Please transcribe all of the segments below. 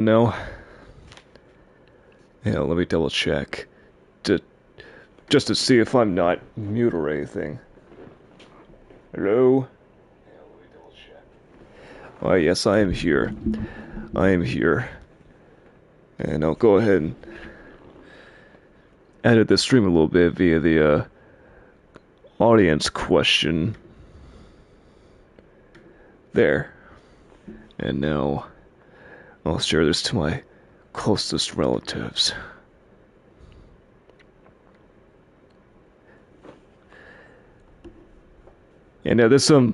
No? Yeah, let me double check. To, just to see if I'm not mute or anything. Hello? Yeah, let me double check. Oh, yes, I am here. I am here. And I'll go ahead and edit the stream a little bit via the audience question. There. And now I'll share this to my closest relatives. And now this how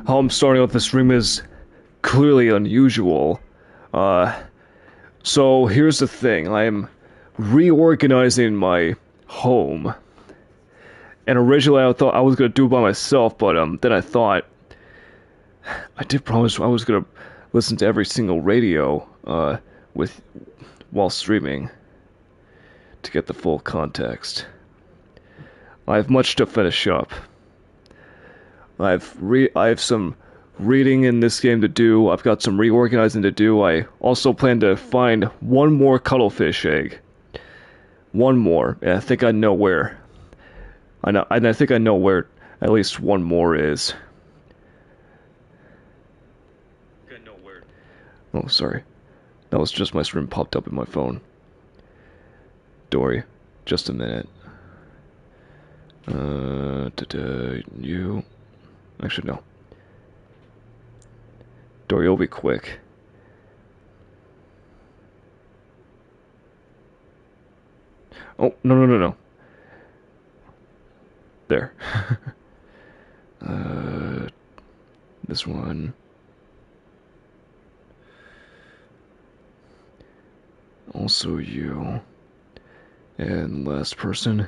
I'm starting off the stream is clearly unusual. So here's the thing, I'm reorganizing my home. And originally I thought I was gonna do it by myself, but then I thought I did promise I was gonna listen to every single radio while streaming to get the full context. I have much to finish up. I have some reading in this game to do. I've got some reorganizing to do. I also plan to find one more cuttlefish egg. One more. And I think I know where. I think I know where at least one more is. Oh, sorry. That was just my stream popped up in my phone. Dory, just a minute. You... Actually, no. Dory, you'll be quick. Oh, no. There. This one. Also you. And last person.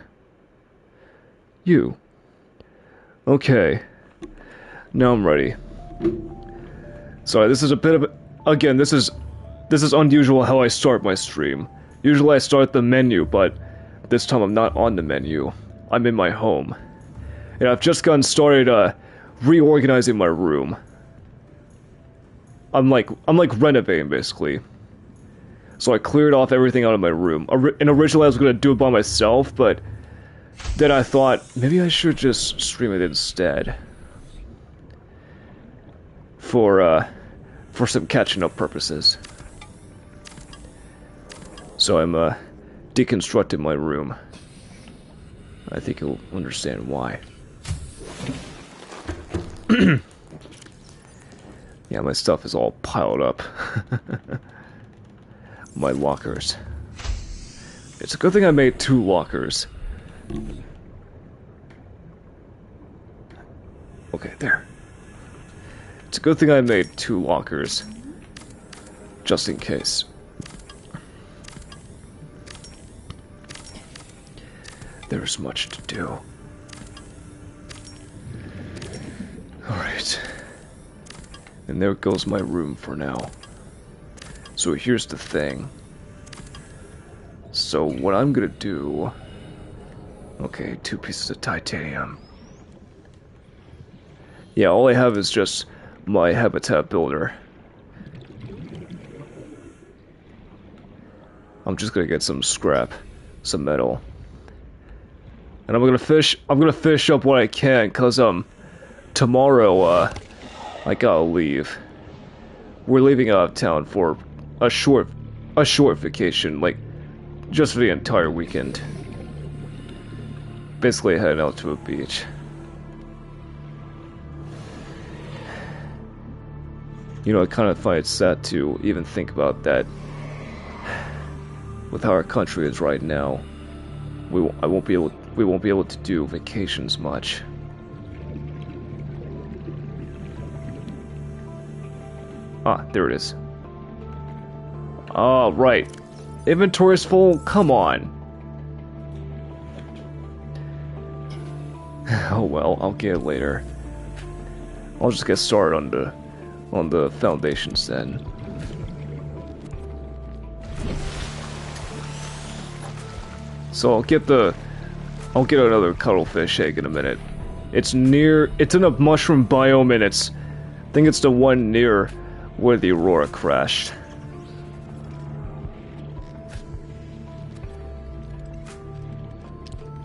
You. Okay. Now I'm ready. Sorry, this is a bit of again, this is unusual how I start my stream. Usually I start at the menu, but this time I'm not on the menu. I'm in my home. And I've just gotten started reorganizing my room. I'm like renovating basically. So I cleared off everything out of my room. And originally I was gonna do it by myself, but then I thought maybe I should just stream it instead. For some catching up purposes. So I'm deconstructing my room. I think you'll understand why. Yeah, my stuff is all piled up. My lockers. It's a good thing I made 2 lockers. Okay, there. It's a good thing I made 2 lockers. Just in case. There's much to do. Alright. And there goes my room for now. So here's the thing. So what I'm gonna do... Okay, 2 pieces of titanium. Yeah, all I have is just my habitat builder. I'm just gonna get some scrap, some metal. And I'm gonna fish up what I can, cause tomorrow I gotta leave. We're leaving out of town for a short vacation, like just for the entire weekend. Basically heading out to a beach. You know, I kind of find it sad to even think about that. With how our country is right now, we won't be able to do vacations much. Ah, there it is. Oh, right. Inventory's full? Come on. Oh well, I'll get it later. I'll just get started on the foundations then. So I'll get another cuttlefish egg in a minute. It's in a mushroom biome, and I think it's the one near where the Aurora crashed.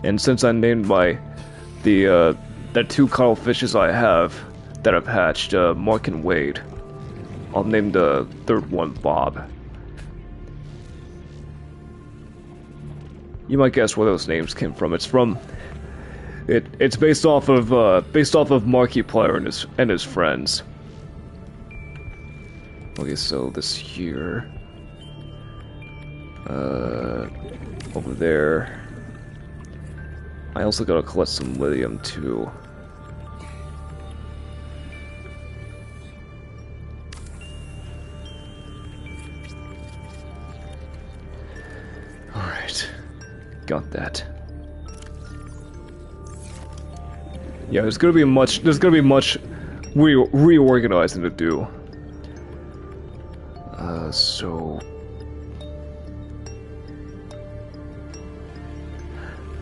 And since I named the 2 cuttlefishes I have that have hatched, Mark and Wade, I'll name the 3rd one Bob. You might guess where those names came from. It's based off of Markiplier and his friends. Okay, so this here, over there. I also gotta collect some lithium too. Alright. Got that. Yeah, there's gonna be much reorganizing to do. So...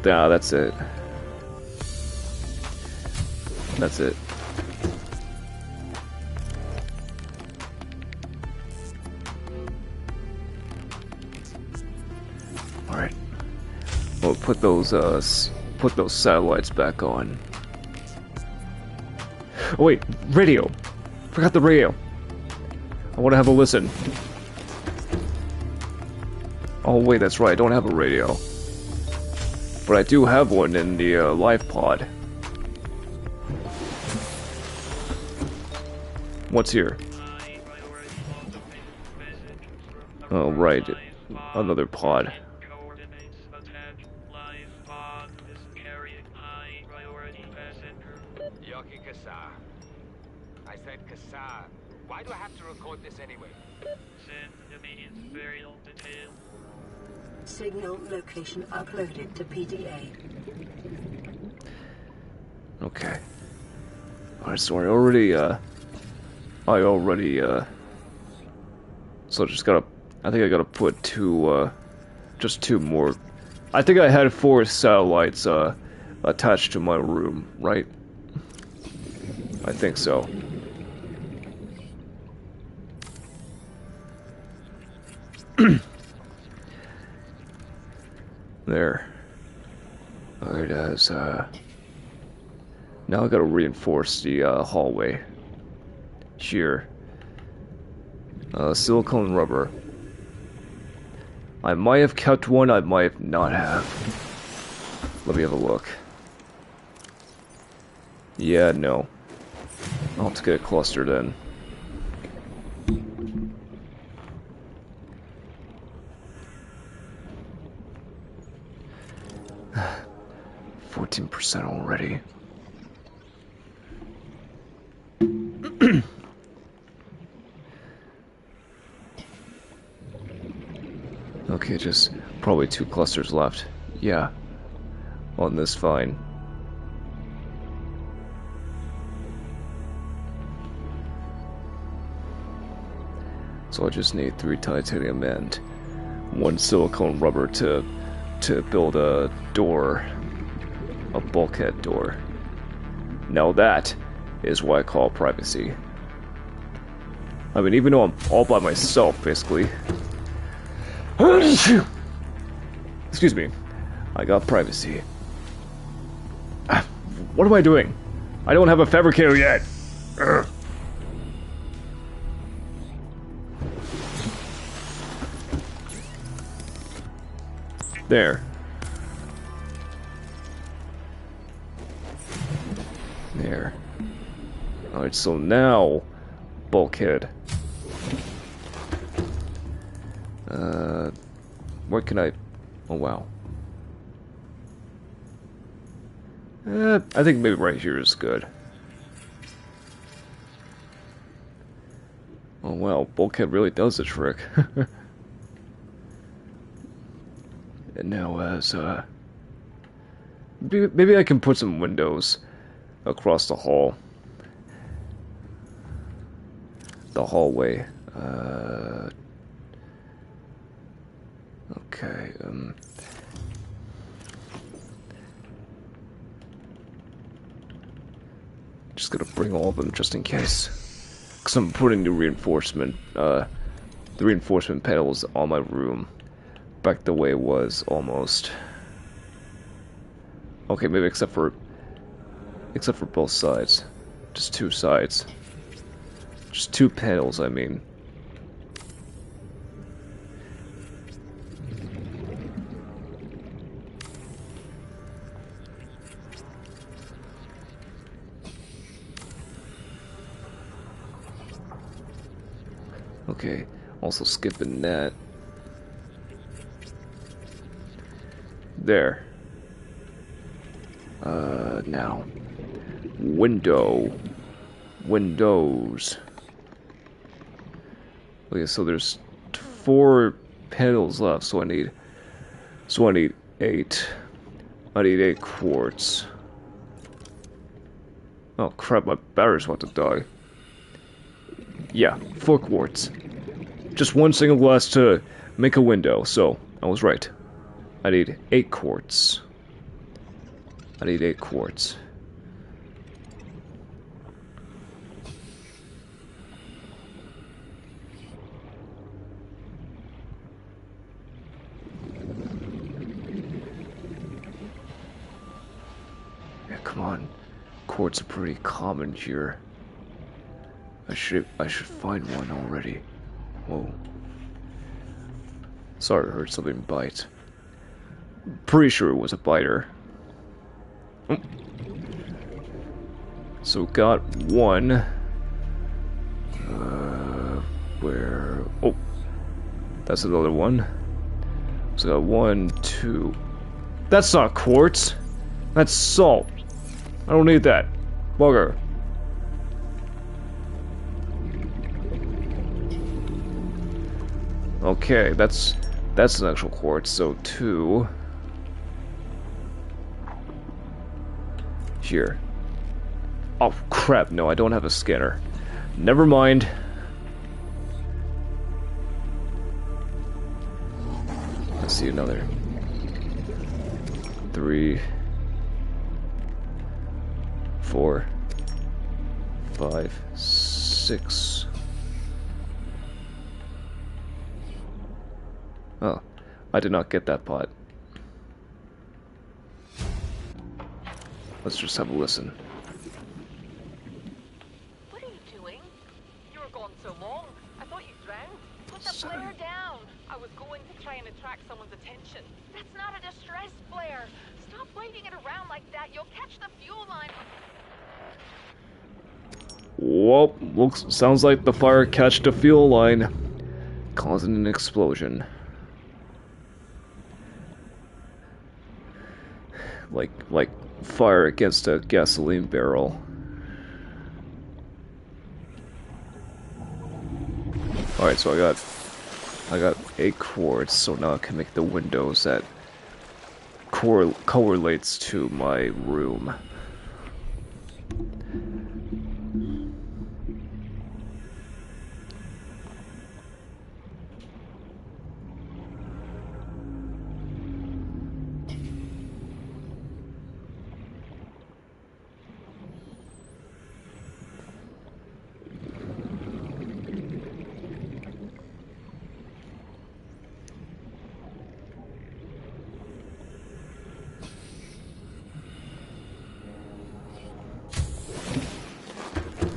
yeah, that's it. That's it. Alright. We'll put those satellites back on. Oh wait, radio! Forgot the radio. I want to have a listen. Oh wait, that's right, I don't have a radio. But I do have one in the live pod. What's here? Oh right, another pod. I said Kassar. Why do I have to record this anyway? Signal location uploaded to PDA. Okay. Alright, so I already, so I think I gotta put just 2 more. I think I had 4 satellites, attached to my room, right? I think so. There. Alright, now I gotta reinforce the, hallway. Here. Silicone rubber. I might have kept one, I might not have. Let me have a look. Yeah, no. I'll have to get it clustered in. %, already. Okay, just probably 2 clusters left. Yeah. On this, fine. So I just need 3 titanium and 1 silicone rubber to build a door. A bulkhead door. Now that is what I call privacy. I mean, even though I'm all by myself, basically. Excuse me. I got privacy. What am I doing? I don't have a fabricator yet. Ugh. There. There. Alright, so now, bulkhead. Where can I... oh, wow. I think maybe right here is good. Oh, wow, bulkhead really does the trick. And now as, maybe I can put some windows across the hall. The hallway. Okay, just gonna bring all of them just in case. Because I'm putting the reinforcement panels on my room back the way it was, almost. Okay, maybe except for both sides. Just two sides. Just two panels, I mean. Okay, also skipping that. There. Now. Windows. Okay, so there's 4 panels left, so I need 8. I need 8 quartz. Oh crap, my battery's about to die. Yeah, 4 quartz. Just one single glass to make a window, so I was right. I need 8 quartz. I need 8 quartz. Yeah, come on. Quartz are pretty common here. I should find one already. Whoa. Sorry, I heard something bite. Pretty sure it was a biter. Oh. So got one. Where? Oh, that's another one. So got 1, 2. That's not quartz. That's salt. I don't need that. Bugger. Okay, that's an actual quartz. So 2. Here. Oh crap! No, I don't have a scanner. Never mind. Let's see another. 3, 4, 5, 6. Oh, I did not get that pot. Let's just have a listen. What are you doing? You were gone so long. I thought you drowned. Put the flare down. I was going to try and attract someone's attention. That's not a distress flare. Stop waving it around like that. You'll catch the fuel line. Well, sounds like the fire catched the fuel line, causing an explosion. Like fire against a gasoline barrel. Alright, so I got 8 quartz, so now I can make the windows that correlates to my room.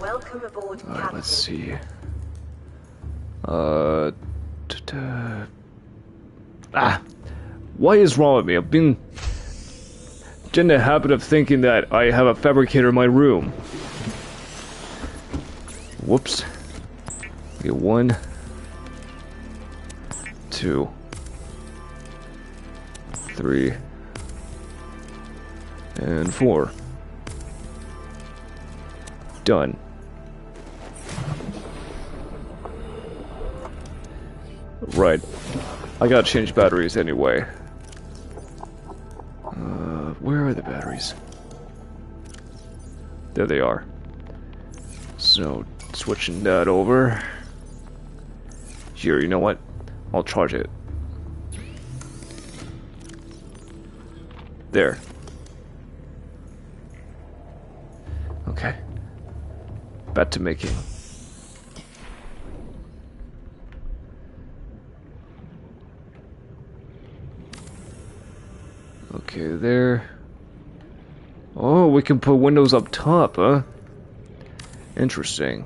Welcome aboard, Alright, Captain. let's see. What is wrong with me? I've been in the habit of thinking that I have a fabricator in my room. Whoops. Okay, 1, 2, 3, and 4. Done. Right. I gotta change batteries anyway. Where are the batteries? There they are. So, switching that over. Here, you know what? I'll charge it. There. Okay. Back to making. Okay, there. Oh, we can put windows up top, huh? Interesting.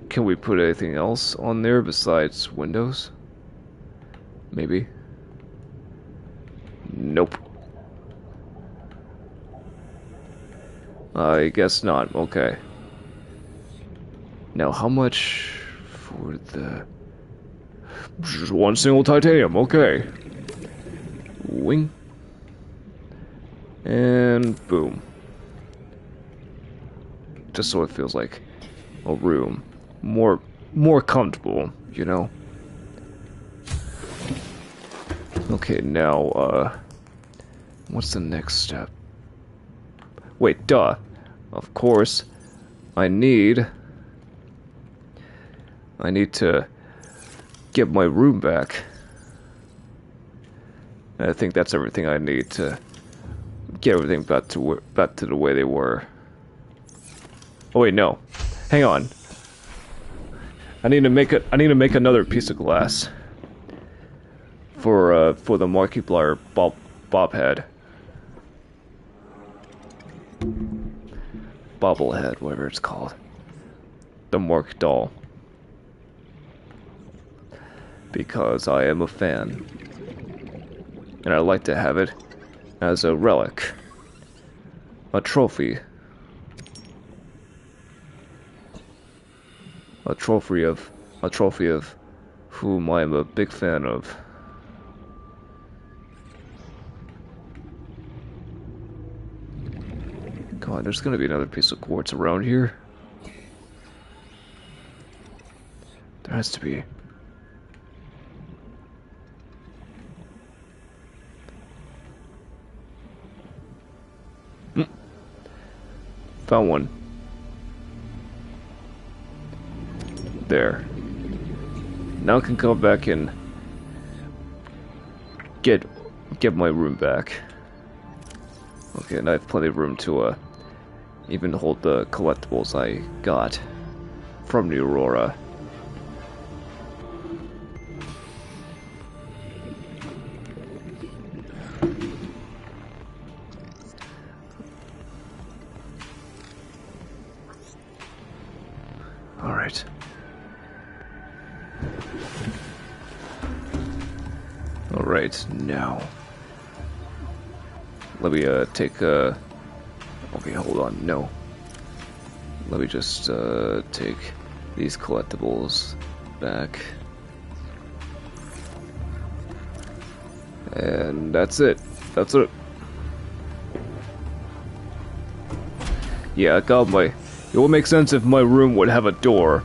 Can we put anything else on there besides windows? Maybe. Nope. I guess not. Okay. Now, how much for the... Just one single titanium. Okay. Wing. And boom. Just so it feels like a room. More comfortable, you know? Okay, now, what's the next step? Wait, duh. Of course, I need to get my room back. I think that's everything I need to get everything back to the way they were. Oh wait, no. Hang on. I need to make another piece of glass for the Markiplier bobblehead, whatever it's called, the Mark doll, because I am a fan, and I like to have it as a relic, a trophy. A trophy of whom I am a big fan of. God, there's gonna be another piece of quartz around here. There has to be. Found one. There. Now I can come back and get my room back. Okay, and I have plenty of room to even hold the collectibles I got from the Aurora. All right. Alright, now let me take okay, hold on, no. Let me just take these collectibles back. And that's it. That's it. Yeah, I got my... It would make sense if my room would have a door,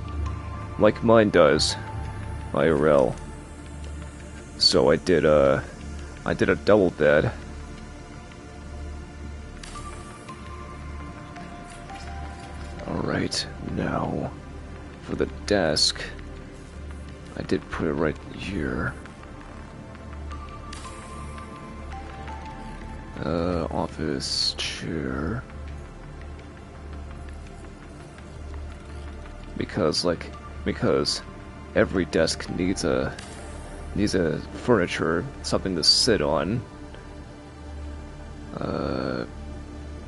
like mine does, IRL. So I did a double bed. Alright, now for the desk, I did put it right here. Office chair. Because every desk needs a furniture, something to sit on.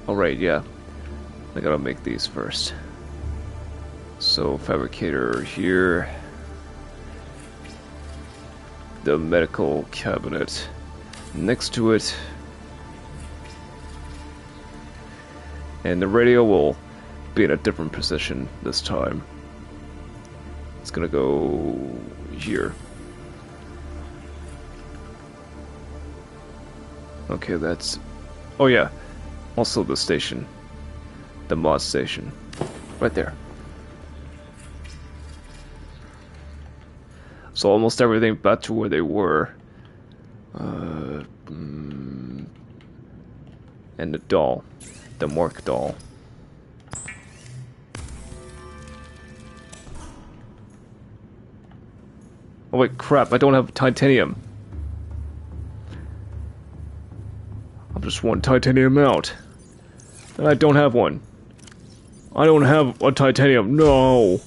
Alright, yeah. I gotta make these first. So, fabricator here. The medical cabinet next to it. And the radio will be in a different position this time. It's gonna go here. Okay, that's... Oh yeah, also the station. The mod station. Right there. So almost everything back to where they were. And the doll. The Mark doll. Oh wait, crap, I don't have titanium. I'm just one titanium out. And I don't have one. I don't have a titanium, no!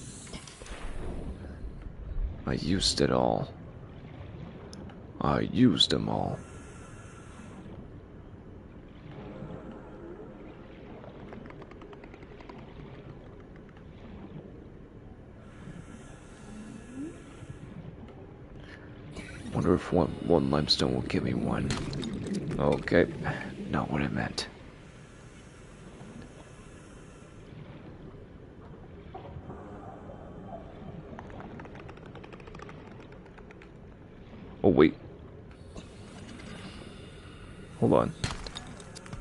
I used it all. I used them all. Wonder if one limestone will give me one. Okay, not what I meant. Oh wait. Hold on.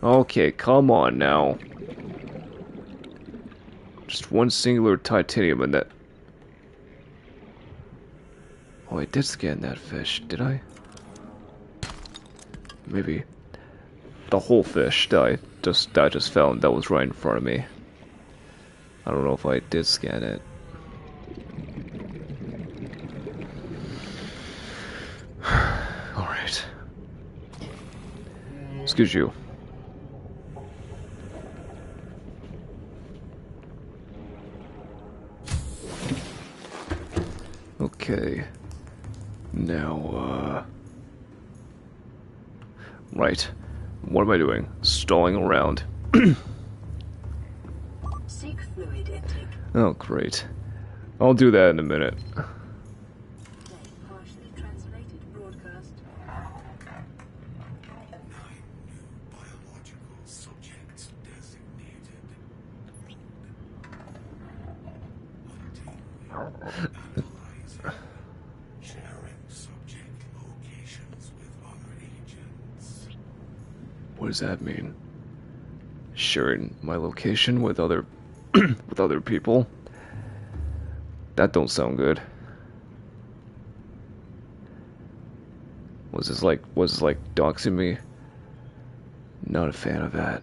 Okay, come on now. Just one singular titanium in that. Oh, I did scan that fish, did I? Maybe the whole fish that I just found that was right in front of me. I don't know if I did scan it. Alright. Excuse you. Okay. Now, right. What am I doing? Stalling around. Seek fluid intake. Oh, great. I'll do that in a minute. Partially translated broadcast. Biological subjects designated. Analyzing. Sharing subject locations with other agents. What does that mean? Sharing my location with other with other people? That don't sound good. Was this like doxing me? Not a fan of that.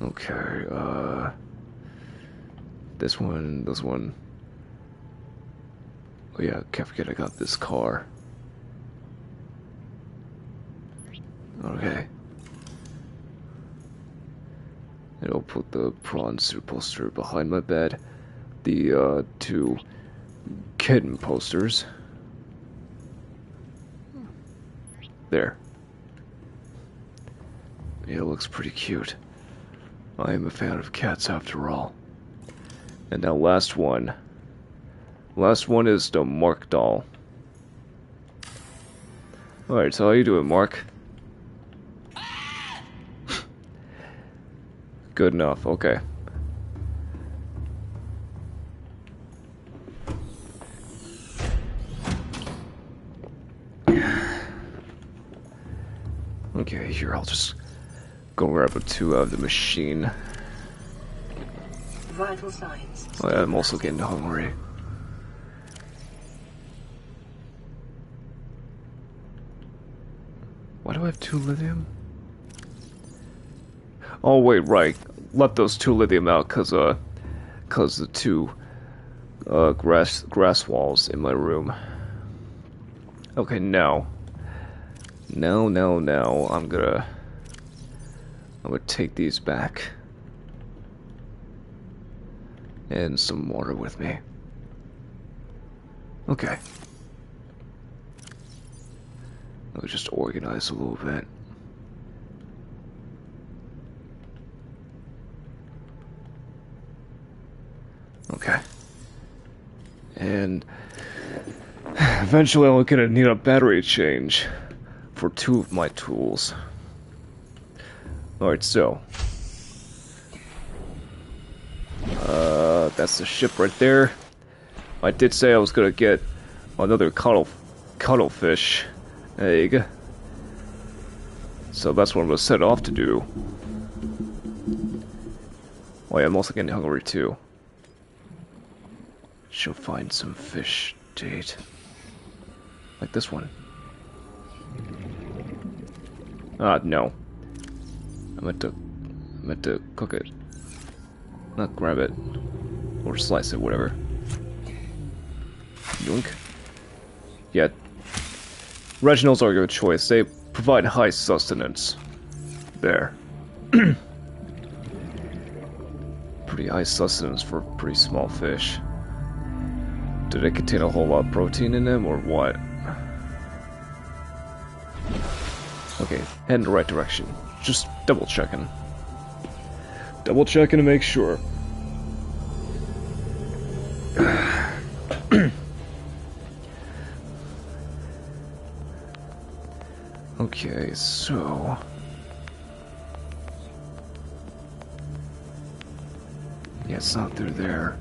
Okay, this one. Oh yeah, can't forget I got this car. Okay. And I'll put the prawn suit poster behind my bed. The, two kitten posters. There. Yeah, it looks pretty cute. I am a fan of cats after all. And now last one. Last one is the Mark doll. Alright, so how you doing, Mark? Good enough, okay. Okay, here, I'll just go grab a two out of the machine. Vital signs. Oh, yeah, I'm also getting hungry. Why do I have 2 lithium? Oh wait, right. Left those 2 lithium out cause the 2 grass walls in my room. Okay, now I'm gonna take these back. And some water with me. Okay. Let me just organize a little bit. Okay. And eventually I'm gonna need a battery change for 2 of my tools. Alright, so that's the ship right there. I did say I was gonna get another cuttlefish egg. So that's what I'm gonna set off to do. Oh yeah, I'm also getting hungry too. She'll find some fish to eat. Like this one. No. I meant to cook it. Not grab it. Or slice it, whatever. Yoink. Yeah. Reginald's are a good choice. They provide high sustenance. There. Pretty high sustenance for pretty small fish. Did it contain a whole lot of protein in them, or what? Okay, head in the right direction. Just double checking. Double checking to make sure. Okay, so... yeah, it's not through there.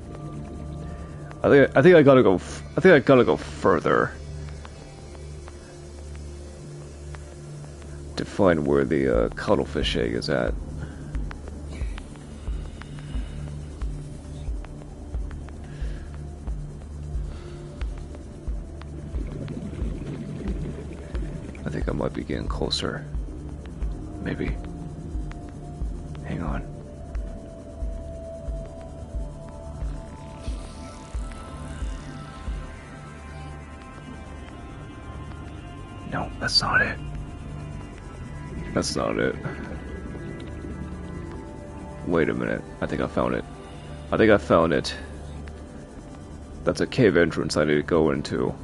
I think I gotta go. I think I gotta go further to find where the cuttlefish egg is at. I think I might be getting closer. Maybe. Hang on. No, that's not it. That's not it. Wait a minute. I think I found it. I think I found it. That's a cave entrance I need to go into.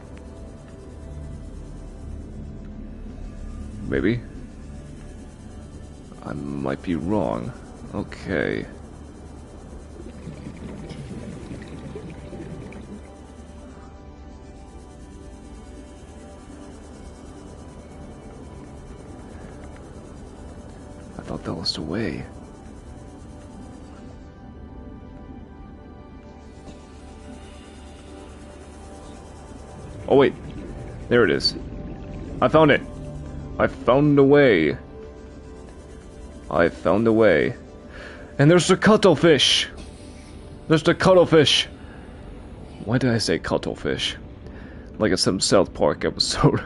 Maybe? I might be wrong. Okay. I thought that was the way. Oh wait, there it is. I found it. I found a way. I found a way. And there's the cuttlefish. There's the cuttlefish. Why did I say cuttlefish? Like it's some South Park episode.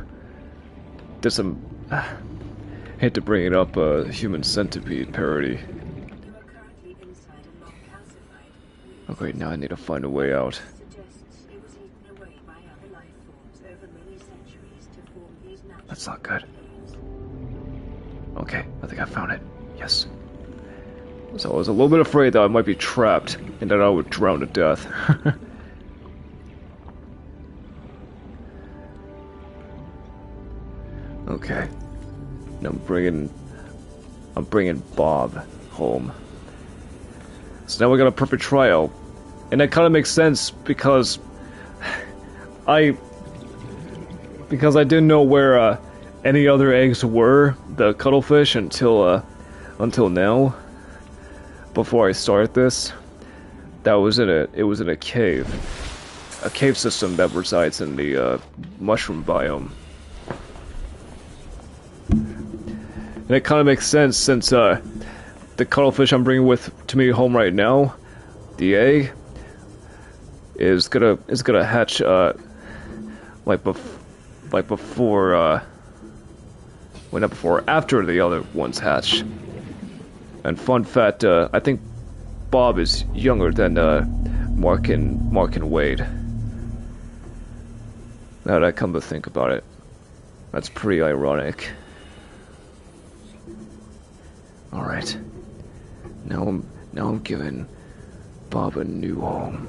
There's some... hate to bring it up, a human centipede parody. You are currently inside a non-calcified. Okay, now I need to find a way out. Suggests it was eaten away by other life forms over many centuries to form these natural That's not good. caves. Okay, I think I found it. Yes. So I was a little bit afraid that I might be trapped and that I would drown to death. Okay. Now I'm bringing Bob home. So now we got a perfect trial. And that kind of makes sense because I didn't know where any other eggs were, the cuttlefish, until now. Before I started this, it was in a cave system that resides in the mushroom biome. And it kind of makes sense since the cuttlefish I'm bringing to me home right now, the egg is gonna hatch after the other ones hatch. And fun fact, I think Bob is younger than Mark and Wade. Now that I come to think about it, that's pretty ironic. All right, now I'm giving Bob a new home.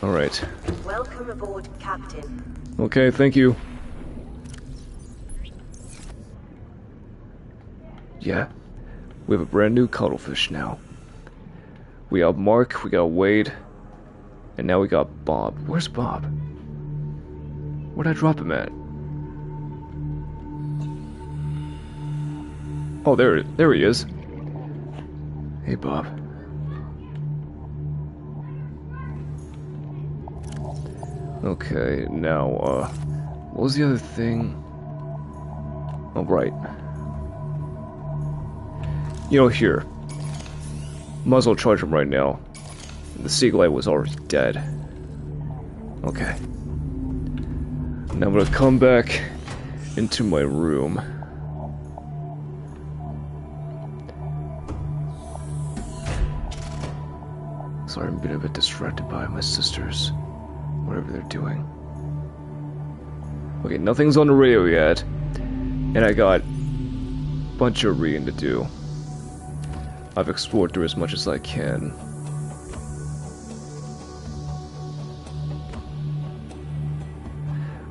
All right. Welcome aboard, Captain. Okay, thank you. Yeah, we have a brand new cuttlefish now. We got Mark, we got Wade, and now we got Bob. Where's Bob? Where'd I drop him at? Oh, there he is. Hey, Bob. Okay, now, what was the other thing? Oh, right. You know, here. Might as well charge him right now. The Seaglide was already dead. Okay. Now I'm gonna come back into my room. Sorry, I'm being a bit distracted by my sisters. Whatever they're doing. Okay, nothing's on the radio yet. And I got a bunch of reading to do. I've explored through as much as I can.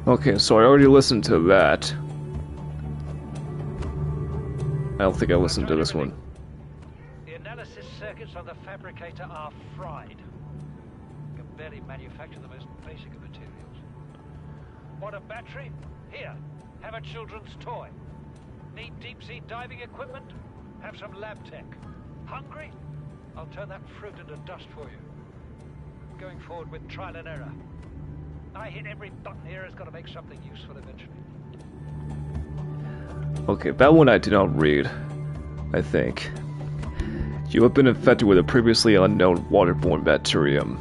Okay, so I already listened to that. I don't think I listened to this one. The analysis circuits on the fabricator are fried. You can barely manufacture the most basic of materials. Want a battery? Here, have a children's toy. Need deep-sea diving equipment? Have some lab tech. Hungry? I'll turn that fruit into dust for you. Going forward with trial and error. I hit every button here has got to make something useful eventually. Okay, that one I did not read, I think. You have been infected with a previously unknown waterborne bacterium.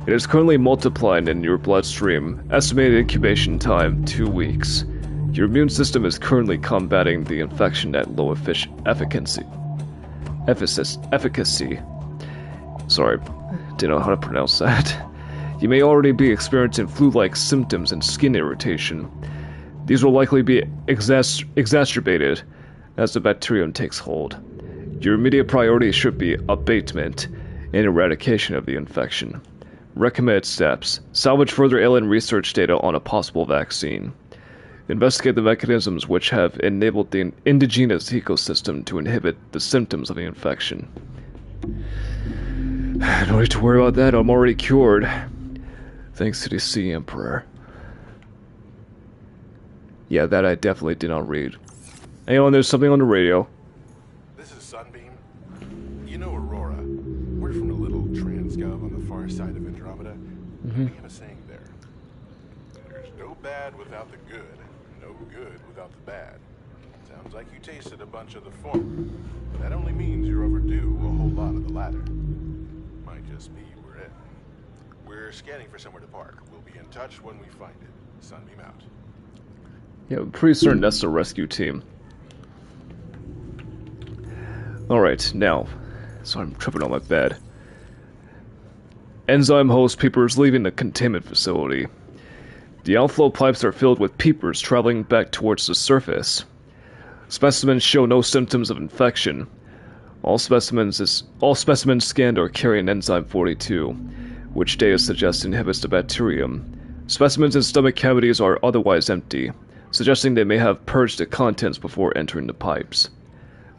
It is currently multiplying in your bloodstream. Estimated incubation time, 2 weeks. Your immune system is currently combating the infection at low efficacy. Sorry, didn't know how to pronounce that. You may already be experiencing flu-like symptoms and skin irritation. These will likely be exacerbated as the bacterium takes hold. Your immediate priority should be abatement and eradication of the infection. Recommended steps: salvage further alien research data on a possible vaccine. Investigate the mechanisms which have enabled the indigenous ecosystem to inhibit the symptoms of the infection. No need to worry about that, I'm already cured. Thanks to the Sea Emperor. Yeah, that I definitely did not read. Anyone, there's something on the radio. This is Sunbeam. You know Aurora. We're from a little transgov on the far side of Andromeda. We have a saying there. There's no bad without the good, no good without the bad. Sounds like you tasted a bunch of the former. That only means you're overdue a whole lot of the latter. Might just be we're it. We're scanning for somewhere to park. We'll be in touch when we find it. Sunbeam out. Yeah, I'm pretty certain that's the rescue team. Alright, now. So I'm tripping on my bed. Enzyme host peepers leaving the containment facility. The outflow pipes are filled with peepers traveling back towards the surface. Specimens show no symptoms of infection. All specimens scanned are carrying enzyme 42, which data suggests inhibits the bacterium. Specimens in stomach cavities are otherwise empty, suggesting they may have purged the contents before entering the pipes.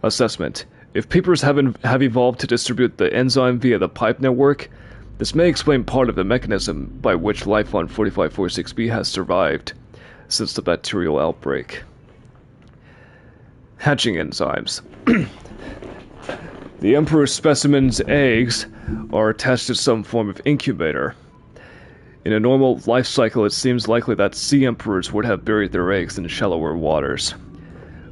Assessment: if peepers have evolved to distribute the enzyme via the pipe network, this may explain part of the mechanism by which life on 4546b has survived since the bacterial outbreak. Hatching enzymes. The Emperor specimen's eggs are attached to some form of incubator. In a normal life cycle, it seems likely that sea emperors would have buried their eggs in shallower waters,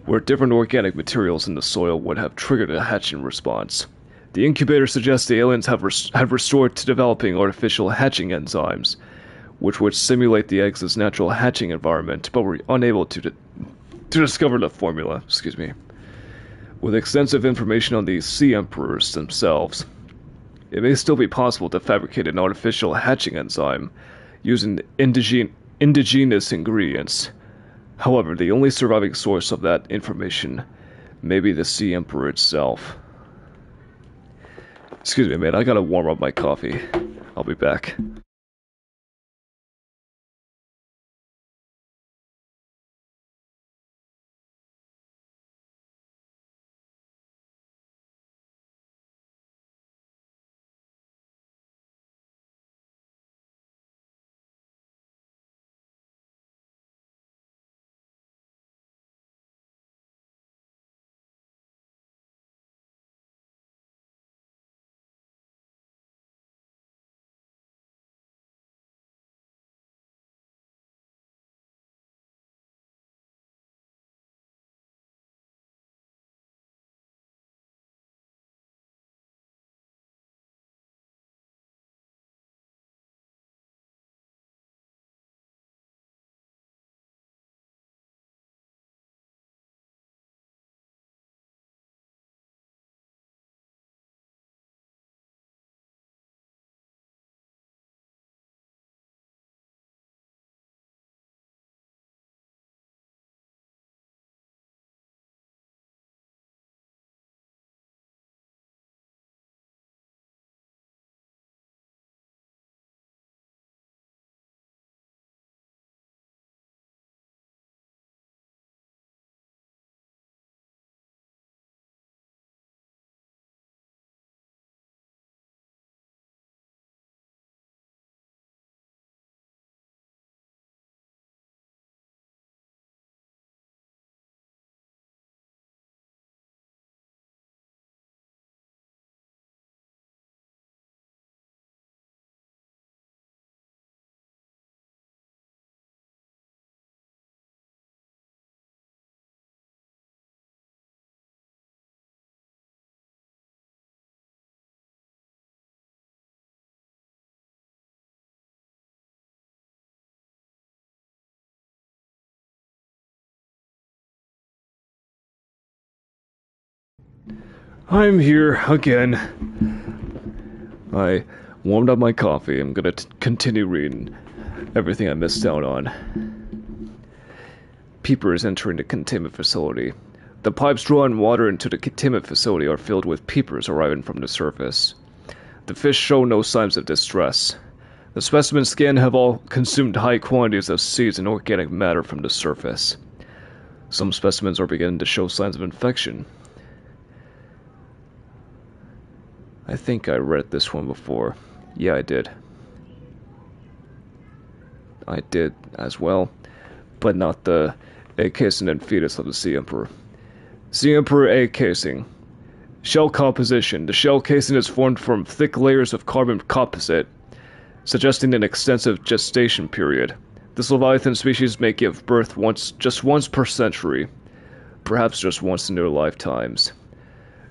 where different organic materials in the soil would have triggered a hatching response. The incubator suggests the aliens have restored to developing artificial hatching enzymes, which would simulate the eggs' natural hatching environment, but were unable to discover the formula. With extensive information on the sea emperors themselves, it may still be possible to fabricate an artificial hatching enzyme using indigenous ingredients. However, the only surviving source of that information may be the sea emperor itself. Excuse me, man, I gotta warm up my coffee. I'll be back. I'm here again. I warmed up my coffee. I'm gonna continue reading everything I missed out on. Peepers entering the containment facility. The pipes drawing water into the containment facility are filled with peepers arriving from the surface. The fish show no signs of distress. The specimens scanned have all consumed high quantities of seeds and organic matter from the surface. Some specimens are beginning to show signs of infection. I think I read this one before. Yeah, I did. I did as well, but not the egg casing and fetus of the Sea Emperor. Sea Emperor egg casing. Shell composition. The shell casing is formed from thick layers of carbon composite, suggesting an extensive gestation period. This Leviathan species may give birth just once per century, perhaps just once in their lifetimes.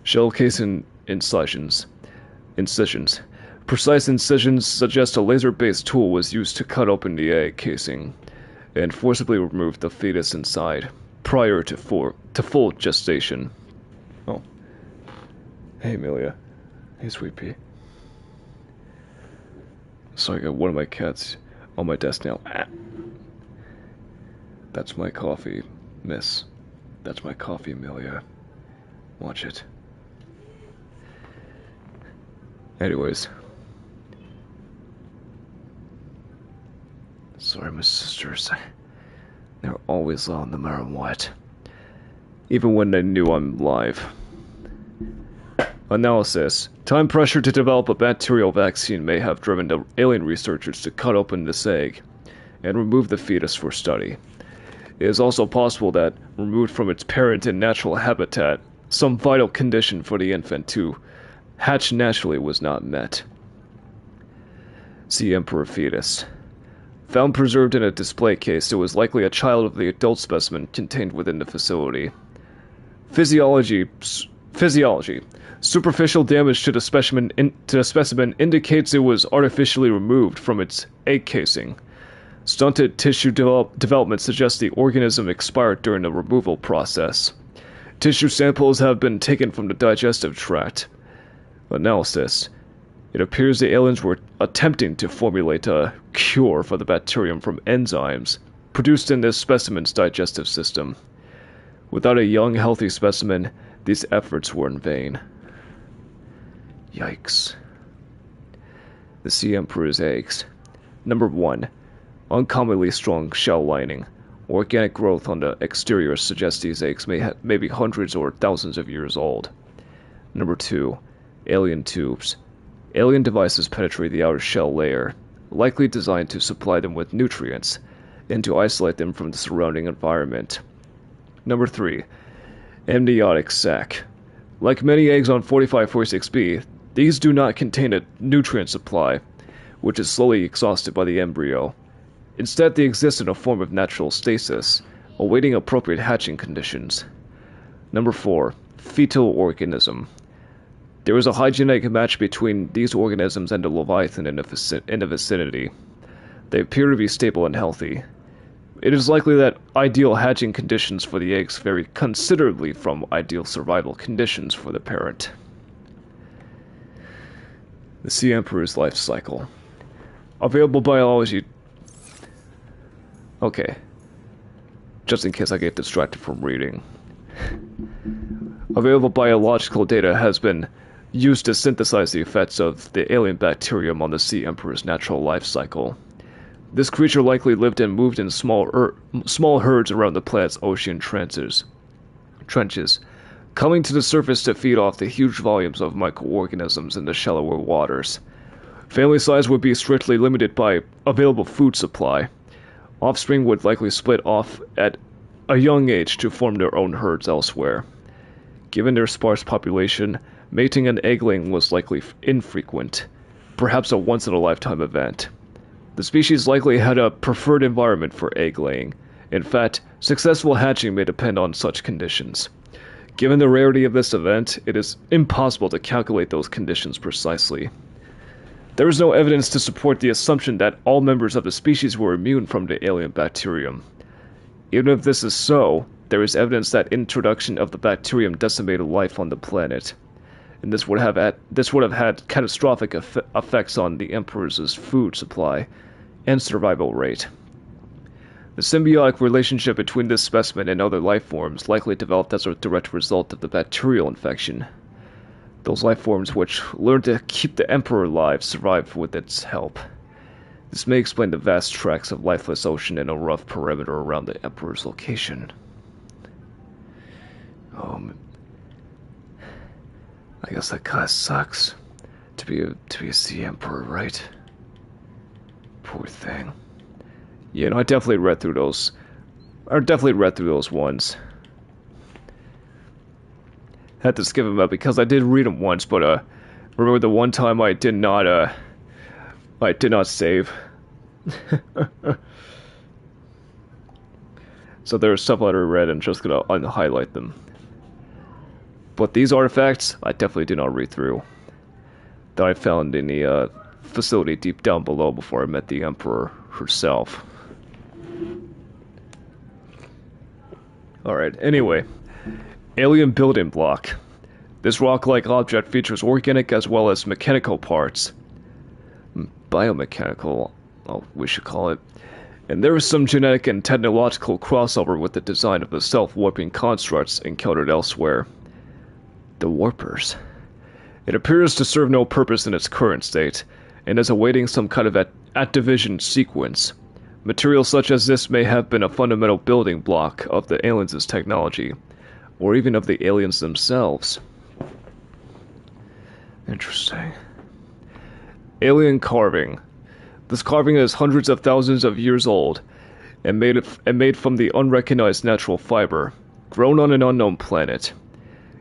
Shell casing incisions. Precise incisions suggest a laser-based tool was used to cut open the egg casing and forcibly remove the fetus inside prior to full gestation. Oh. Hey, Amelia. Hey, Sweet Pea. So I got one of my cats on my desk now. Ah. That's my coffee, miss. That's my coffee, Amelia. Watch it. Anyways. Sorry, my sisters. They're always on no matter what. Even when they knew I'm live. Analysis. Time pressure to develop a bacterial vaccine may have driven the alien researchers to cut open this egg and remove the fetus for study. It is also possible that, removed from its parent and natural habitat, some vital condition for the infant to hatch naturally was not met. Sea Emperor fetus. Found preserved in a display case, it was likely a child of the adult specimen contained within the facility. Physiology. Superficial damage to the specimen indicates it was artificially removed from its egg casing. Stunted tissue development suggests the organism expired during the removal process. Tissue samples have been taken from the digestive tract. Analysis. It appears the aliens were attempting to formulate a cure for the bacterium from enzymes produced in this specimen's digestive system. Without a young, healthy specimen, these efforts were in vain. Yikes. The Sea Emperor's eggs. Number 1. Uncommonly strong shell lining. Organic growth on the exterior suggests these eggs may be hundreds or thousands of years old. Number 2. Alien tubes. Alien devices penetrate the outer shell layer, likely designed to supply them with nutrients and to isolate them from the surrounding environment. Number 3. Amniotic sac. Like many eggs on 4546b, these do not contain a nutrient supply, which is slowly exhausted by the embryo. Instead, they exist in a form of natural stasis, awaiting appropriate hatching conditions. Number 4. Fetal organism. There is a high genetic match between these organisms and the Leviathan in the vicinity. They appear to be stable and healthy. It is likely that ideal hatching conditions for the eggs vary considerably from ideal survival conditions for the parent. The Sea Emperor's life cycle. Available biology. Okay. Just in case I get distracted from reading. Available biological data has been used to synthesize the effects of the alien bacterium on the Sea Emperor's natural life cycle. This creature likely lived and moved in small herds around the planet's ocean trenches, coming to the surface to feed off the huge volumes of microorganisms in the shallower waters. Family size would be strictly limited by available food supply. Offspring would likely split off at a young age to form their own herds elsewhere. Given their sparse population, mating and egg-laying was likely infrequent, perhaps a once-in-a-lifetime event. The species likely had a preferred environment for egg-laying. In fact, successful hatching may depend on such conditions. Given the rarity of this event, it is impossible to calculate those conditions precisely. There is no evidence to support the assumption that all members of the species were immune from the alien bacterium. Even if this is so, there is evidence that introduction of the bacterium decimated life on the planet. and this would have had catastrophic effects on the Emperor's food supply and survival rate. The symbiotic relationship between this specimen and other life forms likely developed as a direct result of the bacterial infection. Those life forms which learned to keep the Emperor alive survived with its help. This may explain the vast tracts of lifeless ocean and a rough perimeter around the Emperor's location. I guess that kinda sucks. To be a sea emperor, right? Poor thing. Yeah, no, I definitely read through those. Ones. Had to skip them up because I did read them once, but remember the one time I did not save. So there's stuff that I read and just gonna unhighlight them. But these artifacts, I definitely did not read through. That I found in the facility deep down below before I met the Emperor herself. Alright, anyway. Alien building block. This rock-like object features organic as well as mechanical parts. Biomechanical, we should call it. And there is some genetic and technological crossover with the design of the self-warping constructs encountered elsewhere. The warpers. It appears to serve no purpose in its current state, and is awaiting some kind of activation sequence. Material such as this may have been a fundamental building block of the aliens' technology, or even of the aliens themselves. Interesting. Alien carving. This carving is hundreds of thousands of years old, and made from the unrecognized natural fiber, grown on an unknown planet.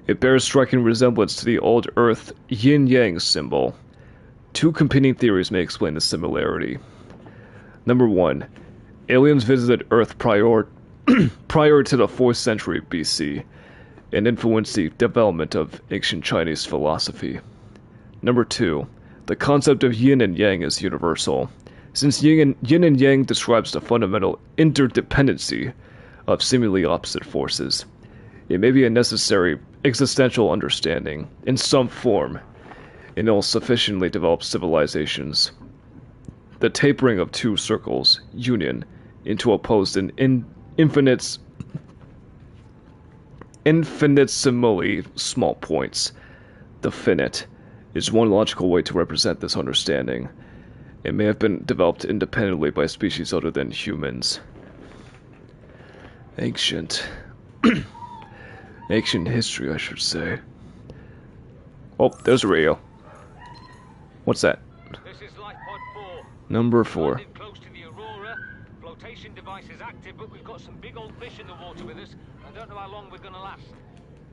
It bears striking resemblance to the old Earth yin-yang symbol. Two competing theories may explain the similarity. Number 1. Aliens visited Earth prior to the 4th century BC, and influenced the development of ancient Chinese philosophy. Number 2. The concept of yin and yang is universal, since yin and yang describes the fundamental interdependency of seemingly opposite forces. It may be a necessary existential understanding, in some form, in all sufficiently developed civilizations. The tapering of two circles, union, into opposed and infinitesimally small points, the finite, is one logical way to represent this understanding. It may have been developed independently by species other than humans. Ancient history, I should say. Oh, there's a radio. What's that? This is Life Pod 4. Number 4. Landed close to the Aurora. Flotation device is active, but we've got some big old fish in the water with us. I don't know how long we're gonna last.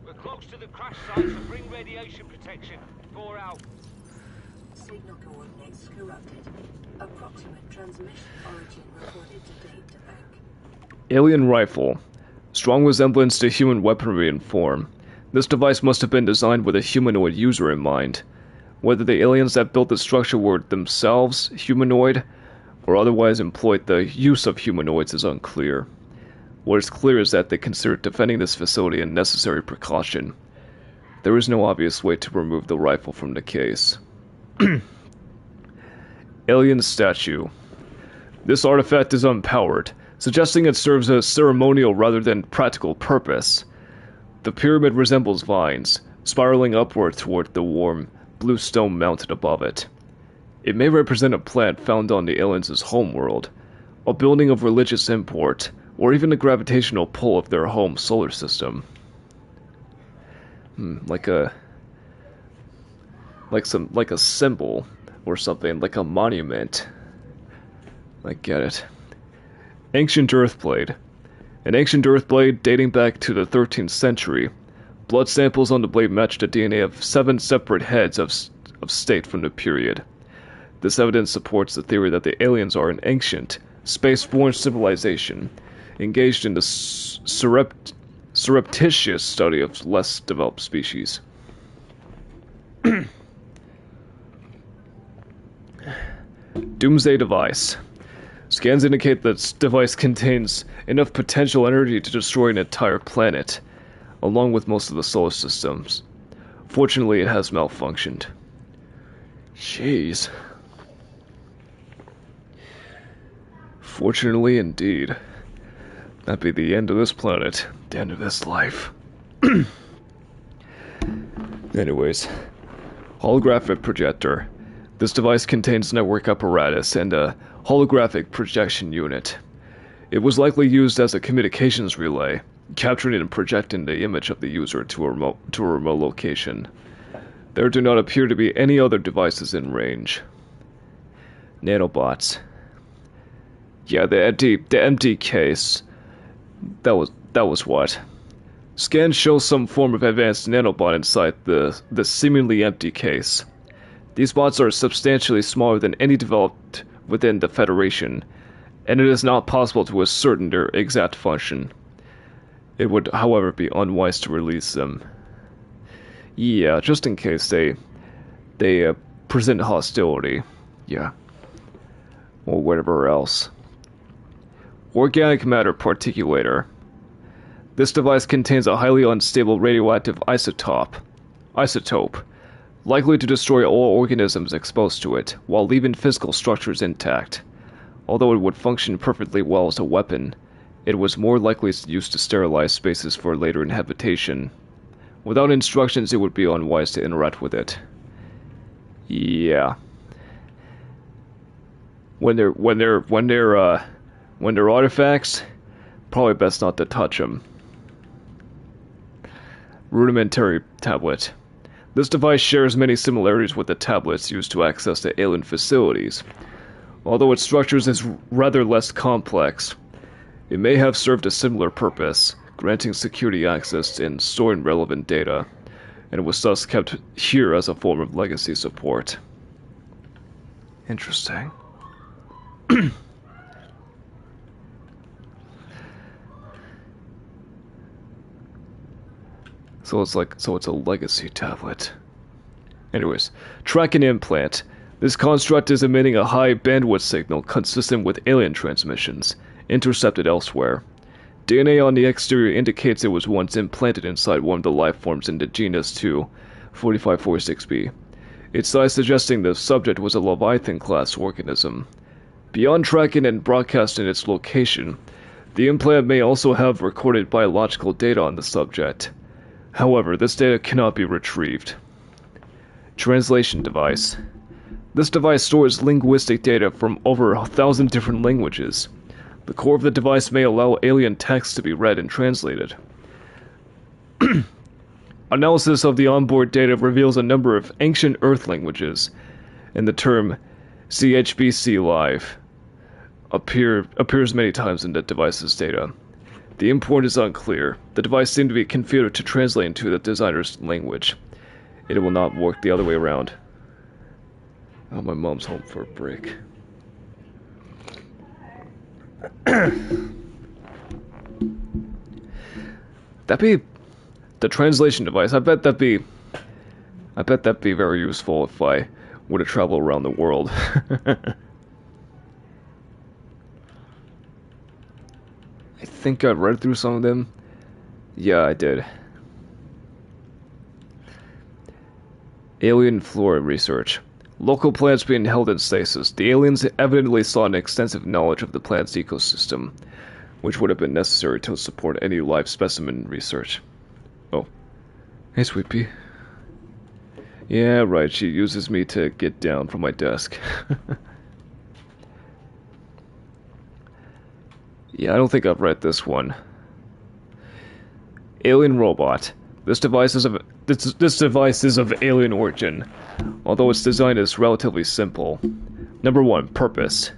We're close to the crash site, so bring radiation protection. 4 out. Signal coordinates corrupted. Approximate transmission origin reported to date to bank. Alien rifle. Strong resemblance to human weaponry in form. This device must have been designed with a humanoid user in mind. Whether the aliens that built the structure were themselves humanoid, or otherwise employed the use of humanoids is unclear. What is clear is that they considered defending this facility a necessary precaution. There is no obvious way to remove the rifle from the case. Alien statue. This artifact is unpowered, suggesting it serves a ceremonial rather than practical purpose. The pyramid resembles vines, spiraling upward toward the warm, blue stone mounted above it. It may represent a plant found on the aliens' homeworld, a building of religious import, or even the gravitational pull of their home solar system. Like a symbol or something, like a monument. I get it. Ancient Earthblade. An ancient Earthblade dating back to the 13th century. Blood samples on the blade matched the DNA of 7 separate heads of state from the period. This evidence supports the theory that the aliens are an ancient, space-borne civilization, engaged in the surreptitious study of less developed species. Doomsday device. Scans indicate that this device contains enough potential energy to destroy an entire planet, along with most of the solar systems. Fortunately, it has malfunctioned. Jeez. Fortunately, indeed. That'd be the end of this planet. The end of this life. Anyways. Holographic projector. This device contains network apparatus and a holographic projection unit. It was likely used as a communications relay, capturing and projecting the image of the user to a remote location. There do not appear to be any other devices in range. Nanobots. Yeah, the empty case. That was what? Scans show some form of advanced nanobot inside the seemingly empty case. These bots are substantially smaller than any developed within the Federation, and it is not possible to ascertain their exact function. It would, however, be unwise to release them. Yeah, just in case they present hostility. Yeah. Or whatever else. Organic matter particulator. This device contains a highly unstable radioactive isotope, likely to destroy all organisms exposed to it, while leaving physical structures intact. Although it would function perfectly well as a weapon, it was more likely used to sterilize spaces for later inhabitation. Without instructions, it would be unwise to interact with it. Yeah. When they're artifacts, probably best not to touch them. Rudimentary tablet. This device shares many similarities with the tablets used to access the alien facilities. Although its structure is rather less complex, it may have served a similar purpose, granting security access and storing relevant data, and was thus kept here as a form of legacy support. Interesting. So it's a legacy tablet. Anyways, tracking implant. This construct is emitting a high bandwidth signal consistent with alien transmissions, intercepted elsewhere. DNA on the exterior indicates it was once implanted inside one of the life forms in the genus 2, 4546b. Its size suggesting the subject was a Leviathan-class organism. Beyond tracking and broadcasting its location, the implant may also have recorded biological data on the subject. However, this data cannot be retrieved. Translation device. This device stores linguistic data from over 1,000 different languages. The core of the device may allow alien text to be read and translated. Analysis of the onboard data reveals a number of ancient Earth languages, and the term CHBC Live appears many times in the device's data. The import is unclear. The device seemed to be configured to translate into the designer's language. It will not work the other way around. Oh, my mom's home for a break. That'd be the translation device. I bet that'd be very useful if I were to travel around the world. I think I read through some of them. Yeah, I did. Alien flora research. Local plants being held in stasis. The aliens evidently saw an extensive knowledge of the plant's ecosystem, which would have been necessary to support any live specimen research. Oh. Hey, Sweet Pea. Yeah, right, she uses me to get down from my desk. Yeah, I don't think I've read this one. Alien robot. This device is of alien origin, although its design is relatively simple. Number 1, purpose.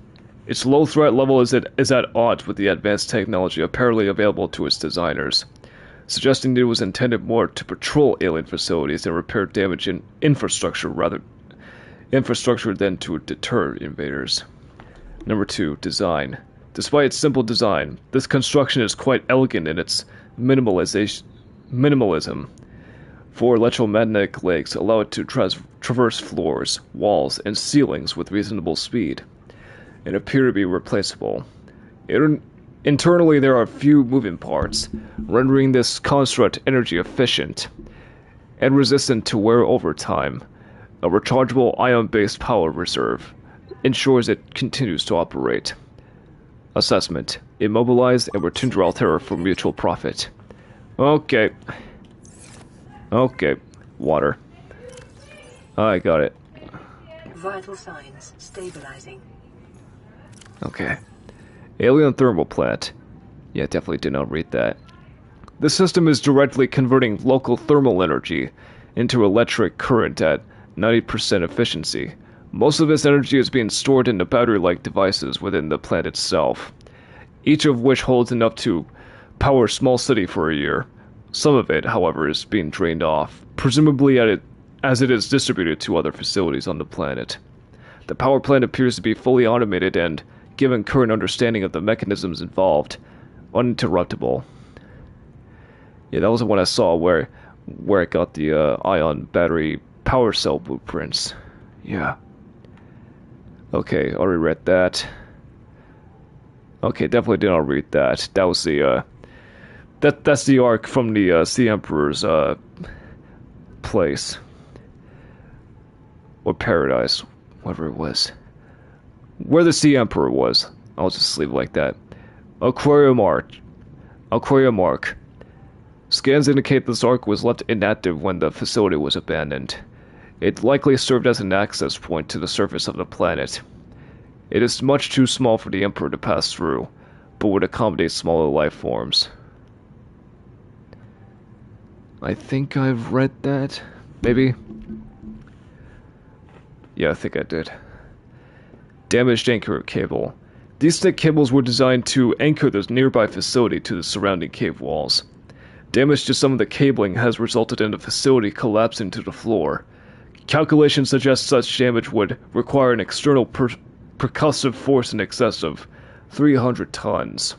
Its low threat level is at odds with the advanced technology apparently available to its designers, suggesting that it was intended more to patrol alien facilities and repair damage in infrastructure than to deter invaders. Number 2, design. Despite its simple design, this construction is quite elegant in its minimalism. Four electromagnetic legs allow it to traverse floors, walls, and ceilings with reasonable speed, and appear to be replaceable. Internally, there are few moving parts, rendering this construct energy efficient. and resistant to wear over time. A rechargeable ion-based power reserve ensures it continues to operate. Assessment. Immobilize and return to Altera for mutual profit. Okay. Okay. Water. I got it. Vital signs stabilizing. Okay. Alien thermal plant. Yeah, definitely did not read that. The system is directly converting local thermal energy into electric current at 90% efficiency. Most of this energy is being stored in the battery-like devices within the plant itself, each of which holds enough to power a small city for a year. Some of it, however, is being drained off, presumably as it is distributed to other facilities on the planet. The power plant appears to be fully automated and, given current understanding of the mechanisms involved, uninterruptible. Yeah, that was the one I saw where it got the ion battery power cell blueprints. Yeah. Okay, already read that. Okay, definitely did not read that. That was the that's the arc from the Sea Emperor's place or paradise, whatever it was. Where the Sea Emperor was. I'll just leave it like that. Aquarium Arc. Aquarium Arc. Scans indicate this arc was left inactive when the facility was abandoned. It likely served as an access point to the surface of the planet. It is much too small for the Emperor to pass through, but would accommodate smaller life forms. I think I've read that. Maybe? Yeah, I think I did. Damaged anchor cable. These thick cables were designed to anchor the nearby facility to the surrounding cave walls. Damage to some of the cabling has resulted in the facility collapsing to the floor. Calculations suggest such damage would require an external percussive force in excess of 300 tons.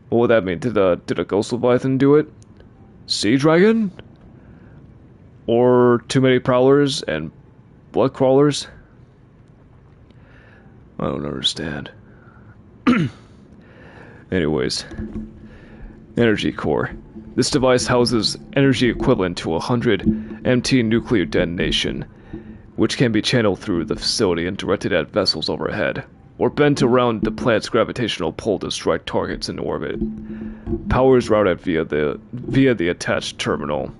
What would that mean? Did a Ghost Leviathan do it? Sea Dragon? Or too many prowlers and blood crawlers? I don't understand. Anyways. Energy core. This device houses energy equivalent to 100 MT nuclear detonation, which can be channeled through the facility and directed at vessels overhead, or bent around the planet's gravitational pull to strike targets in orbit. Power is routed via the attached terminal,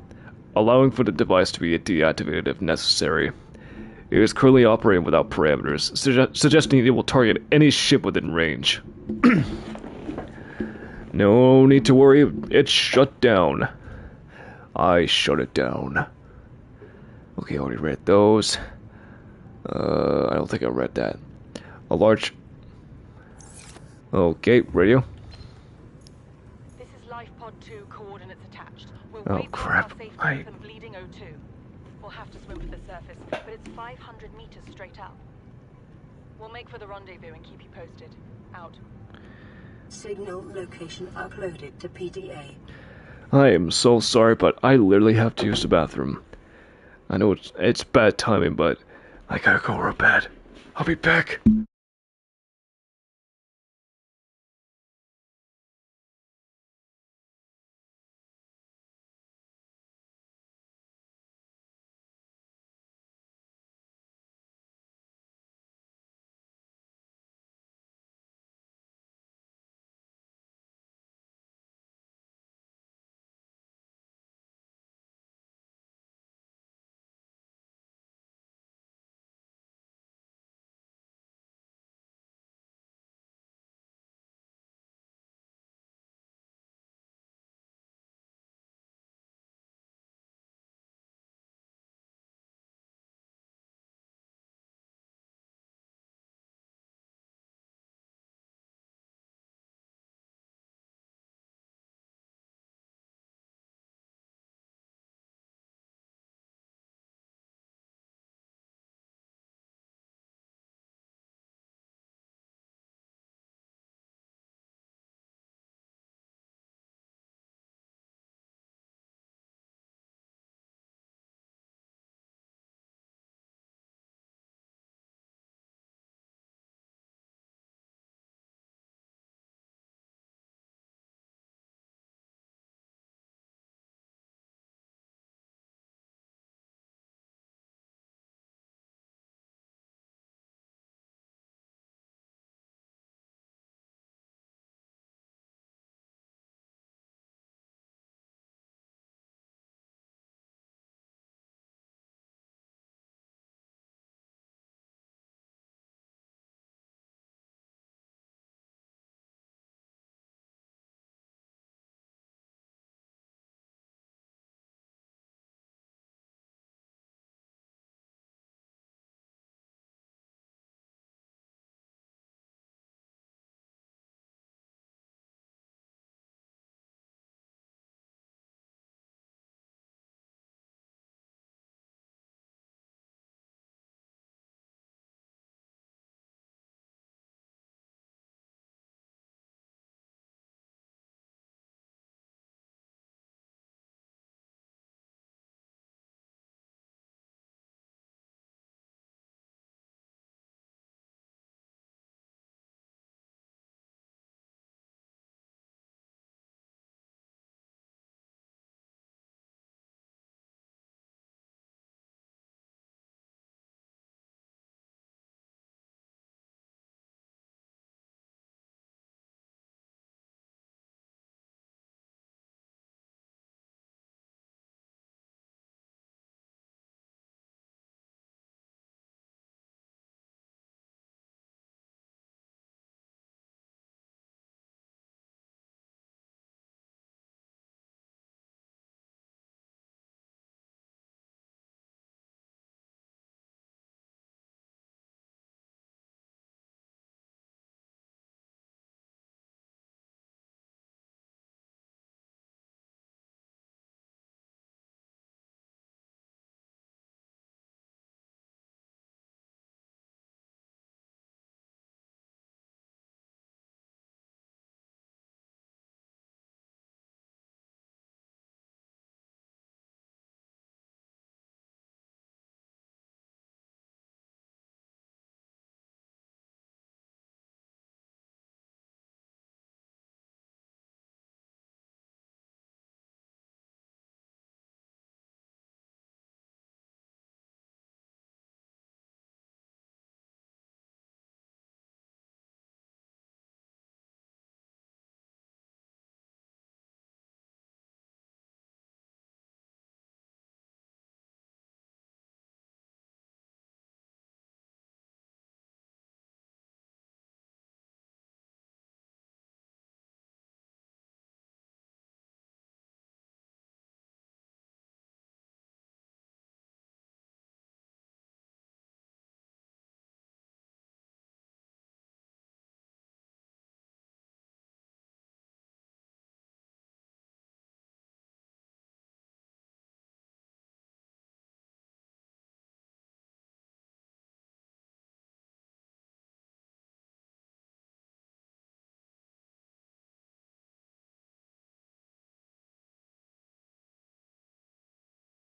allowing for the device to be deactivated if necessary. It is currently operating without parameters, suggesting it will target any ship within range. No need to worry, it's shut down. I shut it down. Okay, I already read those. I don't think I read that. A large... Okay, radio. This is Life Pod 2, coordinates attached. We're Oh, way crap. past our safe depth and bleeding O2. We'll have to swim for the surface, but it's 500 meters straight up. We'll make for the rendezvous and keep you posted. Out. Signal location uploaded to PDA. I am so sorry, but I literally have to use the bathroom. I know it's bad timing, but I gotta go real bad. I'll be back.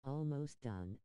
Almost done.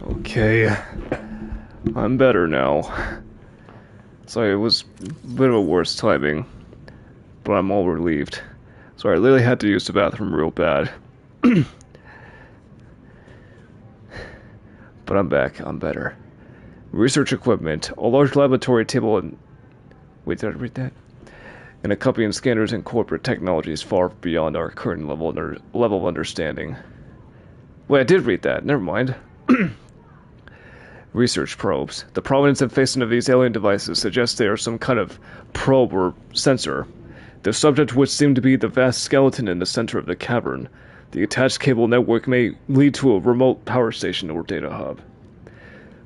Okay, I'm better now. Sorry, it was a bit of a worse timing, but I'm all relieved. Sorry, I literally had to use the bathroom real bad. But I'm back, I'm better. Research equipment, a large laboratory table and... Wait, did I read that? And accompanying scanners and corporate technologies far beyond our current level of understanding. Wait, I did read that, never mind. Research probes. The prominence and facing of these alien devices suggests they are some kind of probe or sensor. The subject would seem to be the vast skeleton in the center of the cavern. The attached cable network may lead to a remote power station or data hub.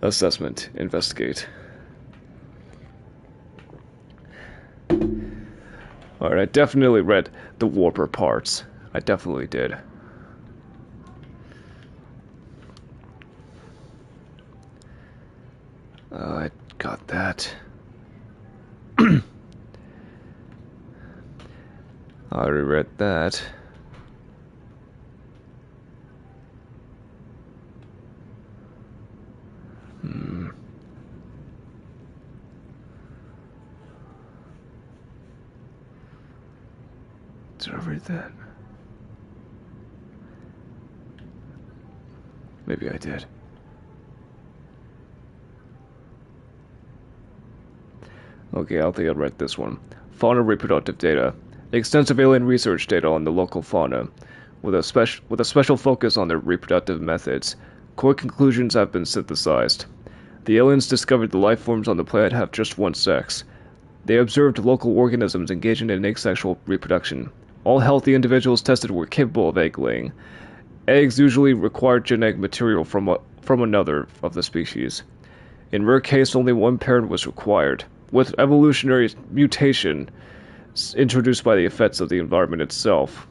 Assessment. Investigate. Alright, I definitely read the warper parts. I definitely did. I got that. I already read that. Did I read that? Maybe I did. Okay, I don't think I read this one. Fauna reproductive data. Extensive alien research data on the local fauna, with a special focus on their reproductive methods. Core conclusions have been synthesized. The aliens discovered the life forms on the planet have just one sex. They observed local organisms engaging in asexual reproduction. All healthy individuals tested were capable of egg laying. Eggs usually required genetic material from another of the species. In rare case, only one parent was required. with evolutionary mutation introduced by the effects of the environment itself.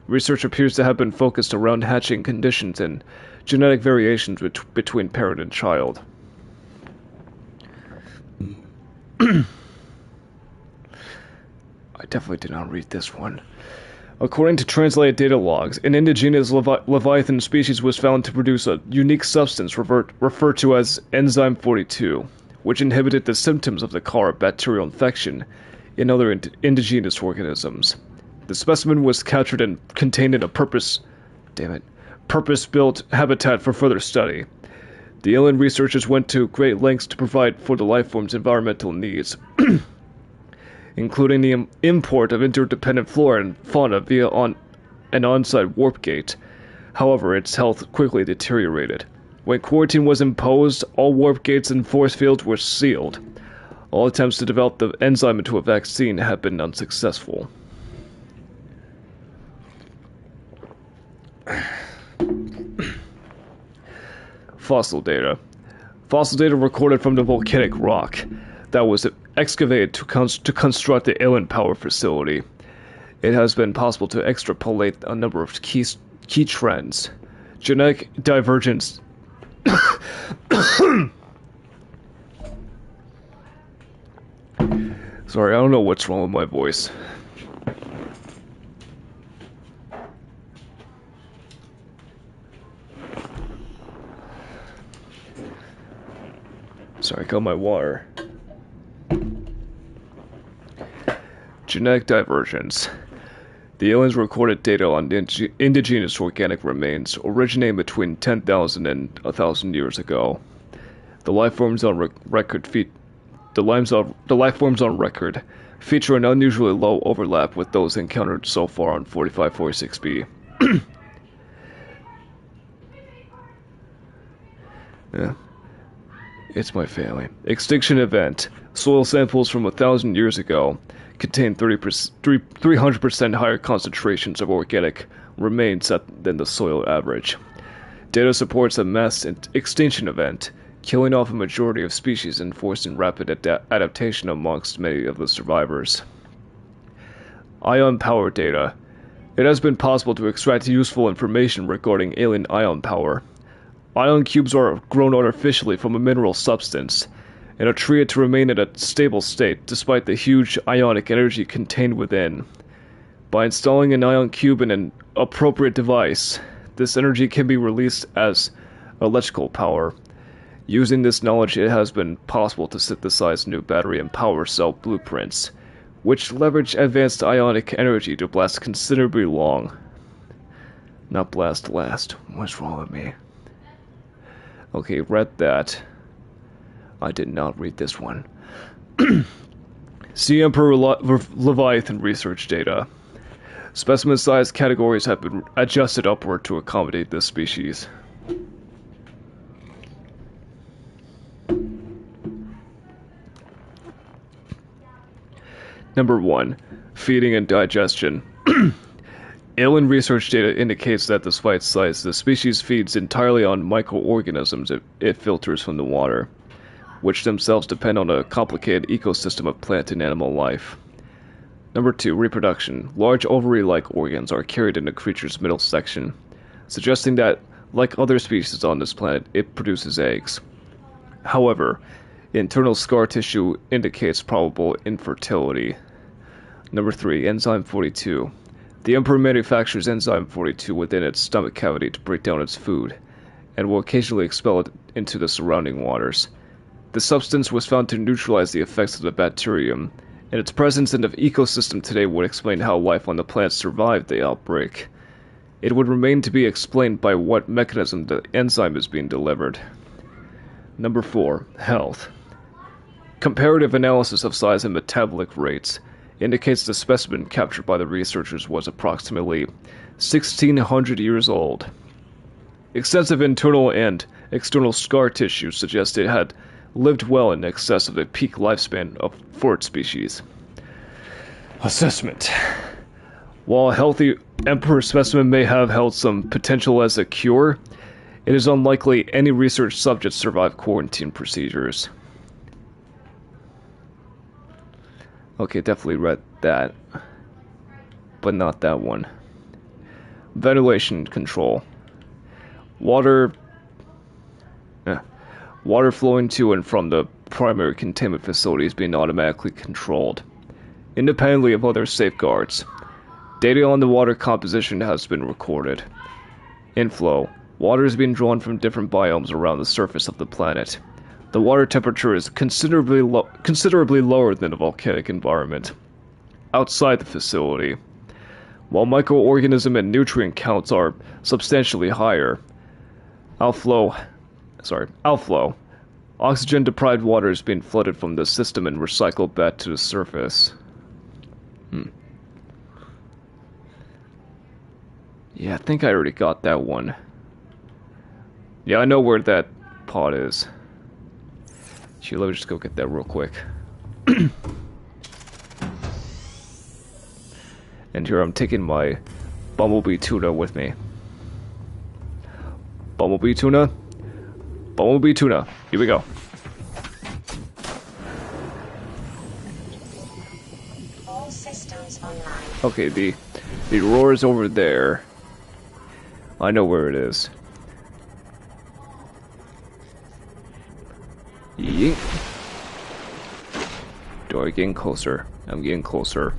Research appears to have been focused around hatching conditions and genetic variations between parent and child. I definitely did not read this one. According to translated data logs, an indigenous Leviathan species was found to produce a unique substance referred to as enzyme 42, which inhibited the symptoms of the car bacterial infection in other indigenous organisms. The specimen was captured and contained in a purpose-built habitat for further study. The alien researchers went to great lengths to provide for the lifeform's environmental needs, including the import of interdependent flora and fauna via an on-site warp gate. However, its health quickly deteriorated. When quarantine was imposed, all warp gates and force fields were sealed. All attempts to develop the enzyme into a vaccine have been unsuccessful. Fossil data. Fossil data recorded from the volcanic rock that was excavated to construct the alien power facility. It has been possible to extrapolate a number of key trends. Genetic divergence. Sorry, I don't know what's wrong with my voice. Sorry, I got my water. Genetic divergence. The aliens recorded data on indigenous organic remains originating between 10,000 and 1,000 years ago. The life forms on record feature an unusually low overlap with those encountered so far on 4546b. Yeah. It's my family. Extinction event. Soil samples from 1,000 years ago contain 300% higher concentrations of organic remains than the soil average. Data supports a mass extinction event, killing off a majority of species and forcing rapid adaptation amongst many of the survivors. Ion power data. It has been possible to extract useful information regarding alien ion power. Ion cubes are grown artificially from a mineral substance and are treated to remain in a stable state despite the huge ionic energy contained within. By installing an ion cube in an appropriate device, this energy can be released as electrical power. Using this knowledge, it has been possible to synthesize new battery and power cell blueprints, which leverage advanced ionic energy to blast considerably long. Not last. What's wrong with me? Okay, read that. I did not read this one. See Emperor Leviathan research data. Specimen size categories have been adjusted upward to accommodate this species. Number 1. Feeding and digestion. Alien research data indicates that despite size, the species feeds entirely on microorganisms it filters from the water, which themselves depend on a complicated ecosystem of plant and animal life. Number 2. Reproduction. Large ovary-like organs are carried in the creature's middle section, suggesting that, like other species on this planet, it produces eggs. However, internal scar tissue indicates probable infertility. Number 3. Enzyme 42. The Emperor manufactures enzyme 42 within its stomach cavity to break down its food, and will occasionally expel it into the surrounding waters. The substance was found to neutralize the effects of the bacterium, and its presence in the ecosystem today would explain how life on the planet survived the outbreak. It would remain to be explained by what mechanism the enzyme is being delivered. Number 4. Health. Comparative analysis of size and metabolic rates indicates the specimen captured by the researchers was approximately 1,600 years old. Extensive internal and external scar tissue suggests it had lived well in excess of the peak lifespan for its species. Assessment. While a healthy Emperor specimen may have held some potential as a cure, it is unlikely any research subjects survived quarantine procedures. Okay, definitely read that. But not that one. Ventilation control. Water... Water flowing to and from the primary containment facility is being automatically controlled, independently of other safeguards. Data on the water composition has been recorded. Inflow. Water is being drawn from different biomes around the surface of the planet. The water temperature is considerably lower than a volcanic environment. Outside the facility, while microorganism and nutrient counts are substantially higher, outflow, oxygen-deprived water is being flooded from the system and recycled back to the surface. Yeah, I think I already got that one. Yeah, I know where that pod is. Gee, let me just go get that real quick. And here I'm taking my bumblebee tuna with me. Bumblebee tuna? Bumblebee tuna. Here we go. All systems online. Okay, the roar is over there. I know where it is. Yeet. Do I getting closer? I'm getting closer.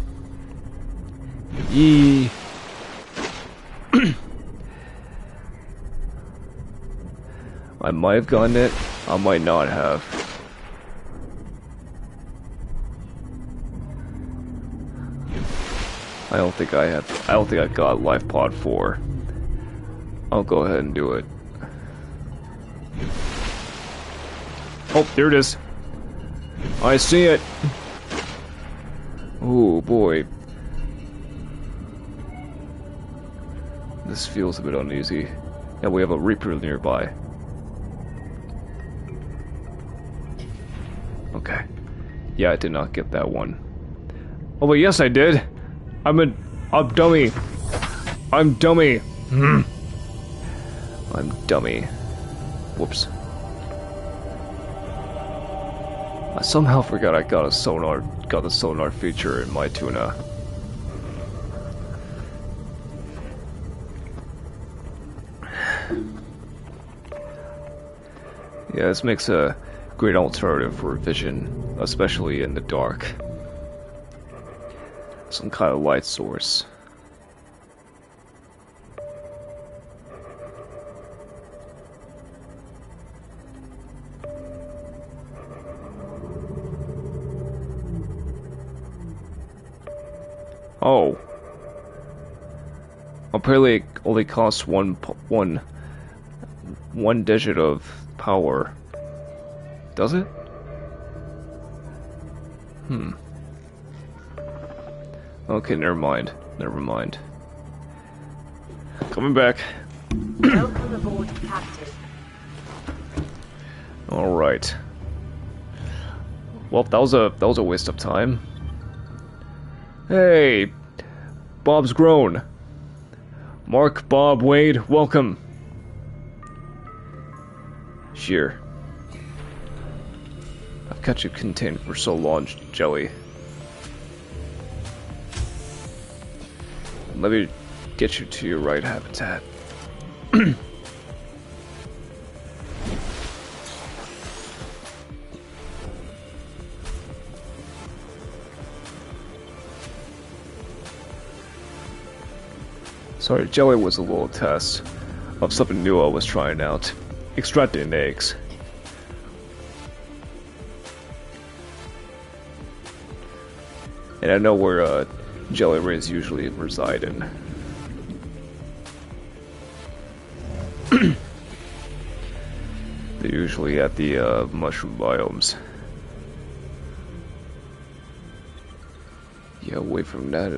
Yee. I might have gotten it. I might not have. I don't think I have. I don't think I got Life Pod 4. I'll go ahead and do it. Oh, there it is. I see it. Oh boy. This feels a bit uneasy. Yeah, we have a Reaper nearby. Okay. Yeah, I did not get that one. Oh, but yes, I did. I'm dummy. I'm dummy. I'm dummy. Whoops. I somehow forgot I got the sonar feature in my tuna. Yeah, this makes a great alternative for vision, especially in the dark. Some kind of light source. Oh. Apparently it only costs one digit of power. Does it? Okay, never mind. Never mind. Coming back. Welcome aboard, Captain. Alright. Well, that was a waste of time. Hey! Bob's grown. Mark, Bob, Wade, welcome. Sure. I've kept you contained for so long, Jelly. Let me get you to your right habitat. Sorry, Jelly was a little test of something new I was trying out. Extracting eggs. And I know where jelly rays usually reside in. They're usually at the mushroom biomes. Yeah, away from that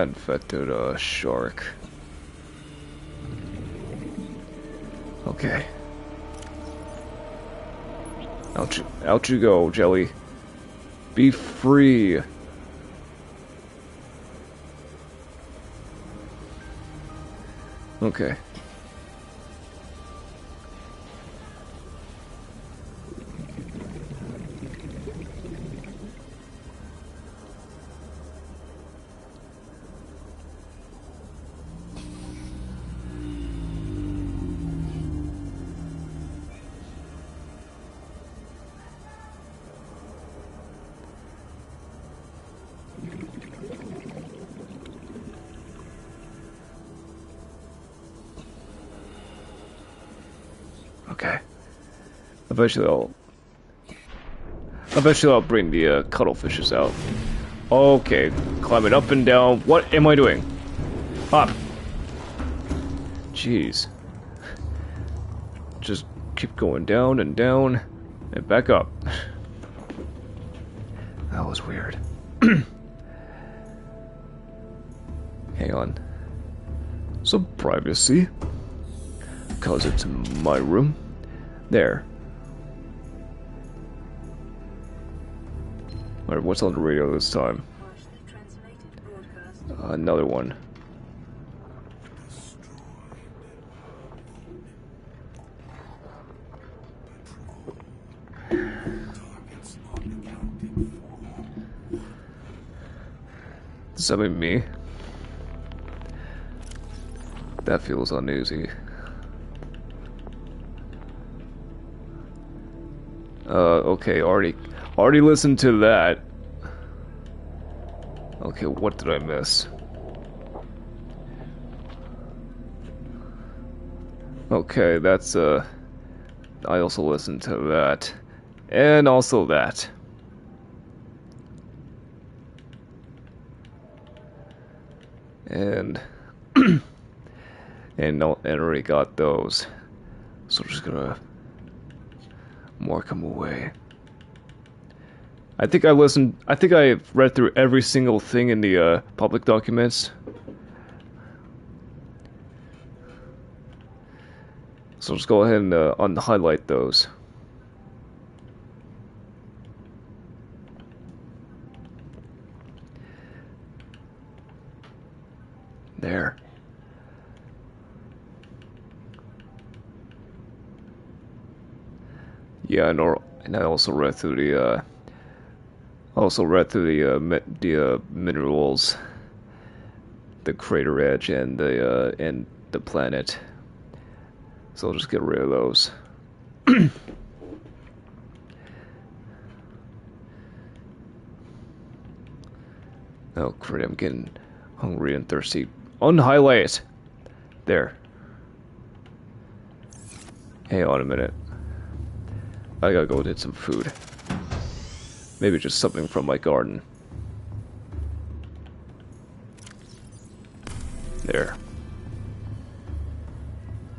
infected shark. Okay. Out you go, Jelly. Be free. Okay. Okay. Eventually I'll bring the cuttlefishes out. Okay, climbing up and down. What am I doing? Up. Jeez. Just keep going down and down and back up. That was weird. Hang on. Some privacy. Cause it's my room. There. Alright, what's on the radio this time? Partially translated broadcast. Another one. Does that mean me? That feels uneasy. Okay, already listened to that. Okay, what did I miss? Okay, that's, I also listened to that. And also that. And... and already got those. So I'm just gonna mark them away. I think I read through every single thing in the public documents. So just go ahead and highlight those. There. Yeah, and I also read through the minerals, the crater edge, and the planet. So I'll just get rid of those. Oh, great, I'm getting hungry and thirsty. Unhighlight it! There. Hang on a minute. I gotta go get some food. Maybe just something from my garden. There.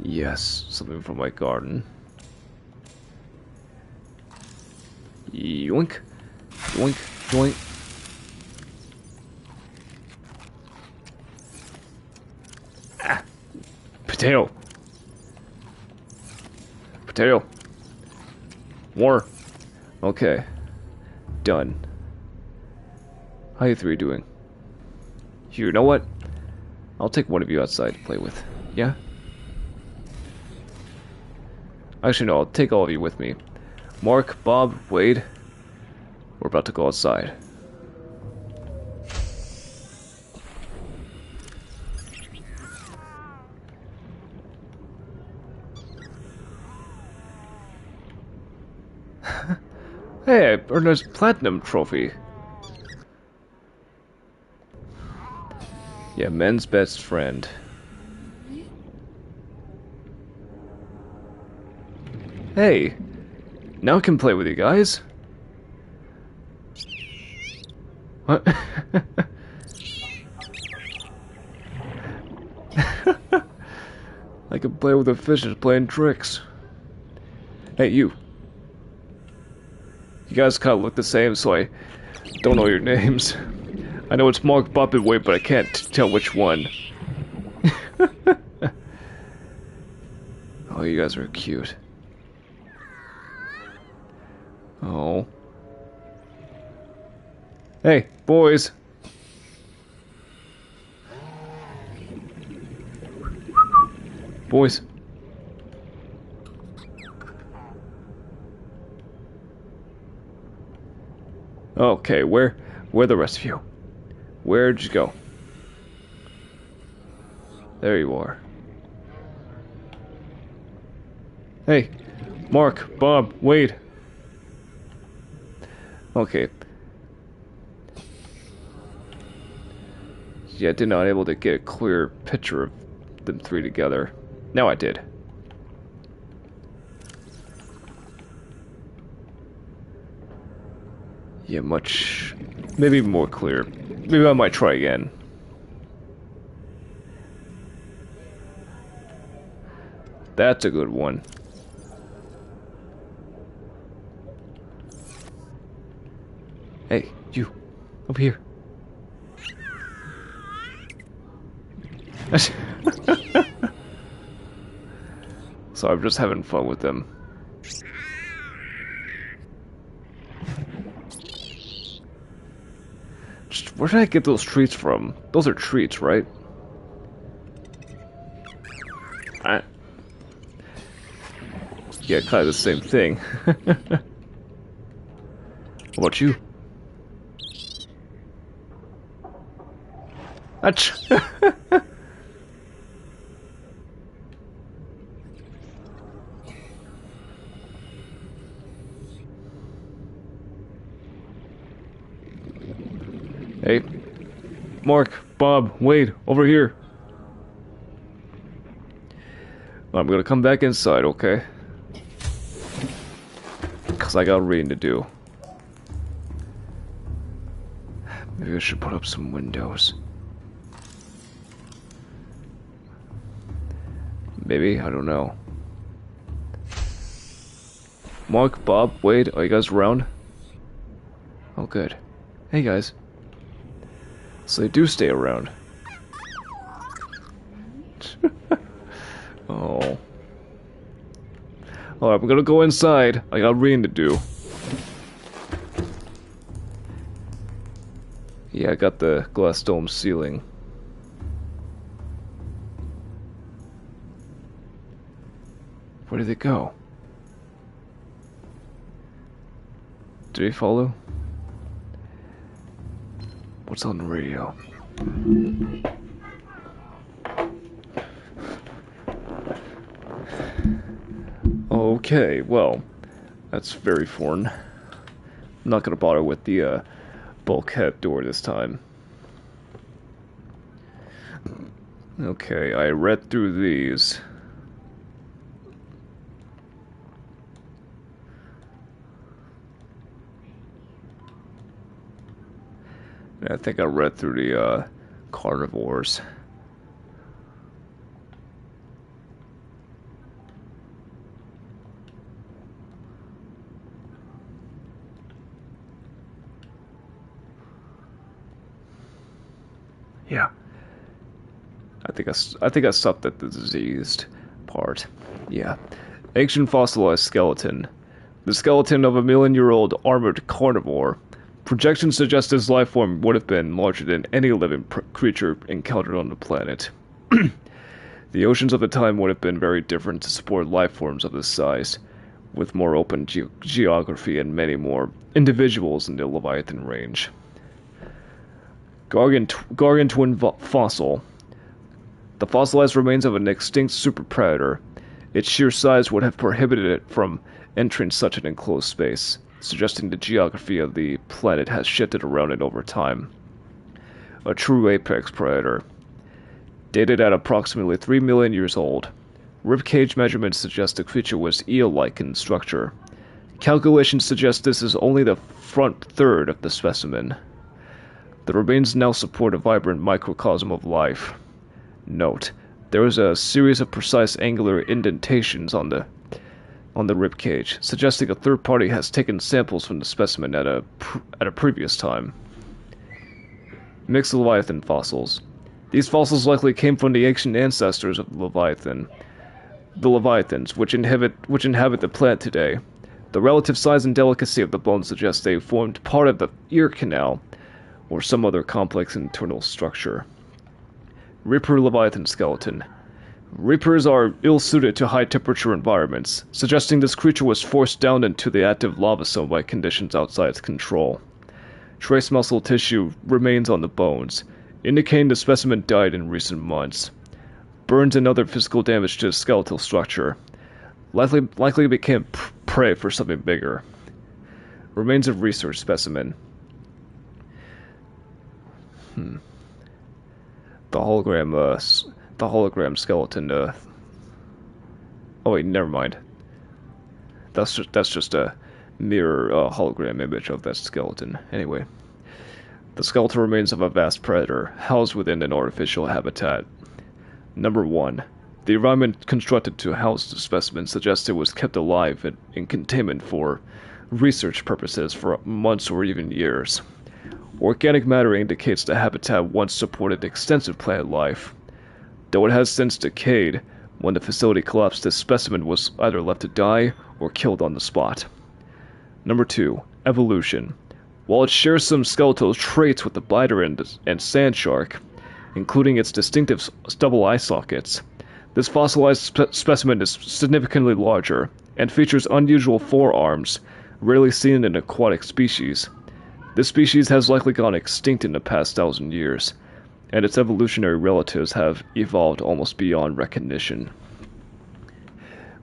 Yes, something from my garden. Yoink. Yoink. Yoink. Ah. Potato. Potato. More. Okay. Done. How you three doing? You know what? I'll take one of you outside to play with. Yeah? Actually, no, I'll take all of you with me. Mark, Bob, Wade. We're about to go outside. Hey, I earned a platinum trophy. Yeah, men's best friend. Hey, now I can play with you guys. What? I can play with the fishes playing tricks. Hey, you. You guys kind of look the same, so I don't know your names. I know it's Mark, Bob, and Wade, but I can't tell which one. Oh, you guys are cute. Oh. Hey, boys. Boys. Okay, where the rest of you? Where'd you go? There you are. Hey, Mark, Bob, Wade. Okay. Yeah, did not able to get a clear picture of them three together. Now I did. Yeah, much... maybe more clear. Maybe I might try again. That's a good one. Hey, you. Over here. So I'm just having fun with them. Just, where did I get those treats from? Those are treats, right? Yeah, kind of the same thing. What about you? Achoo! Hey, Mark, Bob, Wade, over here. I'm gonna come back inside, okay? Because I got reading to do. Maybe I should put up some windows. Maybe, I don't know. Mark, Bob, Wade, are you guys around? Oh, good. Hey, guys. So they do stay around. Oh. Alright, I'm gonna go inside. I got reading to do. Yeah, I got the glass dome ceiling. Where did it go? Did he follow? What's on the radio? Okay, well, that's very foreign. I'm not gonna bother with the bulkhead door this time. Okay, I read through these. I think I read through the carnivores. Yeah. I think I stopped at the diseased part. Yeah. Ancient fossilized skeleton. The skeleton of a million-year-old armored carnivore. Projections suggest his life form would have been larger than any living creature encountered on the planet. The oceans of the time would have been very different to support life forms of this size, with more open geography and many more individuals in the Leviathan range. Gargantuan fossil. The fossilized remains of an extinct super predator. Its sheer size would have prohibited it from entering such an enclosed space, suggesting the geography of the planet has shifted around it over time. A true apex predator. Dated at approximately 3 million years old. Ribcage measurements suggest the creature was eel-like in structure. Calculations suggest this is only the front third of the specimen. The remains now support a vibrant microcosm of life. Note, there is a series of precise angular indentations on the ribcage, suggesting a third party has taken samples from the specimen at a previous time. Mixed Leviathan fossils. These fossils likely came from the ancient ancestors of the Leviathan. The Leviathans, which inhabit the planet today. The relative size and delicacy of the bones suggest they formed part of the ear canal, or some other complex internal structure. Reaper Leviathan skeleton. Reapers are ill-suited to high-temperature environments, suggesting this creature was forced down into the active lava zone by conditions outside its control. Trace muscle tissue remains on the bones, indicating the specimen died in recent months. Burns and other physical damage to the skeletal structure. Likely became prey for something bigger. Remains of research specimen. The hologram skeleton. Oh wait, never mind. That's just a mirror hologram image of that skeleton. Anyway, the skeletal remains of a vast predator housed within an artificial habitat. Number 1. The environment constructed to house the specimen suggests it was kept alive in containment for research purposes for months or even years. Organic matter indicates the habitat once supported extensive plant life. Though it has since decayed, when the facility collapsed, this specimen was either left to die or killed on the spot. Number 2. Evolution. While it shares some skeletal traits with the biter and sand shark, including its distinctive double eye sockets, this fossilized specimen is significantly larger and features unusual forearms, rarely seen in aquatic species. This species has likely gone extinct in the past 1,000 years, and its evolutionary relatives have evolved almost beyond recognition.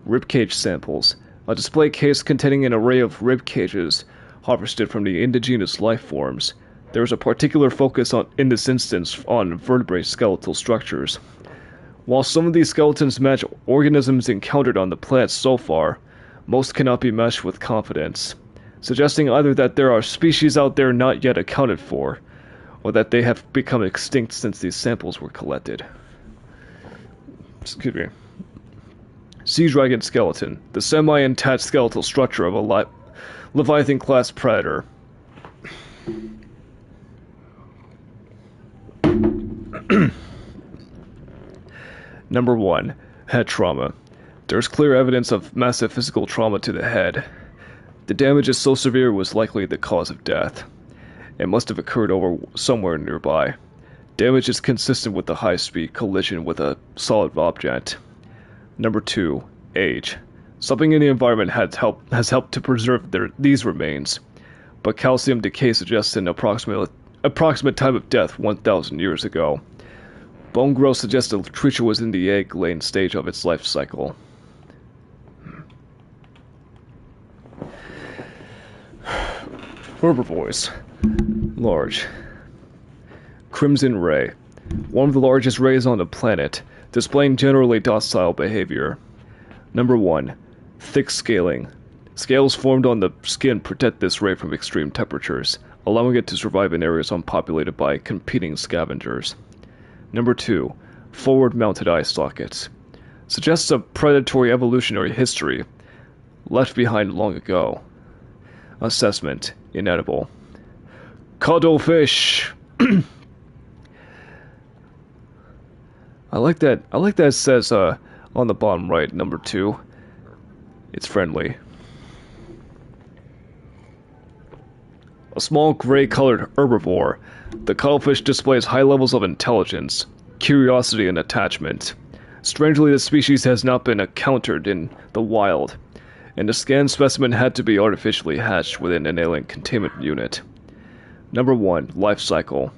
Ribcage samples. A display case containing an array of rib cages harvested from the indigenous life forms. There is a particular focus in this instance on vertebrate skeletal structures. While some of these skeletons match organisms encountered on the planet so far, most cannot be matched with confidence, suggesting either that there are species out there not yet accounted for, or that they have become extinct since these samples were collected. Excuse me. Sea dragon skeleton, the semi-intact skeletal structure of a Leviathan-class predator. Number 1. Head trauma. There's clear evidence of massive physical trauma to the head. The damage is so severe it was likely the cause of death. It must have occurred over somewhere nearby. Damage is consistent with the high-speed collision with a solid object. Number 2. Age. Something in the environment has helped to preserve these remains, but calcium decay suggests an approximate time of death 1,000 years ago. Bone growth suggests the creature was in the egg-laying stage of its life cycle. Herbivores. Large. Crimson ray. One of the largest rays on the planet, displaying generally docile behavior. Number 1. Thick scaling. Scales formed on the skin protect this ray from extreme temperatures, allowing it to survive in areas unpopulated by competing scavengers. Number 2. Forward-mounted eye sockets. Suggests a predatory evolutionary history, left behind long ago. Assessment. Inedible. Cuttlefish! I like that it says on the bottom right, number 2. It's friendly. A small gray-colored herbivore, the cuttlefish displays high levels of intelligence, curiosity, and attachment. Strangely, the species has not been encountered in the wild, and the scanned specimen had to be artificially hatched within an alien containment unit. Number 1. Life cycle.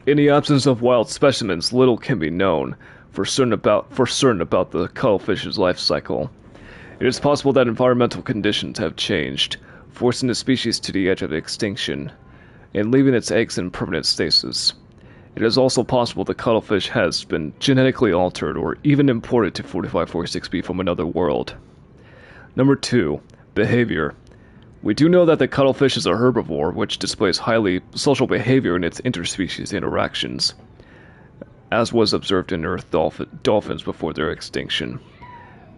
In the absence of wild specimens, little can be known for certain about the cuttlefish's life cycle. It is possible that environmental conditions have changed, forcing the species to the edge of extinction, and leaving its eggs in permanent stasis. It is also possible the cuttlefish has been genetically altered or even imported to 4546b from another world. Number 2. Behavior. We do know that the cuttlefish is a herbivore, which displays highly social behavior in its interspecies interactions, as was observed in Earth dolphins before their extinction.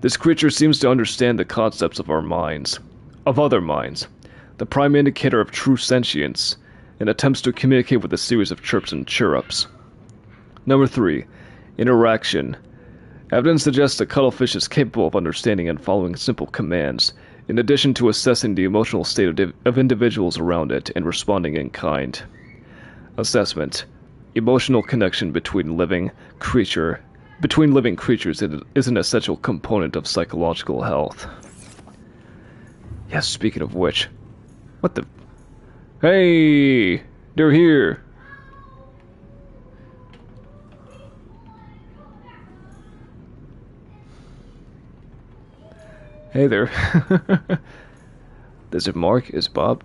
This creature seems to understand the concepts of other minds, the prime indicator of true sentience, and attempts to communicate with a series of chirps and chirrups. Number 3. Interaction. Evidence suggests the cuttlefish is capable of understanding and following simple commands, in addition to assessing the emotional state of individuals around it and responding in kind. Assessment. Emotional connection between living creatures is an essential component of psychological health. Yes, speaking of which, what the... Hey! They're here! Hey there. Is it Mark? Is it Bob?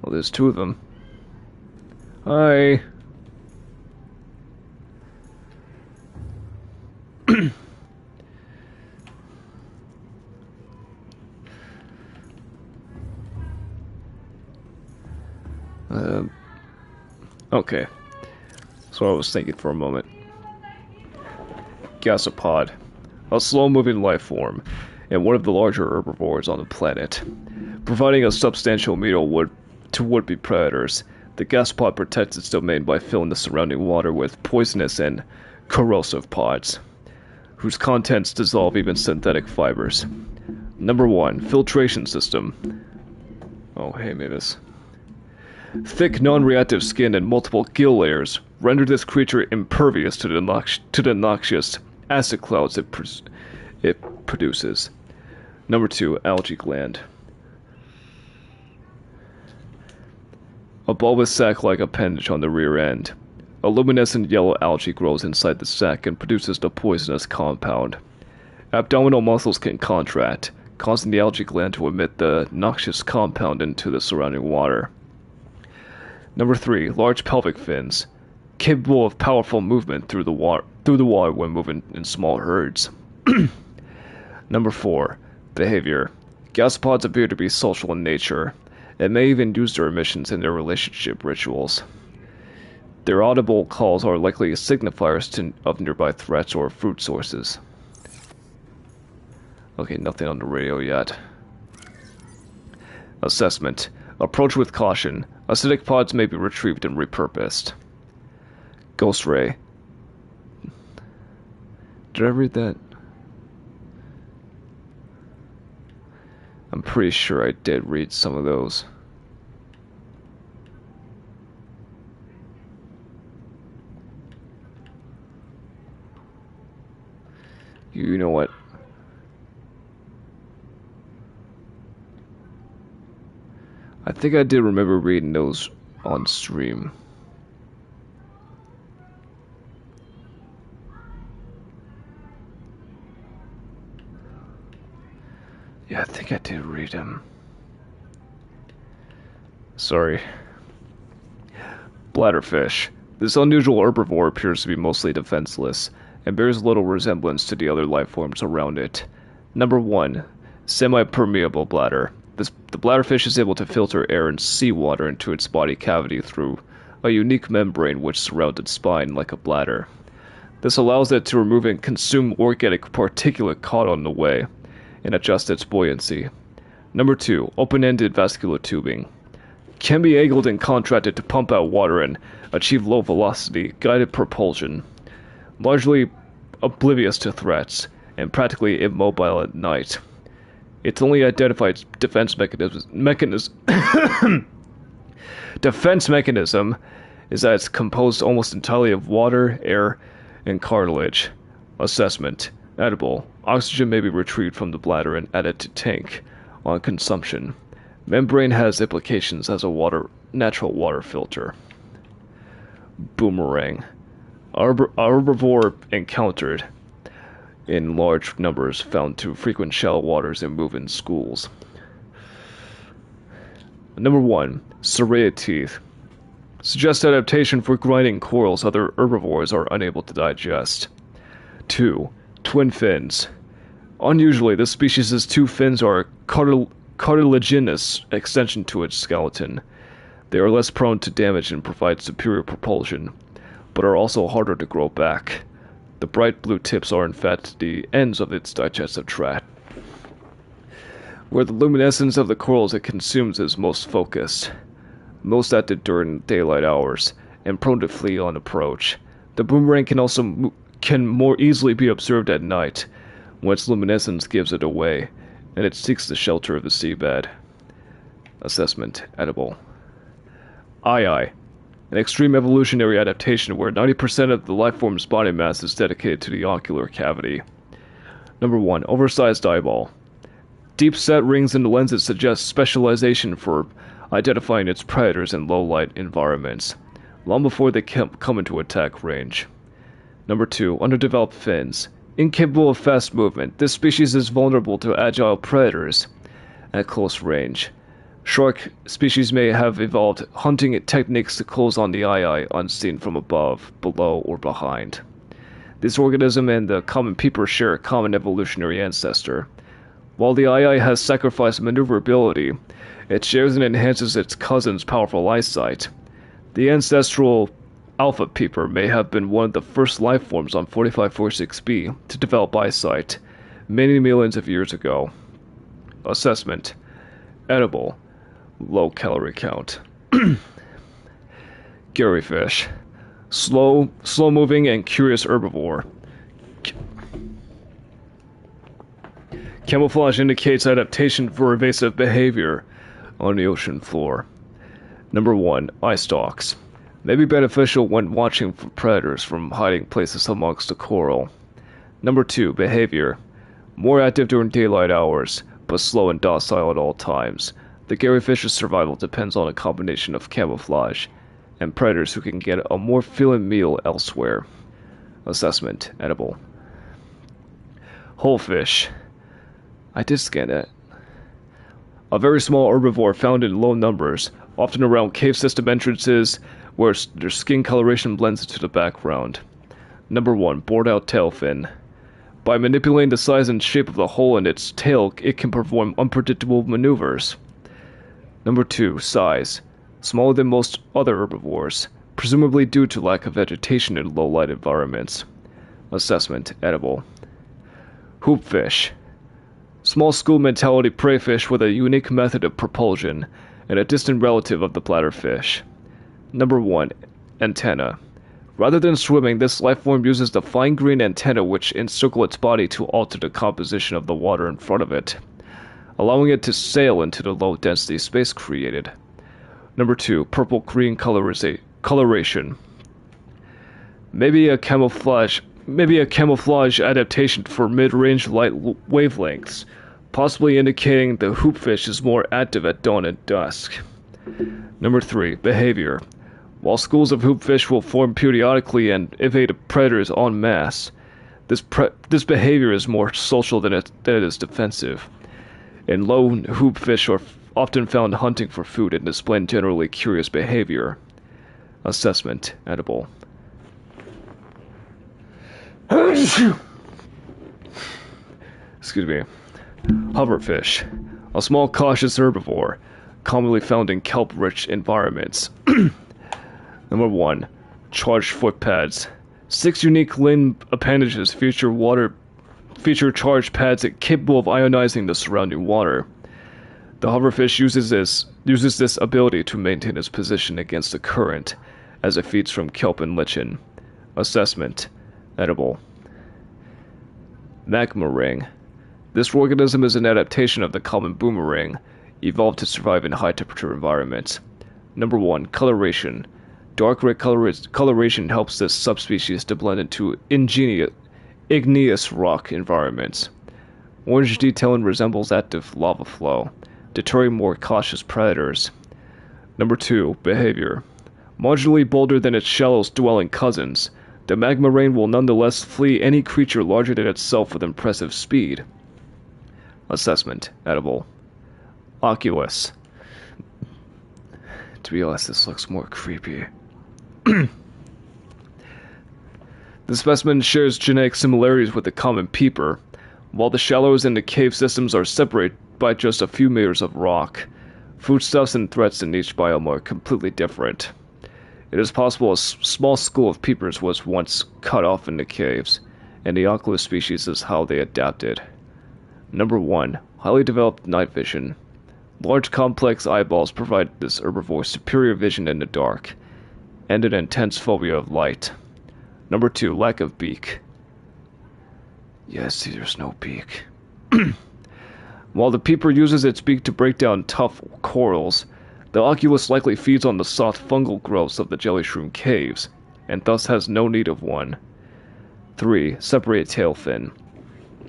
Well, there's 2 of them. Hi. Okay. That's what I was thinking for a moment. Gasopod. A slow-moving life form, and one of the larger herbivores on the planet. Providing a substantial meal to would-be predators, the gasopod protects its domain by filling the surrounding water with poisonous and corrosive pods, whose contents dissolve even synthetic fibers. Number 1. Filtration system. Oh, hey, Mavis. Thick, non-reactive skin and multiple gill layers render this creature impervious to the noxious acid clouds it produces. Number 2. Algae gland. A bulbous sac-like appendage on the rear end. A luminescent yellow algae grows inside the sac and produces the poisonous compound. Abdominal muscles can contract, causing the algae gland to emit the noxious compound into the surrounding water. Number 3. Large pelvic fins, capable of powerful movement through the water when moving in small herds. Number 4. Behavior. Gasopods appear to be social in nature, and may even use their emissions in their relationship rituals. Their audible calls are likely signifiers of nearby threats or food sources. Okay, nothing on the radio yet. Assessment. Approach with caution. Acidic pods may be retrieved and repurposed. Ghost Ray. Did I read that? I'm pretty sure I did read some of those. You know what? I think I did remember reading those on stream. Yeah, I think I did read them. Sorry. Bladderfish. This unusual herbivore appears to be mostly defenseless, and bears little resemblance to the other life forms around it. Number 1. Semi-permeable bladder. The bladderfish is able to filter air and seawater into its body cavity through a unique membrane which surrounds its spine like a bladder. This allows it to remove and consume organic particulate caught on the way, and adjust its buoyancy. Number 2. Open-ended vascular tubing. Can be angled and contracted to pump out water and achieve low-velocity, guided propulsion. Largely oblivious to threats, and practically immobile at night. Its only identified defense mechanism is that it's composed almost entirely of water, air, and cartilage. Assessment. Edible. Oxygen may be retrieved from the bladder and added to tank on consumption. Membrane has implications as a natural water filter. Boomerang. Herbivore encountered in large numbers, found to frequent shallow waters and move in schools. Number 1. Serrated teeth. Suggest adaptation for grinding corals other herbivores are unable to digest. 2. Twin fins. Unusually, this species' two fins are a cartilaginous extension to its skeleton. They are less prone to damage and provide superior propulsion, but are also harder to grow back. The bright blue tips are in fact the ends of its digestive tract, where the luminescence of the corals it consumes is most focused. Most active during daylight hours, and prone to flee on approach. The boomerang can more easily be observed at night, when its luminescence gives it away, and it seeks the shelter of the seabed. Assessment. Edible. Eye. An extreme evolutionary adaptation where 90% of the lifeform's body mass is dedicated to the ocular cavity. Number 1. Oversized eyeball. Deep-set rings in the lenses suggest specialization for identifying its predators in low-light environments, long before they come into attack range. Number 2. Underdeveloped fins. Incapable of fast movement, this species is vulnerable to agile predators at close range. Shark species may have evolved hunting techniques to close on the eye unseen from above, below, or behind. This organism and the common peeper share a common evolutionary ancestor. While the eye has sacrificed maneuverability, it shares and enhances its cousin's powerful eyesight, The ancestral alpha peeper may have been one of the first life forms on 4546b to develop eyesight many millions of years ago. Assessment. Edible. Low calorie count. Garyfish. Slow-moving and curious herbivore. Camouflage indicates adaptation for evasive behavior on the ocean floor. Number 1. Eye stalks. May be beneficial when watching for predators from hiding places amongst the coral. Number 2. Behavior. More active during daylight hours, but slow and docile at all times. The garyfish's survival depends on a combination of camouflage and predators who can get a more filling meal elsewhere. Assessment. Edible. Whole fish. I did scan it. A very small herbivore found in low numbers, often around cave system entrances where their skin coloration blends into the background. Number 1. Bored out tail fin. By manipulating the size and shape of the hole in its tail, it can perform unpredictable maneuvers. Number 2. Size. Smaller than most other herbivores, presumably due to lack of vegetation in low-light environments. Assessment. Edible. Hoopfish. Small school mentality prey fish with a unique method of propulsion, and a distant relative of the bladderfish. Number 1. Antenna. Rather than swimming, this lifeform uses the fine green antenna which encircle its body to alter the composition of the water in front of it, allowing it to sail into the low-density space created. Number 2. Purple-green coloration. Maybe a camouflage adaptation for mid-range light wavelengths, possibly indicating the hoopfish is more active at dawn and dusk. Number 3. Behavior. While schools of hoopfish will form periodically and evade predators en masse, this behavior is more social than it is defensive. And lone hoopfish are often found hunting for food and displaying generally curious behavior. Assessment. Edible. Excuse me. Hoverfish. A small cautious herbivore, commonly found in kelp-rich environments. Number 1. Charged foot pads. 6 unique limb appendages feature charged pads capable of ionizing the surrounding water. The hoverfish uses this ability to maintain its position against the current, as it feeds from kelp and lichen. Assessment. Edible. Magma ring. This organism is an adaptation of the common boomerang, evolved to survive in high-temperature environments. Number 1. Coloration. Dark red coloration helps this subspecies to blend into igneous rock environments. Orange detailing resembles active lava flow, deterring more cautious predators. Number 2. Behavior. Marginally bolder than its shallow-dwelling cousins, the magma rain will nonetheless flee any creature larger than itself with impressive speed. Assessment. Edible. Oculus. To be honest, this looks more creepy. The specimen shares genetic similarities with the common peeper, while the shallows and the cave systems are separated by just a few meters of rock. Foodstuffs and threats in each biome are completely different. It is possible a small school of peepers was once cut off in the caves, and the oculus species is how they adapted. Number 1. Highly developed night vision. Large complex eyeballs provide this herbivore superior vision in the dark, and an intense phobia of light. Number 2. Lack of beak. Yes, there's no beak. While the peeper uses its beak to break down tough corals, the oculus likely feeds on the soft fungal growths of the jellyshroom caves, and thus has no need of one. 3. Separate tail fin.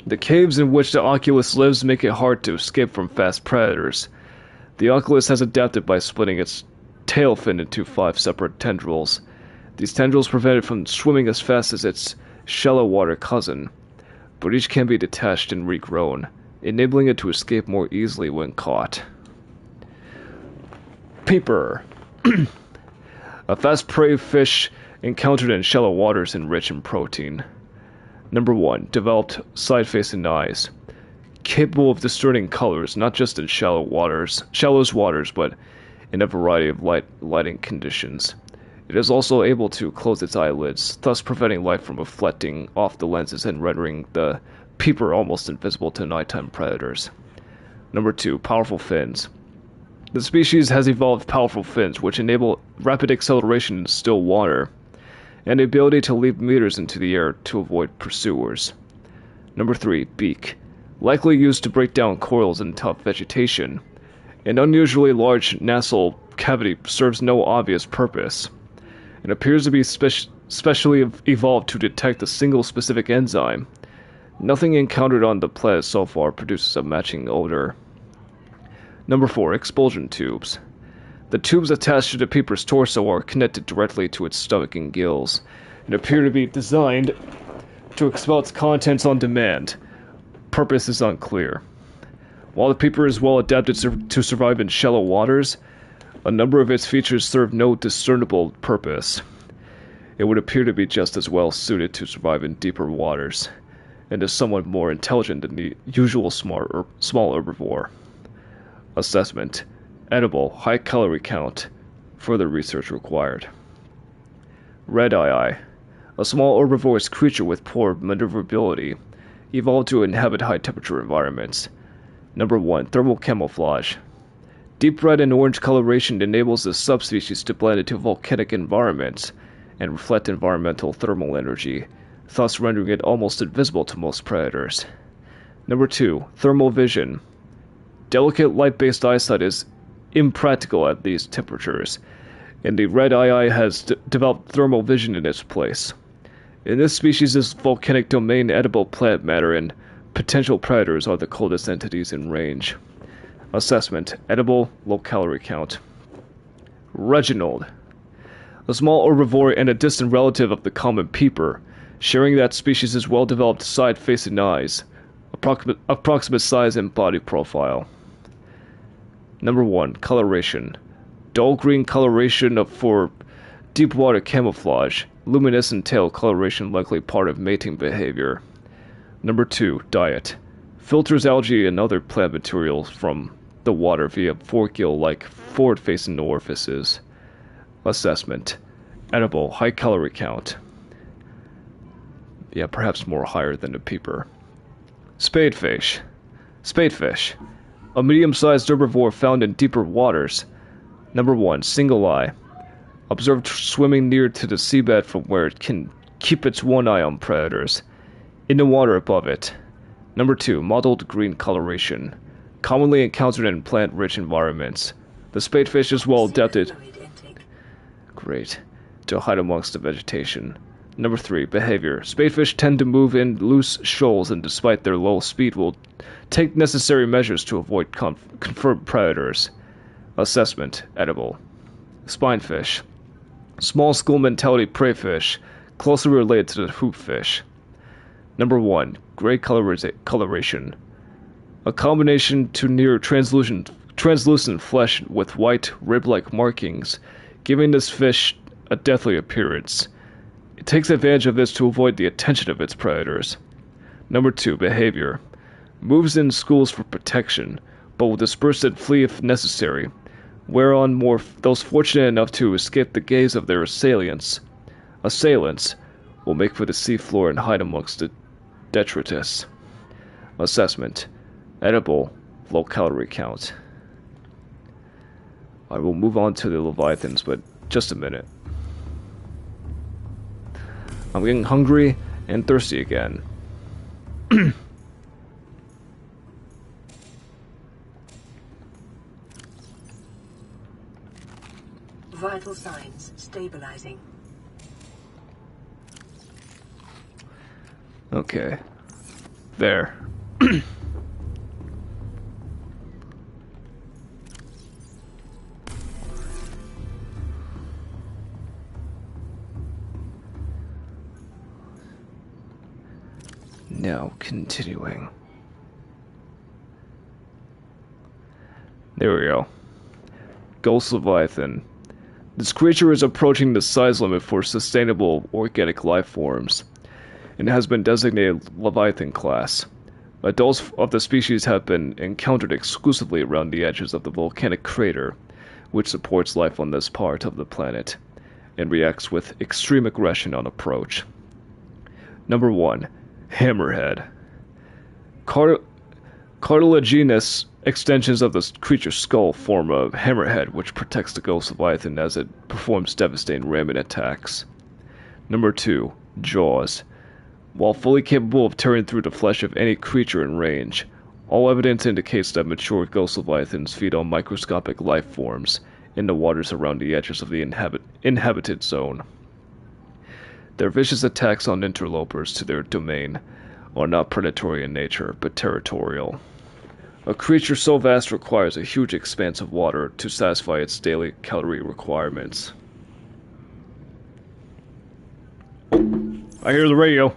The caves in which the oculus lives make it hard to escape from fast predators. The oculus has adapted by splitting its tail fin into 5 separate tendrils. These tendrils prevent it from swimming as fast as its shallow water cousin, but each can be detached and regrown, enabling it to escape more easily when caught. Peeper. A fast prey fish encountered in shallow waters and rich in protein. Number 1. Developed side-facing eyes. Capable of discerning colors not just in shallow waters, but in a variety of lighting conditions. It is also able to close its eyelids, thus preventing light from reflecting off the lenses and rendering the peeper almost invisible to nighttime predators. Number 2. Powerful fins. The species has evolved powerful fins, which enable rapid acceleration in still water, and the ability to leap meters into the air to avoid pursuers. Number 3. Beak. Likely used to break down corals in tough vegetation. An unusually large nasal cavity serves no obvious purpose. It appears to be specially evolved to detect a single specific enzyme. Nothing encountered on the planet so far produces a matching odor. Number 4. Expulsion tubes. The tubes attached to the peeper's torso are connected directly to its stomach and gills, and appear to be designed to expel its contents on demand. Purpose is unclear. While the peeper is well adapted to survive in shallow waters, a number of its features serve no discernible purpose. It would appear to be just as well suited to survive in deeper waters, and is somewhat more intelligent than the usual small herbivore. Assessment. Edible, high calorie count. Further research required. Red-eye. A small herbivorous creature with poor maneuverability, evolved to inhabit high-temperature environments. Number 1. Thermal camouflage. Deep red and orange coloration enables this subspecies to blend into volcanic environments and reflect environmental thermal energy, thus rendering it almost invisible to most predators. Number 2. Thermal vision. Delicate light-based eyesight is impractical at these temperatures, and the red-eye has developed thermal vision in its place. In this species' volcanic domain, edible plant matter and potential predators are the coldest entities in range. Assessment. Edible, low calorie count. Reginald. A small herbivore and a distant relative of the common peeper, sharing that species' well-developed side-facing eyes, approximate size and body profile. Number 1. Coloration. Dull green coloration for deep water camouflage. Luminescent tail coloration likely part of mating behavior. Number 2. Diet. Filters algae and other plant materials from the water via foregill-like forward-facing orifices. Assessment. Edible, high calorie count. Yeah, perhaps more higher than the peeper. Spadefish. Spadefish. A medium-sized herbivore found in deeper waters. Number 1. Single eye. Observed swimming near to the seabed from where it can keep its one eye on predators. In the water above it. Number 2. Mottled green coloration. Commonly encountered in plant-rich environments. The spadefish is well adapted. Great. To hide amongst the vegetation. Number 3. Behavior. Spadefish tend to move in loose shoals and despite their low speed will take necessary measures to avoid confirmed predators. Assessment. Edible. Spinefish. Small school mentality prey fish, closely related to the hoopfish. Number 1. Gray coloration. A combination to near translucent flesh with white, rib-like markings, giving this fish a deathly appearance. It takes advantage of this to avoid the attention of its predators. Number 2. Behavior. Moves in schools for protection, but will disperse and flee if necessary, whereon those fortunate enough to escape the gaze of their assailants will make for the seafloor and hide amongst the detritus. Assessment. Edible, low calorie count. I will move on to the leviathans, but just a minute. I'm getting hungry and thirsty again. Vital signs stabilizing. Okay. There. Now continuing. There we go. Ghost Leviathan. This creature is approaching the size limit for sustainable organic life forms, and has been designated Leviathan class. Adults of the species have been encountered exclusively around the edges of the volcanic crater, which supports life on this part of the planet, and reacts with extreme aggression on approach. Number 1. Hammerhead. Cartilaginous extensions of the creature's skull form a hammerhead which protects the ghost leviathan as it performs devastating ramming attacks. Number 2. Jaws. While fully capable of tearing through the flesh of any creature in range, all evidence indicates that mature ghost leviathans feed on microscopic life forms in the waters around the edges of the inhabited zone. Their vicious attacks on interlopers to their domain are not predatory in nature, but territorial. A creature so vast requires a huge expanse of water to satisfy its daily calorie requirements. Oh, I hear the radio.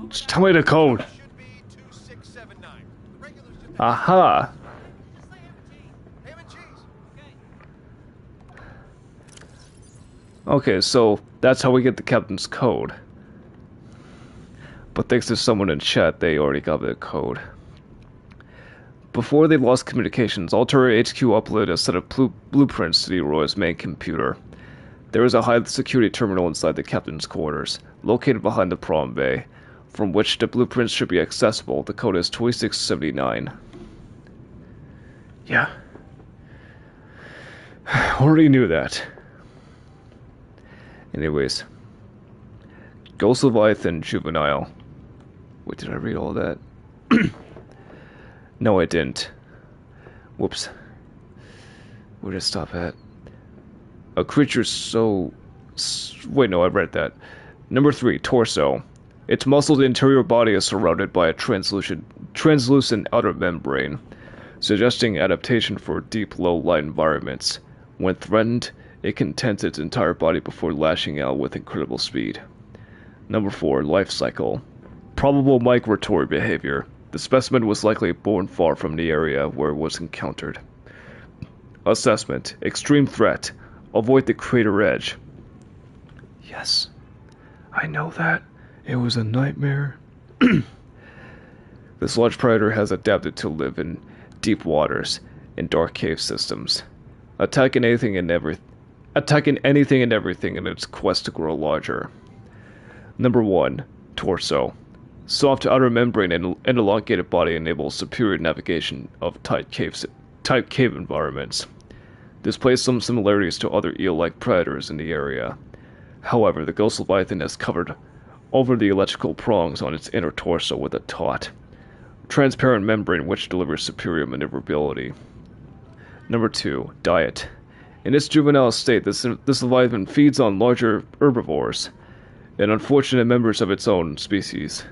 Just tell me the code. Aha. Okay, so that's how we get the captain's code. But thanks to someone in chat, they already got the code. Before they lost communications, Altair HQ uploaded a set of blueprints to the Auror's main computer. There is a high-security terminal inside the captain's quarters, located behind the prom bay, from which the blueprints should be accessible. The code is 2679. Yeah. Already knew that. Anyways. Ghost Leviathan Juvenile. Wait, did I read all that? No, I didn't. Whoops. Where did it stop at? A creature so... Wait, no, I read that. Number 3, torso. Its muscled interior body is surrounded by a translucent outer membrane, suggesting adaptation for deep, low-light environments. When threatened, it contents its entire body before lashing out with incredible speed. Number 4, life cycle. Probable migratory behavior. The specimen was likely born far from the area where it was encountered. Assessment. Extreme threat. Avoid the crater edge. Yes, I know that. It was a nightmare. This large predator has adapted to live in deep waters and dark cave systems, attacking anything and everything in its quest to grow larger. Number 1, torso. Soft outer membrane and elongated body enables superior navigation of tight cave environments. Displays some similarities to other eel-like predators in the area. However, the Ghost Leviathan has covered over the electrical prongs on its inner torso with a taut, transparent membrane which delivers superior maneuverability. Number 2, diet. In its juvenile state, this Leviathan feeds on larger herbivores and unfortunate members of its own species.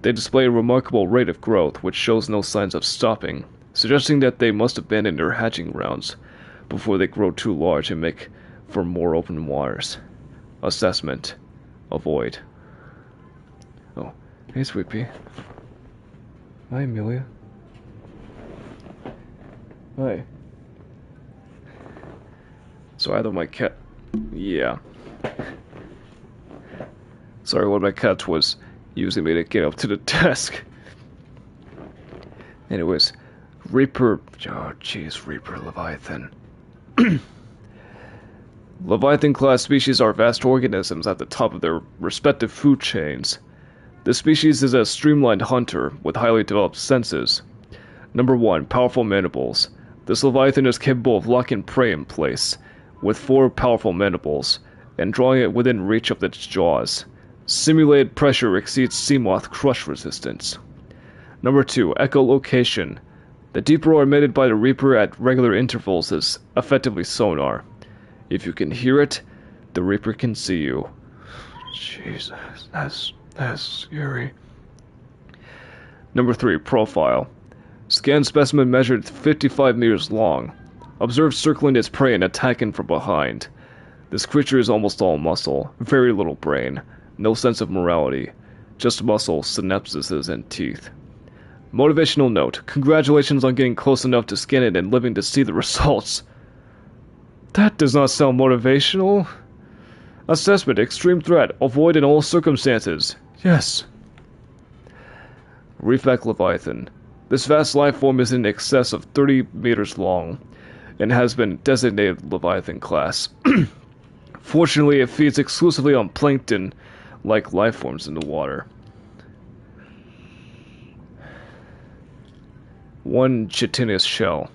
They display a remarkable rate of growth, which shows no signs of stopping, suggesting that they must abandon their hatching grounds before they grow too large and make for more open waters. Assessment. Avoid. Oh, hey, Sweet Pea. Hi, Amelia. Hi. So either my cat... Yeah. Sorry, one of my cats was using me to get up to the desk. Anyways, Reaper... Oh, jeez, Reaper Leviathan. Leviathan-class species are vast organisms at the top of their respective food chains. This species is a streamlined hunter with highly developed senses. Number 1, powerful mandibles. This Leviathan is capable of locking prey in place with 4 powerful mandibles and drawing it within reach of its jaws. Simulated pressure exceeds Seamoth crush resistance. Number 2, echolocation. The deep roar emitted by the Reaper at regular intervals is effectively sonar. If you can hear it, the Reaper can see you. Jesus, that's scary. Number 3, profile. Scanned specimen measured 55 meters long. observed circling its prey and attacking from behind. This creature is almost all muscle, very little brain, no sense of morality, just muscle, synapses, and teeth. Motivational note: congratulations on getting close enough to scan it and living to see the results. That does not sound motivational. Assessment: extreme threat, avoid in all circumstances. Yes. Reefback Leviathan. This vast life form is in excess of 30 meters long and has been designated Leviathan class. Fortunately, it feeds exclusively on plankton-like life forms in the water. 1 chitinous shell.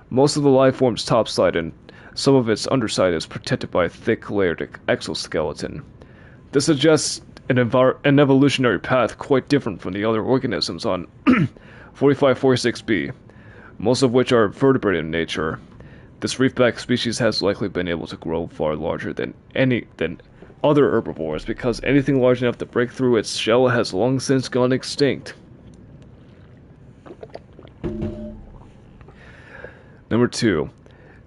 Most of the life form's topside and some of its underside is protected by a thick layered exoskeleton. This suggests an evolutionary path quite different from the other organisms on 4546b, most of which are vertebrate in nature. This reefback species has likely been able to grow far larger than other herbivores because anything large enough to break through its shell has long since gone extinct. Number 2.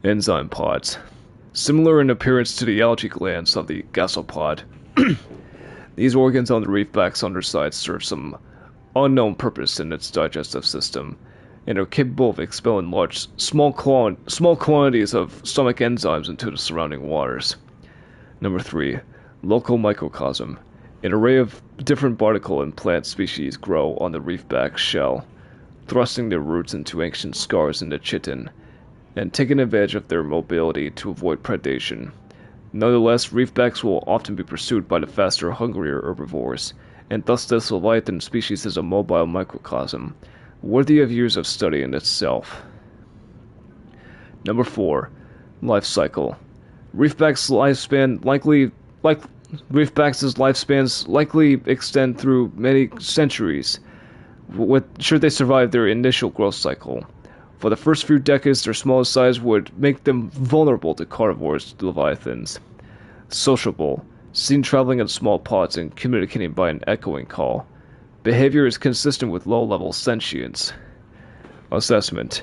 Enzyme pods. Similar in appearance to the algae glands of the gasopod, these organs on the reefback's underside serve some unknown purpose in its digestive system, and are capable of expelling small quantities of stomach enzymes into the surrounding waters. Number 3. Local microcosm. An array of different barnacle and plant species grow on the reefback shell, thrusting their roots into ancient scars in the chitin, and taking advantage of their mobility to avoid predation. Nonetheless, reefbacks will often be pursued by the faster, hungrier herbivores, and thus this Leviathan species is a mobile microcosm, worthy of years of study in itself. Number 4. Life cycle. Reefbacks' lifespans likely extend through many centuries, should they survive their initial growth cycle. For the first few decades, their smallest size would make them vulnerable to carnivores, leviathans. Sociable, seen traveling in small pods and communicating by an echoing call. Behavior is consistent with low-level sentience. Assessment: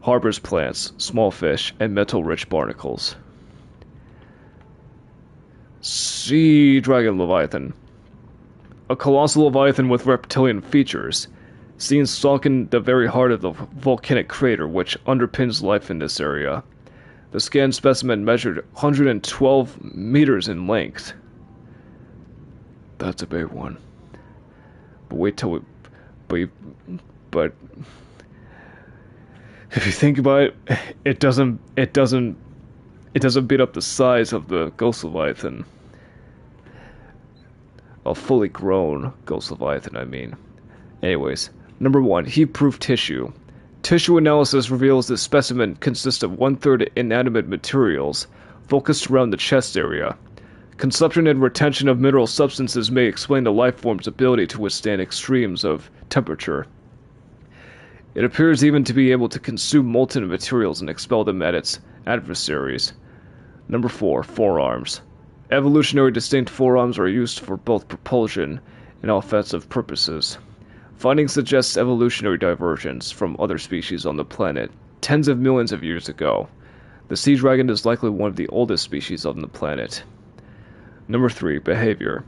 harbors plants, small fish, and metal-rich barnacles. Sea Dragon Leviathan. A colossal leviathan with reptilian features, seen stalking the very heart of the volcanic crater which underpins life in this area. The scanned specimen measured 112 meters in length. That's a big one. But wait till but if you think about it, it doesn't beat up the size of the ghost leviathan. A fully grown ghost leviathan, I mean. Anyways, number 1, heat-proof tissue. Tissue analysis reveals this specimen consists of 1/3 inanimate materials, focused around the chest area. Consumption and retention of mineral substances may explain the life form's ability to withstand extremes of temperature. It appears even to be able to consume molten materials and expel them at its adversaries. Number 4, forearms. Evolutionary distinct forearms are used for both propulsion and offensive purposes. Findings suggest evolutionary divergence from other species on the planet tens of millions of years ago. The sea dragon is likely one of the oldest species on the planet. Number 3, behavior.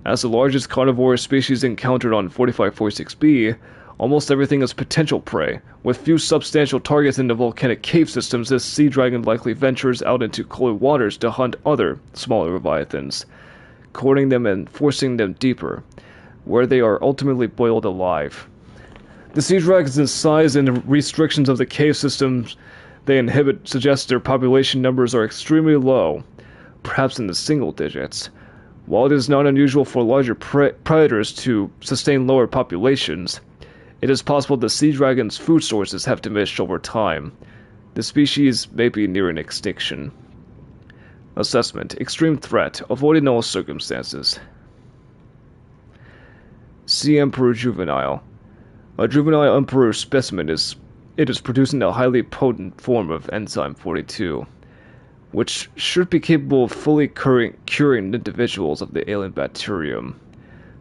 As the largest carnivorous species encountered on 4546b, almost everything is potential prey. With few substantial targets in the volcanic cave systems, this sea dragon likely ventures out into colder waters to hunt other, smaller leviathans, courting them and forcing them deeper, where they are ultimately boiled alive. The sea dragon's size and the restrictions of the cave systems they inhabit suggest their population numbers are extremely low, perhaps in the single digits. While it is not unusual for larger predators to sustain lower populations, it is possible the sea dragon's food sources have diminished over time. The species may be nearing extinction. Assessment: extreme threat, avoided in all circumstances. Sea Emperor juvenile. A juvenile emperor specimen is producing a highly potent form of enzyme 42, which should be capable of fully curing individuals of the alien bacterium.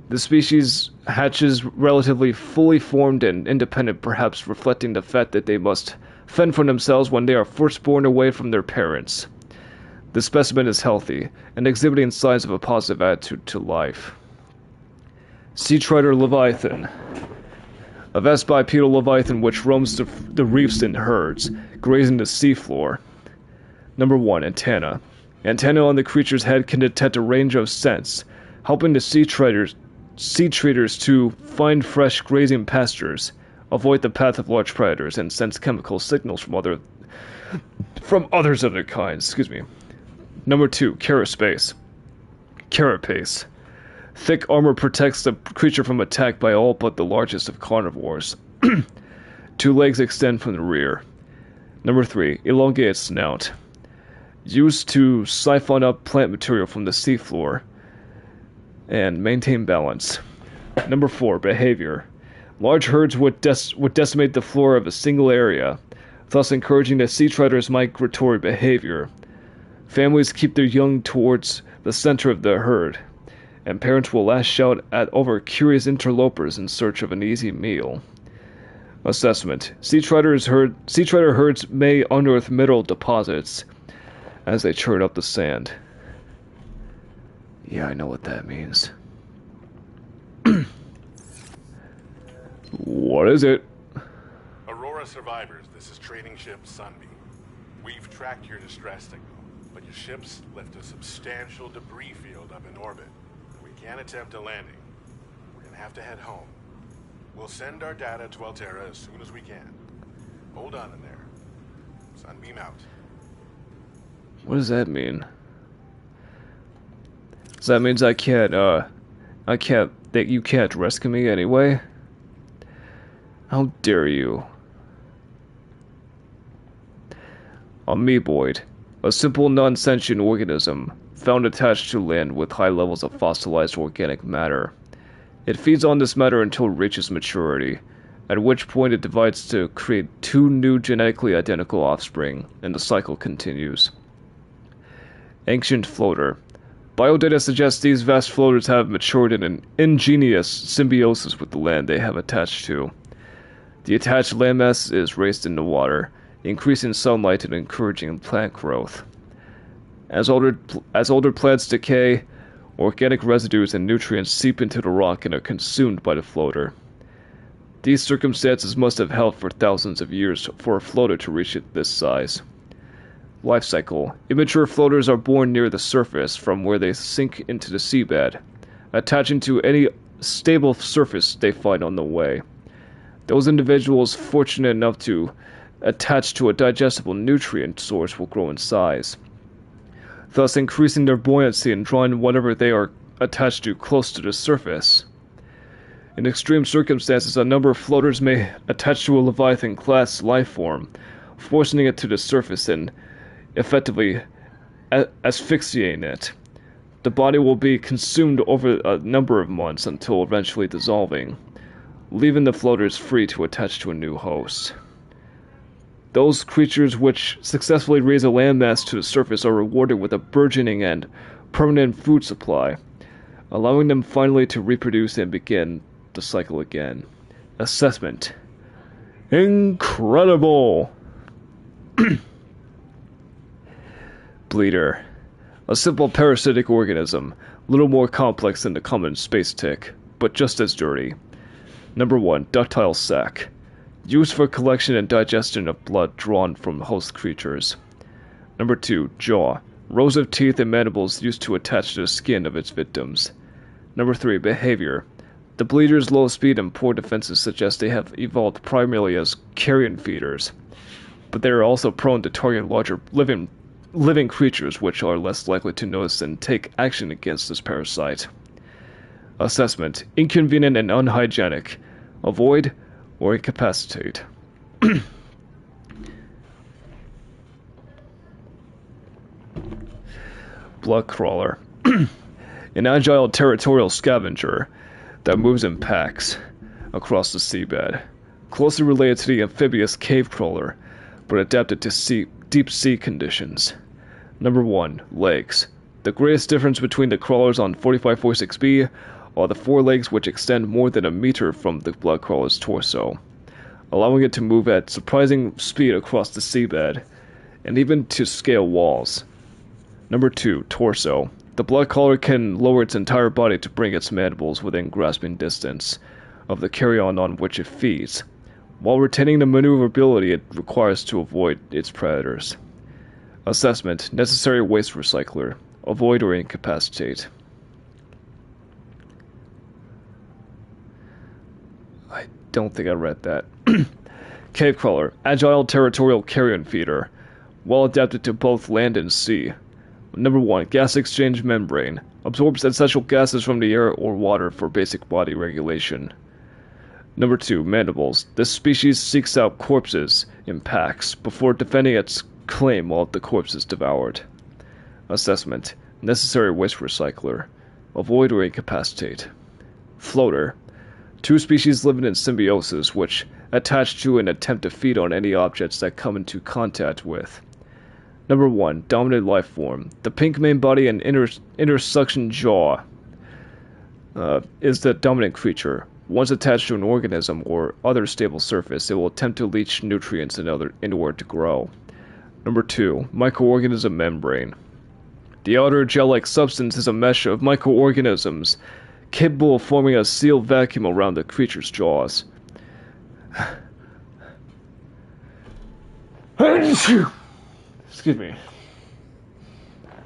The species hatches relatively fully formed and independent, perhaps reflecting the fact that they must fend for themselves when they are first born away from their parents. The specimen is healthy and exhibiting signs of a positive attitude to life. Sea Strider Leviathan. A vast bipedal leviathan which roams the reefs in herds, grazing the seafloor. Number 1. Antenna. Antenna on the creature's head can detect a range of scents, helping the sea traders to find fresh grazing pastures, avoid the path of large predators, and sense chemical signals from others of their kind. Number 2. Carapace. Carapace. Thick armor protects the creature from attack by all but the largest of carnivores. 2 legs extend from the rear. Number 3. Elongated snout. Used to siphon up plant material from the seafloor and maintain balance. Number 4. Behavior. Large herds would decimate the flora of a single area, thus encouraging the sea strider's migratory behavior. Families keep their young towards the center of the herd, and parents will lash out at over-curious interlopers in search of an easy meal. Assessment. Sea Strider herds may unearth mineral deposits as they churn up the sand. Yeah, I know what that means. What is it? Aurora survivors, this is trading ship Sunbeam. We've tracked your distress signal, but your ship's left a substantial debris field up in orbit. We can't attempt a landing. We're gonna have to head home. We'll send our data to Altera as soon as we can. Hold on in there. Sunbeam out. What does that mean? So that means that you can't rescue me anyway? How dare you? Amoeboid. A simple non-sentient organism found attached to land with high levels of fossilized organic matter. It feeds on this matter until it reaches maturity, at which point it divides to create 2 new genetically identical offspring, and the cycle continues. Ancient floater. Biodata suggests these vast floaters have matured in an ingenious symbiosis with the land they have attached to. The attached landmass is raised in the water, increasing sunlight and encouraging plant growth. As older plants decay, organic residues and nutrients seep into the rock and are consumed by the floater. These circumstances must have held for thousands of years for a floater to reach this size. Life cycle. Immature floaters are born near the surface, from where they sink into the seabed, attaching to any stable surface they find on the way. Those individuals fortunate enough to attach to a digestible nutrient source will grow in size, thus increasing their buoyancy and drawing whatever they are attached to close to the surface. In extreme circumstances, a number of floaters may attach to a Leviathan-class life form, forcing it to the surface and effectively asphyxiating it. The body will be consumed over a number of months until eventually dissolving, leaving the floaters free to attach to a new host. Those creatures which successfully raise a landmass to the surface are rewarded with a burgeoning and permanent food supply, allowing them finally to reproduce and begin the cycle again. Assessment. Incredible! Bleeder. A simple parasitic organism, little more complex than the common space tick, but just as dirty. Number 1. Ductile sac. Used for collection and digestion of blood drawn from host creatures. Number 2. Jaw. Rows of teeth and mandibles used to attach to the skin of its victims. Number 3. Behavior. The bleeder's low speed and poor defenses suggest they have evolved primarily as carrion feeders, but they are also prone to target larger living creatures which are less likely to notice and take action against this parasite. Assessment. Inconvenient and unhygienic. Avoid or incapacitate. Blood crawler. An agile territorial scavenger that moves in packs across the seabed. Closely related to the amphibious cave crawler, but adapted to deep sea conditions. Number 1. Legs. The greatest difference between the crawlers on 4546b are the 4 legs which extend more than a meter from the blood crawler's torso. allowing it to move at surprising speed across the seabed, and even to scale walls. Number 2, torso. The blood collar can lower its entire body to bring its mandibles within grasping distance of the carrion on which it feeds, while retaining the maneuverability it requires to avoid its predators. Assessment: necessary waste recycler. Avoid or incapacitate. I don't think I read that. Cave crawler. Agile territorial carrion feeder. Well adapted to both land and sea. Number 1, gas exchange membrane. Absorbs essential gases from the air or water for basic body regulation. Number 2, mandibles. This species seeks out corpses in packs before defending its claim while the corpse is devoured. Assessment: necessary waste recycler. Avoid or incapacitate. Floater. 2 species living in symbiosis which attach to and attempt to feed on any objects that come into contact with. Number 1, dominant life form. The pink main body and intersuction jaw is the dominant creature. Once attached to an organism or other stable surface, it will attempt to leach nutrients in order to grow. Number 2, microorganism membrane. The outer gel-like substance is a mesh of microorganisms capable of forming a sealed vacuum around the creature's jaws. Excuse me.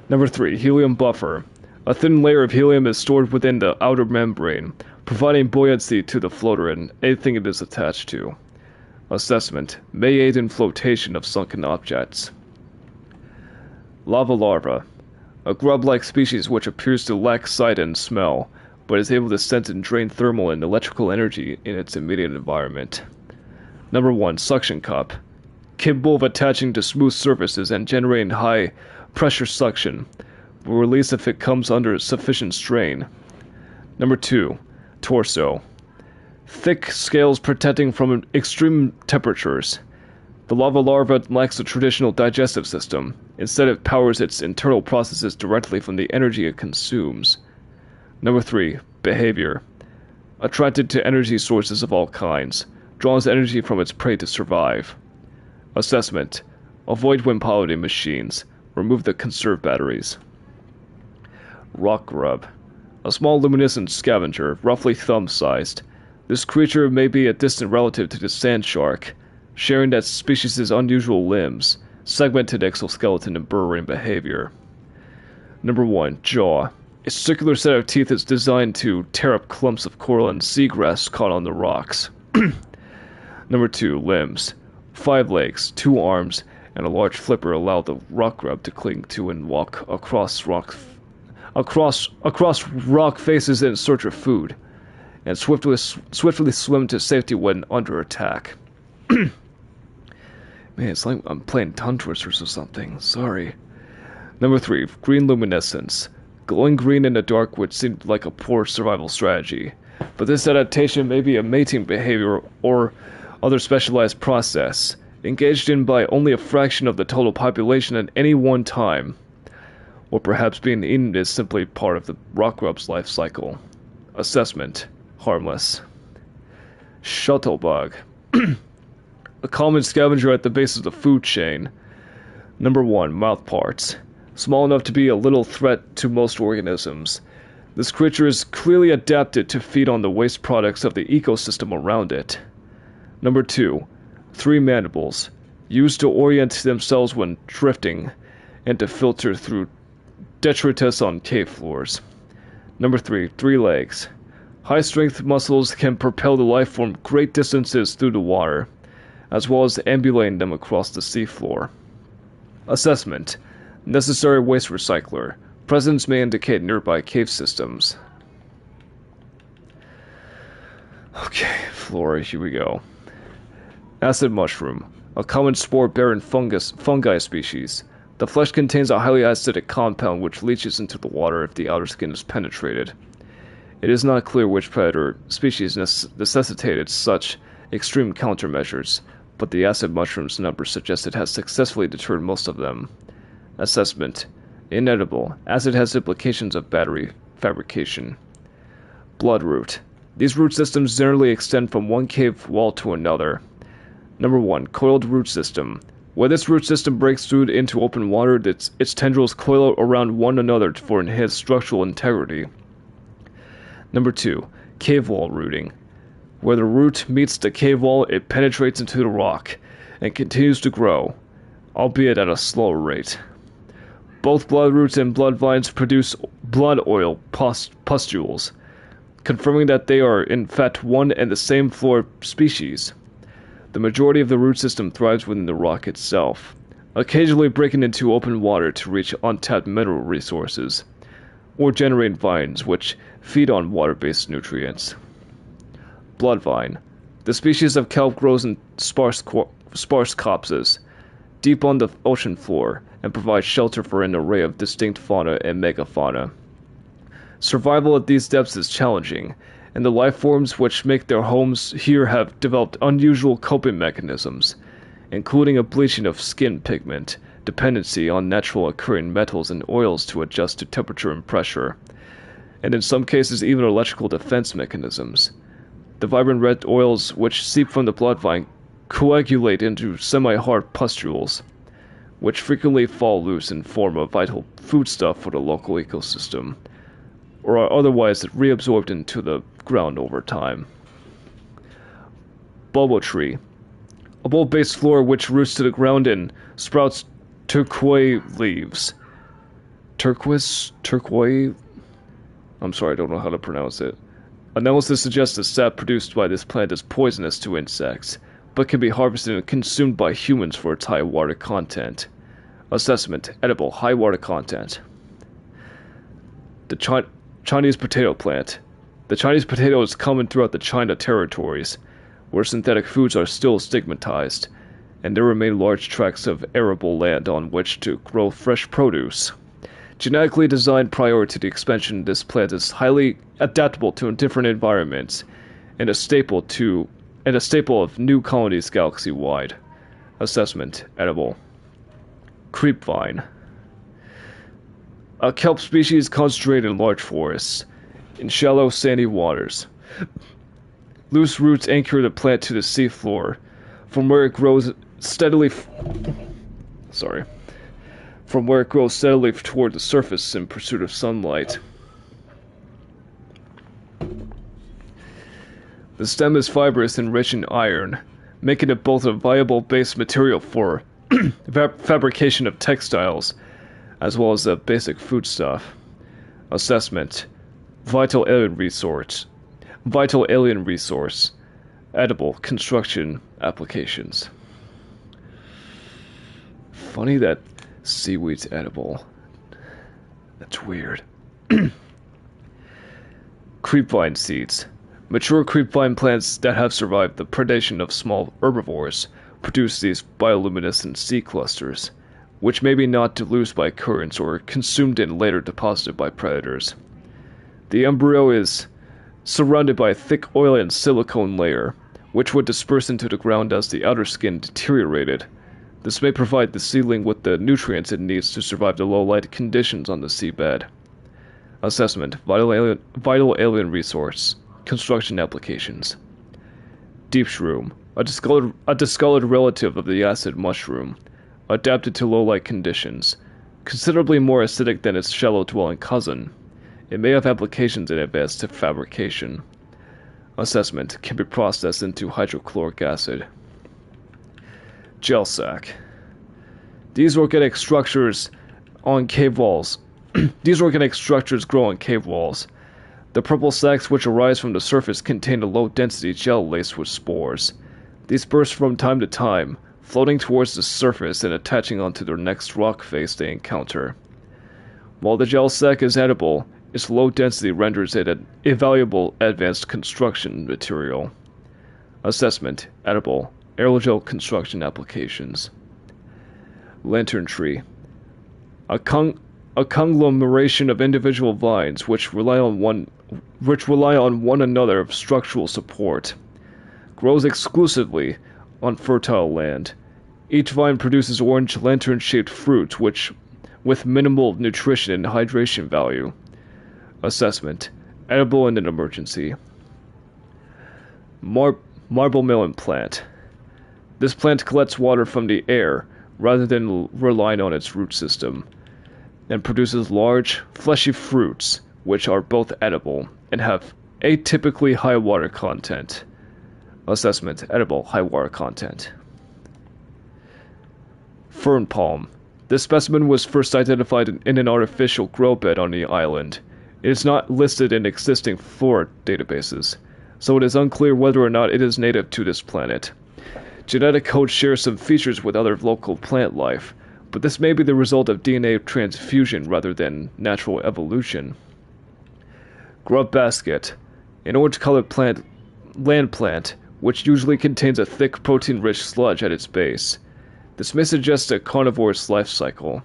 Number 3, helium buffer. A thin layer of helium is stored within the outer membrane, providing buoyancy to the floater and anything it is attached to. Assessment: may aid in flotation of sunken objects. Lava larva. A grub-like species which appears to lack sight and smell, but is able to sense and drain thermal and electrical energy in its immediate environment. Number 1, suction cup. Capable of attaching to smooth surfaces and generating high pressure suction, will release if it comes under sufficient strain. Number 2, torso. Thick scales protecting from extreme temperatures. The lava larva lacks a traditional digestive system. Instead, it powers its internal processes directly from the energy it consumes. Number 3, behavior. Attracted to energy sources of all kinds, draws energy from its prey to survive. Assessment: avoid when piloting machines. Remove the conserve batteries. Rock grub. A small luminescent scavenger, roughly thumb-sized. This creature may be a distant relative to the sand shark, sharing that species' unusual limbs, segmented exoskeleton, and burrowing behavior. Number 1, jaw. Its circular set of teeth is designed to tear up clumps of coral and seagrass caught on the rocks. Number 2, limbs. 5 legs, 2 arms, and a large flipper allow the rock grub to cling to and walk across rock faces in search of food, and swiftly swim to safety when under attack. Man, it's like I'm playing tongue twisters or something. Sorry. Number 3, green luminescence. Glowing green in the dark would seem like a poor survival strategy, but this adaptation may be a mating behavior or other specialized process, engaged in by only a fraction of the total population at any one time, or perhaps being eaten is simply part of the rock grub's life cycle. Assessment: harmless. Shuttlebug. A common scavenger at the base of the food chain. Number 1, mouth parts. Small enough to be a little threat to most organisms. This creature is clearly adapted to feed on the waste products of the ecosystem around it. Number 2, 3 mandibles, used to orient themselves when drifting and to filter through detritus on cave floors. Number 3, 3 legs. High-strength muscles can propel the life form great distances through the water, as well as ambulating them across the seafloor. Assessment: necessary waste recycler. Presence may indicate nearby cave systems. Okay, flora, here we go. Acid mushroom, a common spore-bearing fungi species. The flesh contains a highly acidic compound which leaches into the water if the outer skin is penetrated. It is not clear which predator species necessitated such extreme countermeasures, but the acid mushroom's numbers suggest it has successfully deterred most of them. Assessment: inedible, as it has implications of battery fabrication. Bloodroot. These root systems generally extend from one cave wall to another. Number 1. Coiled root system. When this root system breaks through into open water, its tendrils coil around one another for enhanced structural integrity. Number 2. Cave wall rooting. Where the root meets the cave wall, it penetrates into the rock and continues to grow, albeit at a slower rate. Both blood roots and blood vines produce blood oil pustules, confirming that they are in fact one and the same flora species. The majority of the root system thrives within the rock itself, occasionally breaking into open water to reach untapped mineral resources, or generate vines which feed on water-based nutrients. Blood vine. The species of kelp grows in sparse copses, deep on the ocean floor, and provides shelter for an array of distinct fauna and megafauna. Survival at these depths is challenging, and the life forms which make their homes here have developed unusual coping mechanisms, including a bleaching of skin pigment, dependency on natural occurring metals and oils to adjust to temperature and pressure, and in some cases even electrical defense mechanisms. The vibrant red oils which seep from the blood vine coagulate into semi-hard pustules, which frequently fall loose and form a vital foodstuff for the local ecosystem, or are otherwise reabsorbed into the ground over time. Bulbo tree. A bulb-based flora which roots to the ground and sprouts turquoise leaves. Turquoise? I'm sorry, I don't know how to pronounce it. Analysis suggests the sap produced by this plant is poisonous to insects, but can be harvested and consumed by humans for its high water content. Assessment: edible, high water content. The Chinese potato plant. The Chinese potato is common throughout the China territories, where synthetic foods are still stigmatized, and there remain large tracts of arable land on which to grow fresh produce. Genetically designed prior to the expansion, this plant is highly adaptable to different environments, and a staple of new colonies galaxy-wide. Assessment: edible. Creep vine. A kelp species concentrated in large forests, in shallow sandy waters. Loose roots anchor the plant to the seafloor, from where it grows steadily toward the surface in pursuit of sunlight. The stem is fibrous and rich in iron, making it both a viable base material for fabrication of textiles, as well as a basic foodstuff. Assessment: vital alien resource. Edible construction applications. Funny that seaweed's edible. That's weird. Creepvine seeds. Mature creepvine plants that have survived the predation of small herbivores produce these bioluminescent seed clusters, which may be knocked loose by currents or consumed and later deposited by predators. The embryo is surrounded by a thick oil and silicone layer, which would disperse into the ground as the outer skin deteriorated. This may provide the seedling with the nutrients it needs to survive the low light conditions on the seabed. Assessment: vital alien resource. Construction applications. Deep shroom, a discolored relative of the acid mushroom, adapted to low light conditions, considerably more acidic than its shallow dwelling cousin. It may have applications in advanced fabrication. Assessment: can be processed into hydrochloric acid. Gel sac. These organic structures on cave walls. These organic structures grow on cave walls. The purple sacs which arise from the surface contain a low-density gel laced with spores. These burst from time to time, floating towards the surface and attaching onto the next rock face they encounter. While the gel sac is edible, its low density renders it an invaluable advanced construction material. Assessment: edible, aerogel construction applications. Lantern tree. A conglomeration of individual vines which rely on one another of structural support. Grows exclusively on fertile land. Each vine produces orange lantern-shaped fruit with minimal nutrition and hydration value. Assessment: edible in an emergency. Marble melon plant. This plant collects water from the air rather than relying on its root system, and produces large, fleshy fruits, which are both edible and have atypically high water content. Assessment: edible, high water content. Fern palm. This specimen was first identified in an artificial grow bed on the island. It is not listed in existing flora databases, so it is unclear whether or not it is native to this planet. Genetic code shares some features with other local plant life, but this may be the result of DNA transfusion rather than natural evolution. Grub basket. An orange-colored land plant, which usually contains a thick protein-rich sludge at its base. This may suggest a carnivore's life cycle,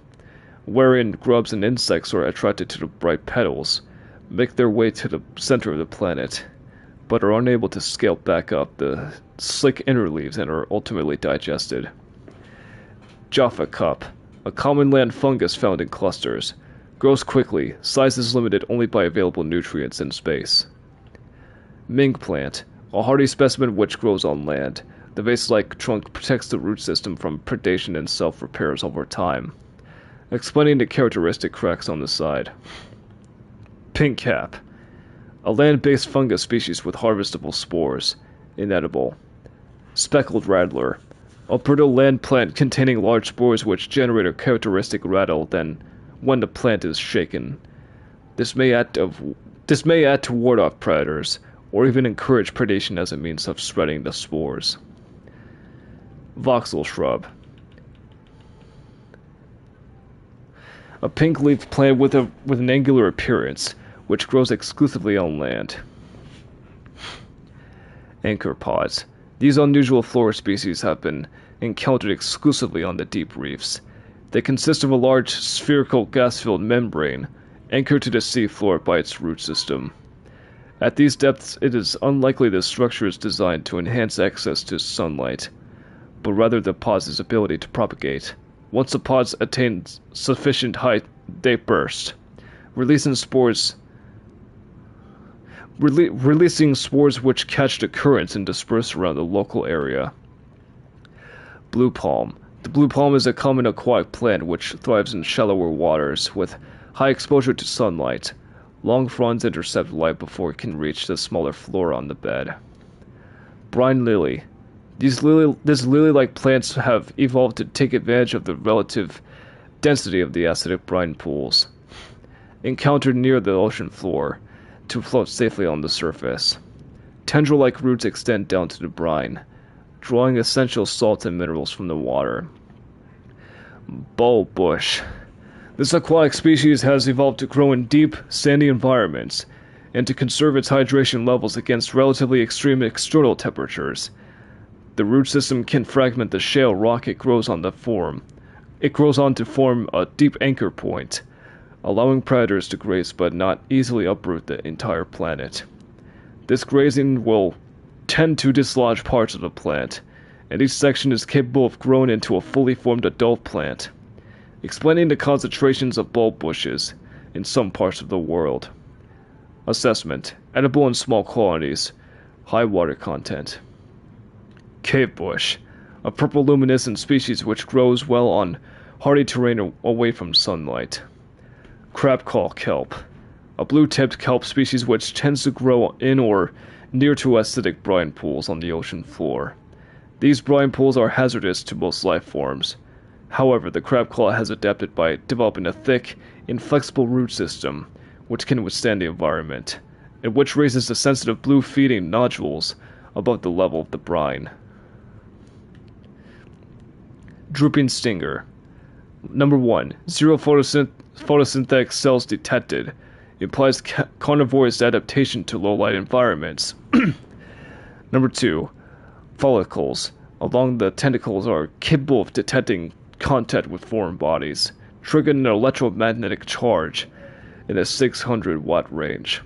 wherein grubs and insects are attracted to the bright petals, make their way to the center of the planet, but are unable to scale back up the slick inner leaves and are ultimately digested. Jaffa cup, a common land fungus found in clusters, grows quickly, size is limited only by available nutrients in space. Ming plant, a hardy specimen which grows on land. The vase-like trunk protects the root system from predation and self-repairs over time, explaining the characteristic cracks on the side. Pink cap, a land-based fungus species with harvestable spores, inedible. Speckled rattler, a brittle land plant containing large spores which generate a characteristic rattle when the plant is shaken. This may act to ward off predators, or even encourage predation as a means of spreading the spores. Voxel shrub, a pink-leafed plant with an angular appearance, which grows exclusively on land. Anchor pods. These unusual flora species have been encountered exclusively on the deep reefs. They consist of a large spherical gas-filled membrane anchored to the seafloor by its root system. At these depths, it is unlikely the structure is designed to enhance access to sunlight, but rather the pod's ability to propagate. Once the pods attain sufficient height, they burst, releasing spores which catch the currents and disperse around the local area. Blue palm. The blue palm is a common aquatic plant which thrives in shallower waters with high exposure to sunlight. Long fronds intercept light before it can reach the smaller flora on the bed. Brine lily. These lily-like plants have evolved to take advantage of the relative density of the acidic brine pools encountered near the ocean floor to float safely on the surface. Tendril-like roots extend down to the brine, drawing essential salts and minerals from the water. Bulb bush. This aquatic species has evolved to grow in deep, sandy environments and to conserve its hydration levels against relatively extreme external temperatures. The root system can fragment the shale rock it grows on to form a deep anchor point, allowing predators to graze but not easily uproot the entire planet. This grazing will tend to dislodge parts of the plant, and each section is capable of growing into a fully formed adult plant, explaining the concentrations of bulb bushes in some parts of the world. Assessment: edible in small quantities, high water content. Cave bush, a purple luminescent species which grows well on hardy terrain away from sunlight. Crabclaw kelp, a blue-tipped kelp species which tends to grow in or near to acidic brine pools on the ocean floor. These brine pools are hazardous to most life forms. However, the crabclaw has adapted by developing a thick, inflexible root system which can withstand the environment, and which raises the sensitive blue feeding nodules above the level of the brine. Drooping stinger. Number 1. Zero photosynthetic cells detected. Implies carnivorous adaptation to low-light environments. Number 2. Follicles along the tentacles are capable of detecting contact with foreign bodies, triggering an electromagnetic charge in a 600-watt range.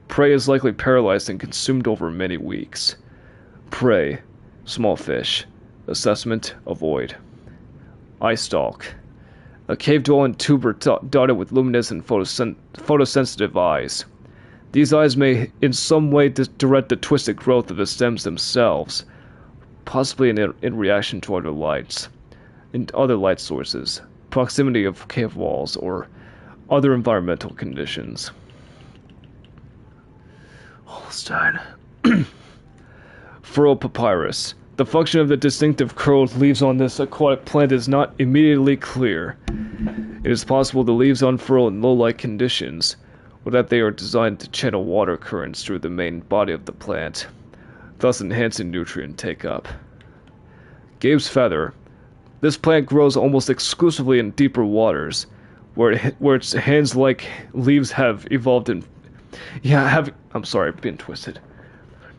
Prey is likely paralyzed and consumed over many weeks. Prey. Small fish. Assessment: avoid. Eye stalk. A cave-dwelling tuber dotted with luminescent photosensitive eyes. These eyes may in some way direct the twisted growth of the stems themselves, possibly in reaction to other lights, and other light sources, proximity of cave walls, or other environmental conditions. Holstein. Furrow papyrus. The function of the distinctive curled leaves on this aquatic plant is not immediately clear. It is possible the leaves unfurl in low-light conditions, or that they are designed to channel water currents through the main body of the plant, thus enhancing nutrient take-up. Gabe's feather. This plant grows almost exclusively in deeper waters, where its hands-like leaves have evolved in... I'm sorry, I've been twisted.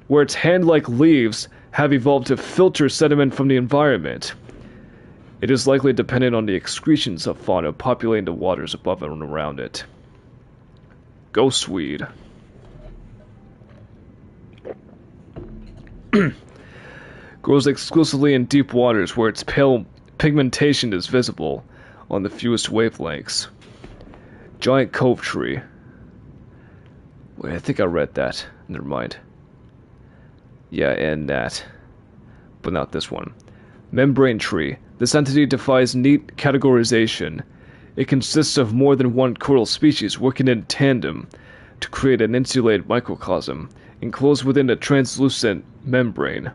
Where its hand-like leaves have evolved to filter sediment from the environment. It is likely dependent on the excretions of fauna populating the waters above and around it. Ghostweed. Grows exclusively in deep waters where its pale pigmentation is visible on the fewest wavelengths. Giant cove tree. Wait, I think I read that. Never mind. Yeah, and that. But not this one. Membrane tree. This entity defies neat categorization. It consists of more than one coral species working in tandem to create an insulated microcosm, enclosed within a translucent membrane.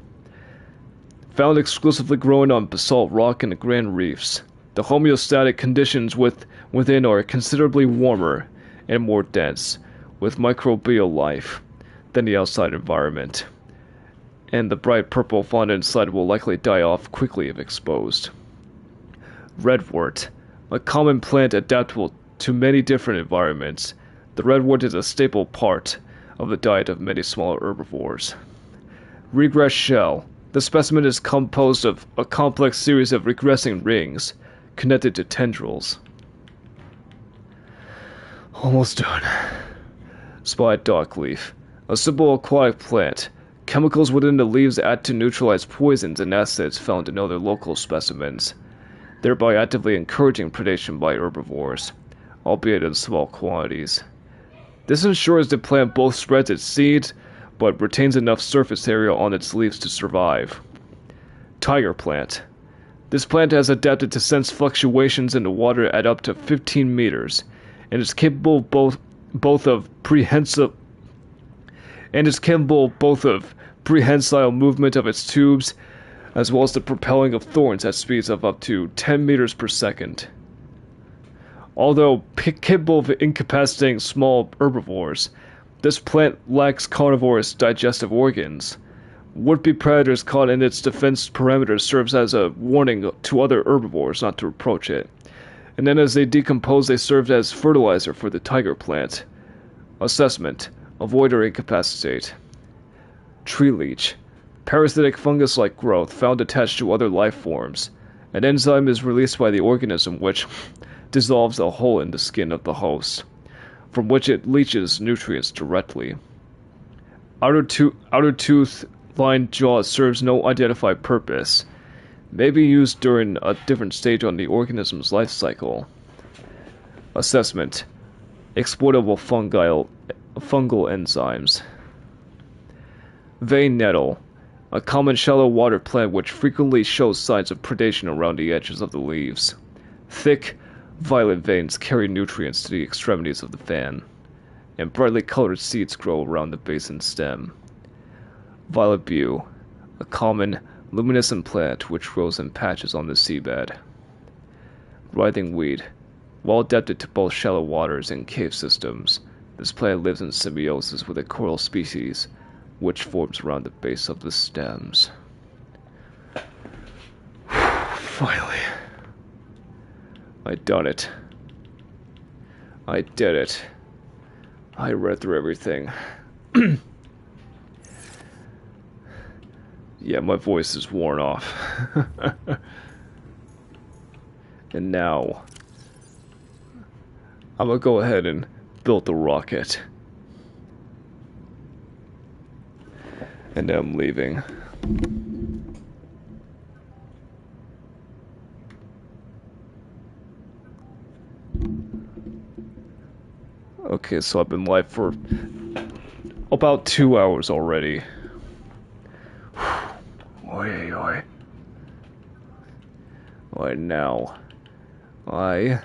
Found exclusively growing on basalt rock and grand reefs. The homeostatic conditions within are considerably warmer and more dense, with microbial life, than the outside environment, and the bright purple fauna inside will likely die off quickly if exposed. Redwort. A common plant adaptable to many different environments, the redwort is a staple part of the diet of many smaller herbivores. Regress shell. The specimen is composed of a complex series of regressing rings connected to tendrils. Almost done. Spotted dockleaf. A simple aquatic plant. Chemicals within the leaves act to neutralize poisons and acids found in other local specimens, thereby actively encouraging predation by herbivores, albeit in small quantities. This ensures the plant both spreads its seeds, but retains enough surface area on its leaves to survive. Tiger plant. This plant has adapted to sense fluctuations in the water at up to 15 meters, and is capable both of prehensile movement of its tubes, as well as the propelling of thorns at speeds of up to 10 meters per second. Although capable of incapacitating small herbivores, this plant lacks carnivorous digestive organs. Would-be predators caught in its defense perimeter serves as a warning to other herbivores not to approach it, and then as they decompose they serve as fertilizer for the tiger plant. Assessment. Avoid or incapacitate. Tree leech. Parasitic fungus-like growth found attached to other life forms. An enzyme is released by the organism which dissolves a hole in the skin of the host, from which it leaches nutrients directly. Outer tooth-lined jaw serves no identified purpose. May be used during a different stage on the organism's life cycle. Assessment. Exploitable fungal enzymes. Vein nettle. A common shallow water plant which frequently shows signs of predation around the edges of the leaves. Thick, violet veins carry nutrients to the extremities of the fan, and brightly colored seeds grow around the base and stem. Violet bew. A common, luminescent plant which grows in patches on the seabed. Writhing weed. Well adapted to both shallow waters and cave systems, this plant lives in symbiosis with a coral species, which forms around the base of the stems. Finally. I done it. I did it. I read through everything. Yeah, my voice is worn off. And now, I'm gonna go ahead and build the rocket. And I'm leaving. Okay, so I've been live for about 2 hours already. Oy, oy. Alright, now I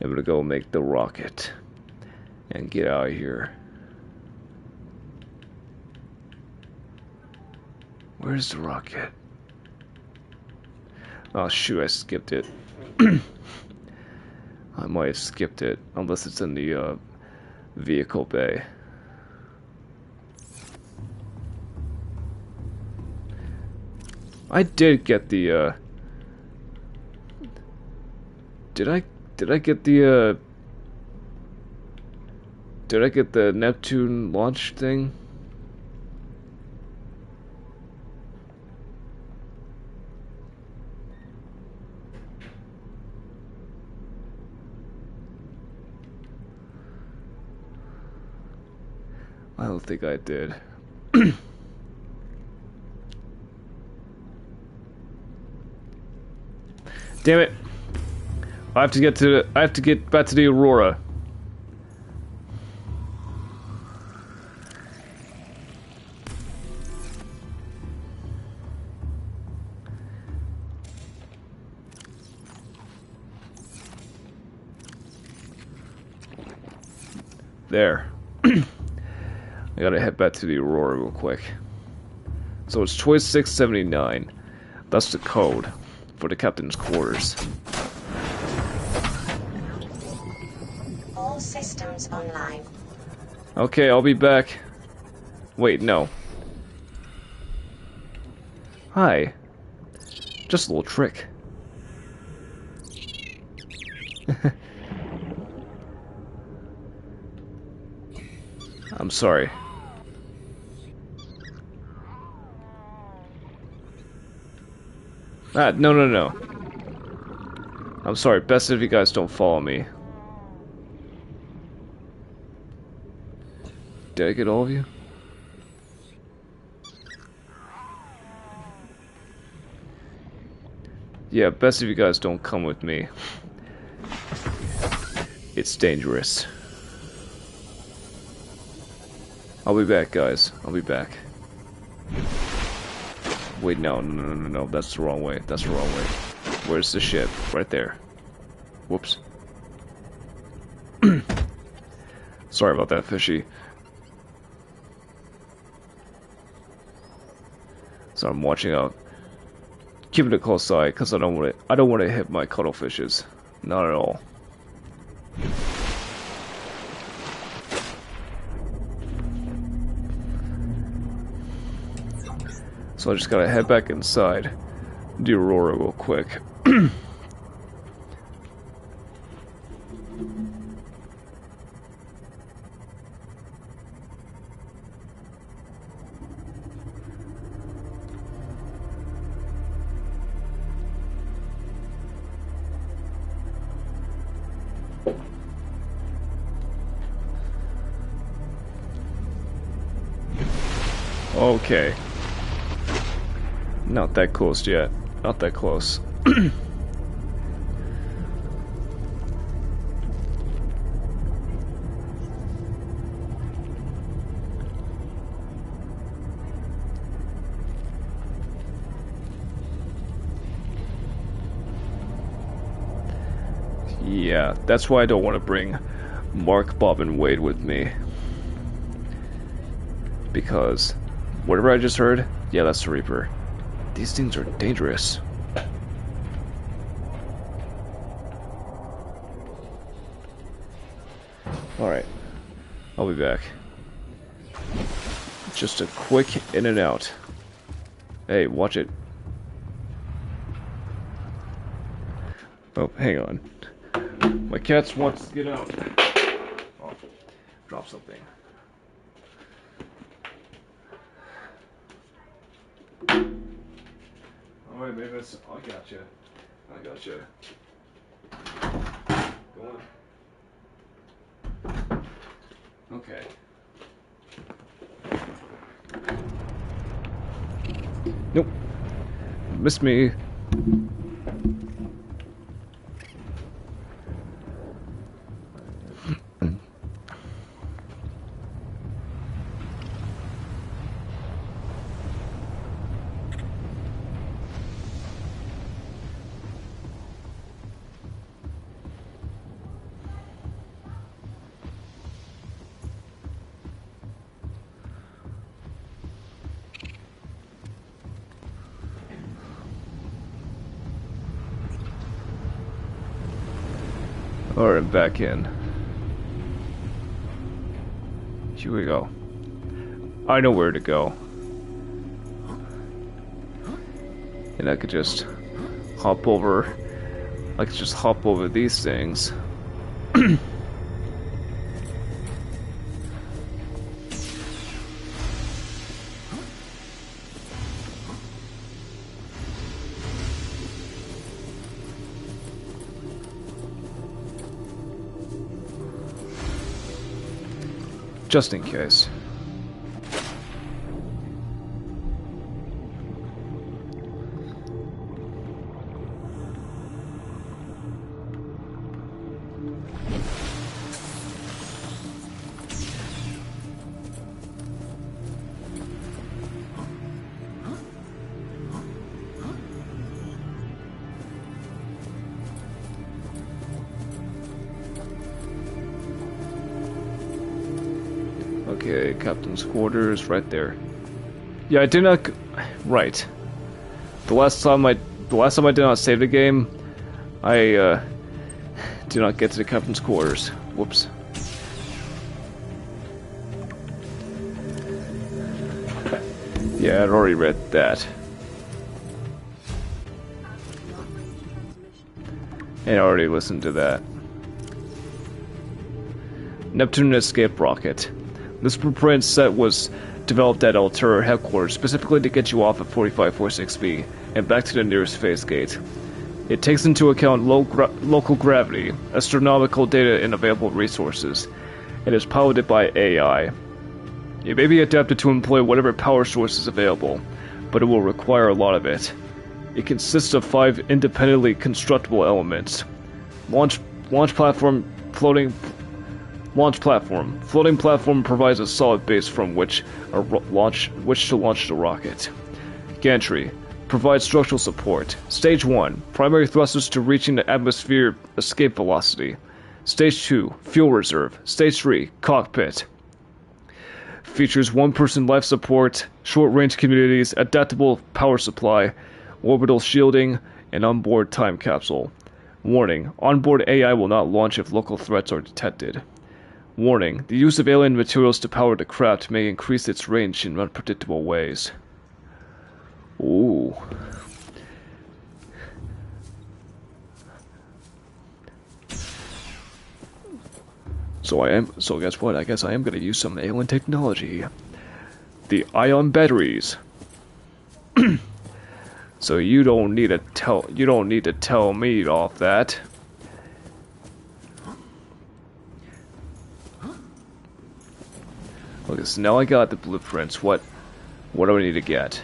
am gonna go make the rocket and get out of here. Where's the rocket? Oh shoot, I skipped it. I might have skipped it, unless it's in the vehicle bay. I did get the did I get the did I get the Neptune launch thing? I don't think I did. Damn it! I have to get back to the Aurora. There. I gotta head back to the Aurora real quick. So it's choice 679. That's the code for the captain's quarters. All systems online. Okay, I'll be back. Wait, no. Hi. Just a little trick. I'm sorry. Ah, no. I'm sorry, best if you guys don't follow me. Did I get all of you? Yeah, best if you guys don't come with me. It's dangerous. I'll be back, guys. I'll be back. Wait, no. That's the wrong way. That's the wrong way. Where's the ship? Right there. Whoops. Sorry about that, fishy. So I'm watching out, keeping a close eye, because I don't want to hit my cuttlefishes. Not at all. So I just gotta head back inside the Aurora real quick. Okay. Not that close yet. Not that close. Yeah, that's why I don't want to bring Mark, Bob, and Wade with me. Because whatever I just heard, yeah, that's the Reaper. These things are dangerous. Alright. I'll be back. Just a quick in and out. Hey, watch it. Oh, hang on. My cat wants to get out. Oh, drop something. Alright, Mavis, I gotcha. Go on. Okay. Nope. Missed me. Alright, back in. Here we go. I know where to go. And I could just hop over. I could just hop over these things. Just in case. Okay, captain's quarters right there. Yeah, I did not. Right. The last time I did not save the game, I did not get to the captain's quarters. Whoops. Yeah, I'd already read that. And I already listened to that. Neptune escape rocket. This blueprint set was developed at Altura headquarters specifically to get you off at 4546B and back to the nearest phase gate. It takes into account local gravity, astronomical data, and available resources. It is piloted by AI. It may be adapted to employ whatever power source is available, but it will require a lot of it. It consists of 5 independently constructible elements. Launch platform, floating platform provides a solid base from which to launch the rocket. Gantry provides structural support. Stage 1, primary thrusters to reaching the atmosphere escape velocity. Stage 2, fuel reserve. Stage 3, cockpit. Features 1-person life support, short-range communities, adaptable power supply, orbital shielding, and onboard time capsule. Warning, onboard AI will not launch if local threats are detected. Warning, the use of alien materials to power the craft may increase its range in unpredictable ways. Ooh. So guess what? I guess I am gonna use some alien technology. The ion batteries. So you don't need to tell me all that. Okay, so now I got the blueprints. What do I need to get?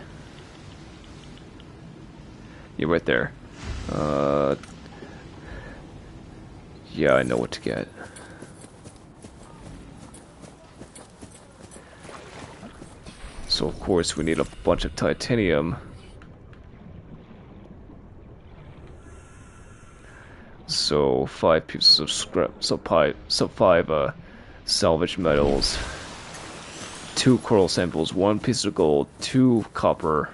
Yeah, right there. Yeah, I know what to get. So of course we need a bunch of titanium. So 5 pieces of scrap, so 5 salvage metals, 2 coral samples, 1 piece of gold, 2 copper,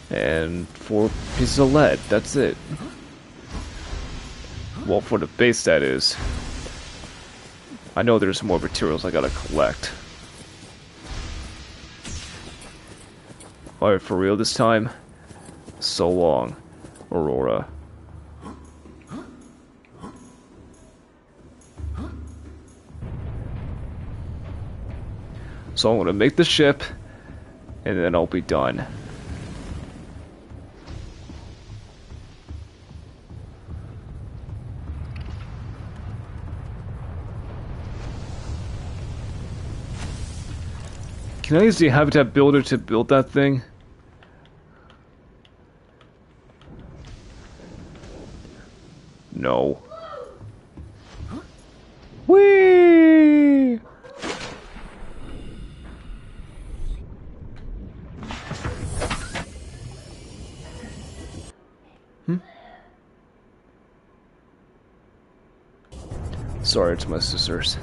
and 4 pieces of lead. That's it. Well, for the base, that is. I know there's more materials I gotta collect. Alright, for real this time? So long, Aurora. So I'm gonna make the ship, and then I'll be done. Can I use the habitat builder to build that thing? No. Whee! Sorry, it's my sisters.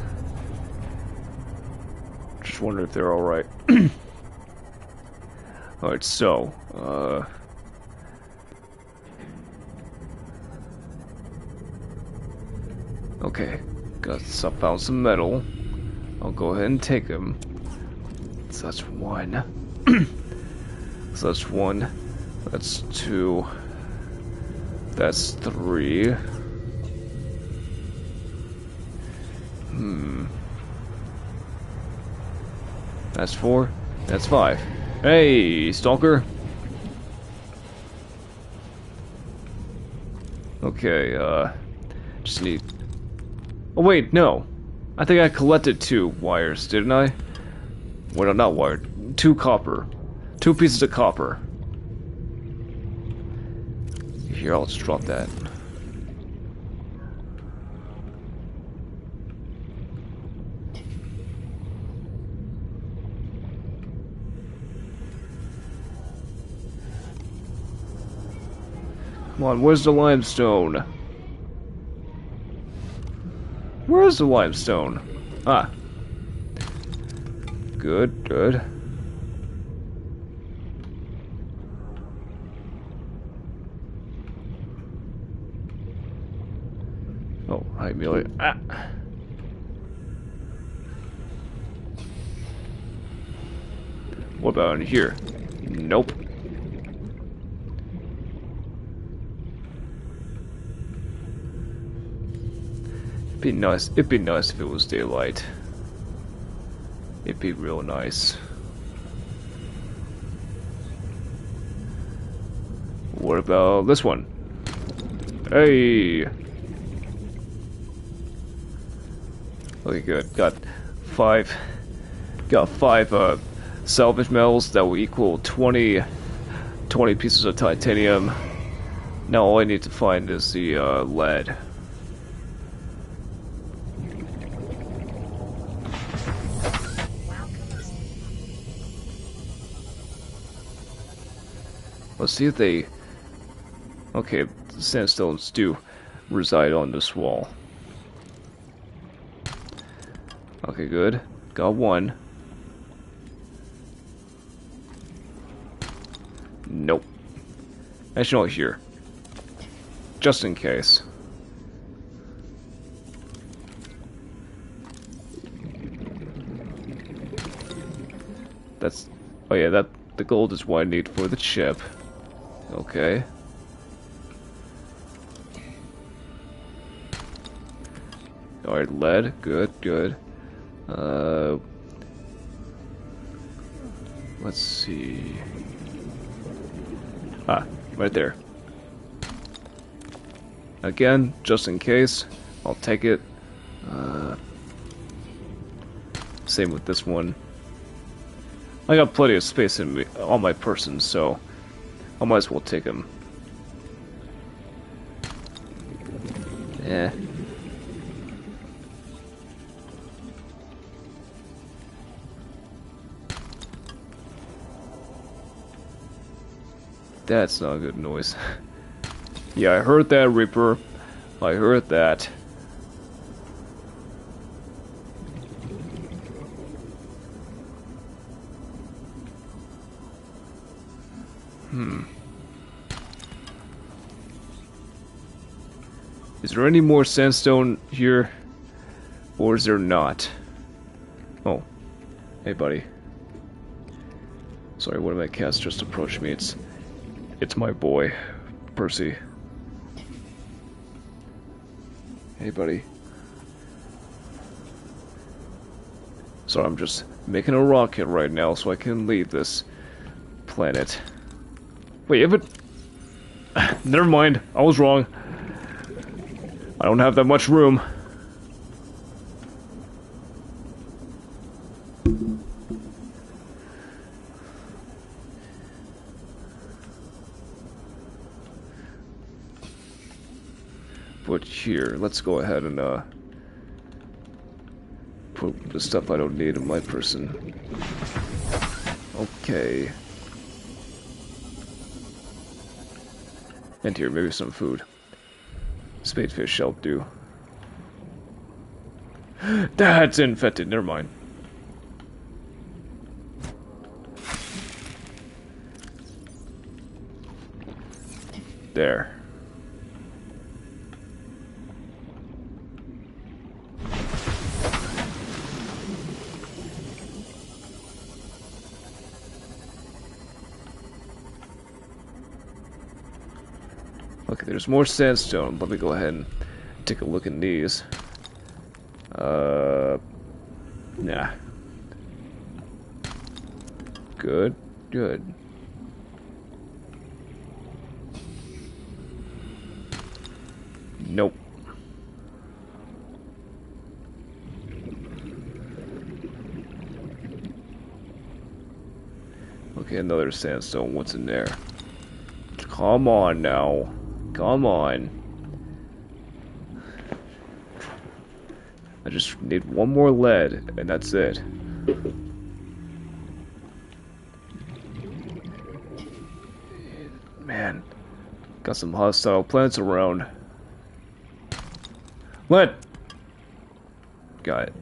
Just wonder if they're alright. Alright, so, Okay, found some metal. I'll go ahead and take them. So that's one. So that's one. That's two. That's three. That's four. That's five. Hey, stalker. Okay, just need... Oh wait, no. I think I collected 2 wires, didn't I? Well, no, not wired. 2 copper. 2 pieces of copper. Here, I'll just drop that. Come on, where's the limestone? Where's the limestone? Ah. Good, good. Oh, hi, Amelia. Ah. What about in here? Nope. It'd be nice if it was daylight. It'd be real nice. What about this one? Hey! Okay, good. Got five salvage metals that will equal 20 pieces of titanium. Now all I need to find is the lead. Let's see if they... Okay, sandstones do reside on this wall. Okay, good. Got one. Nope. Actually, not here. Just in case. That's... Oh yeah, the gold is what I need for the chip. Okay. Alright, lead. Good, good. Let's see. Ah, right there. Again, just in case, I'll take it. Same with this one. I got plenty of space in me, on my person, so I might as well take him. Eh. That's not a good noise. Yeah, I heard that, Reaper. I heard that. Is there any more sandstone here? Or is there not? Oh. Hey, buddy. Sorry, one of my cats just approached me. It's my boy, Percy. Hey, buddy. So I'm just making a rocket right now so I can leave this planet. Wait, if it... Never mind, I was wrong. I don't have that much room. But here, let's go ahead and put the stuff I don't need in my person. Okay. And here, maybe some food. Spadefish shall do. That's infected, never mind. There. Okay, there's more sandstone. Let me go ahead and take a look at these. Nah. Good, good. Nope. Okay, another sandstone. What's in there? Come on now. Come on. I just need one more lead, and that's it. Man, got some hostile plants around. Lead! Got it.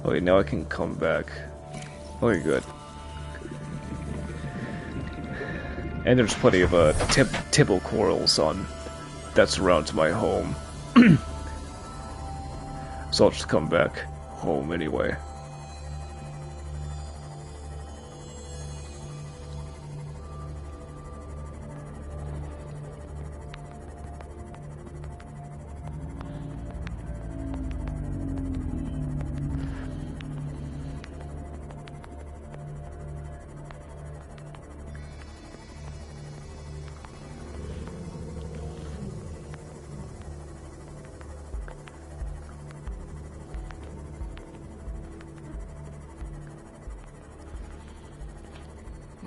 Okay, now I can come back. Okay, good. And there's plenty of tibble corals on that surrounds my home. So I'll just come back home anyway.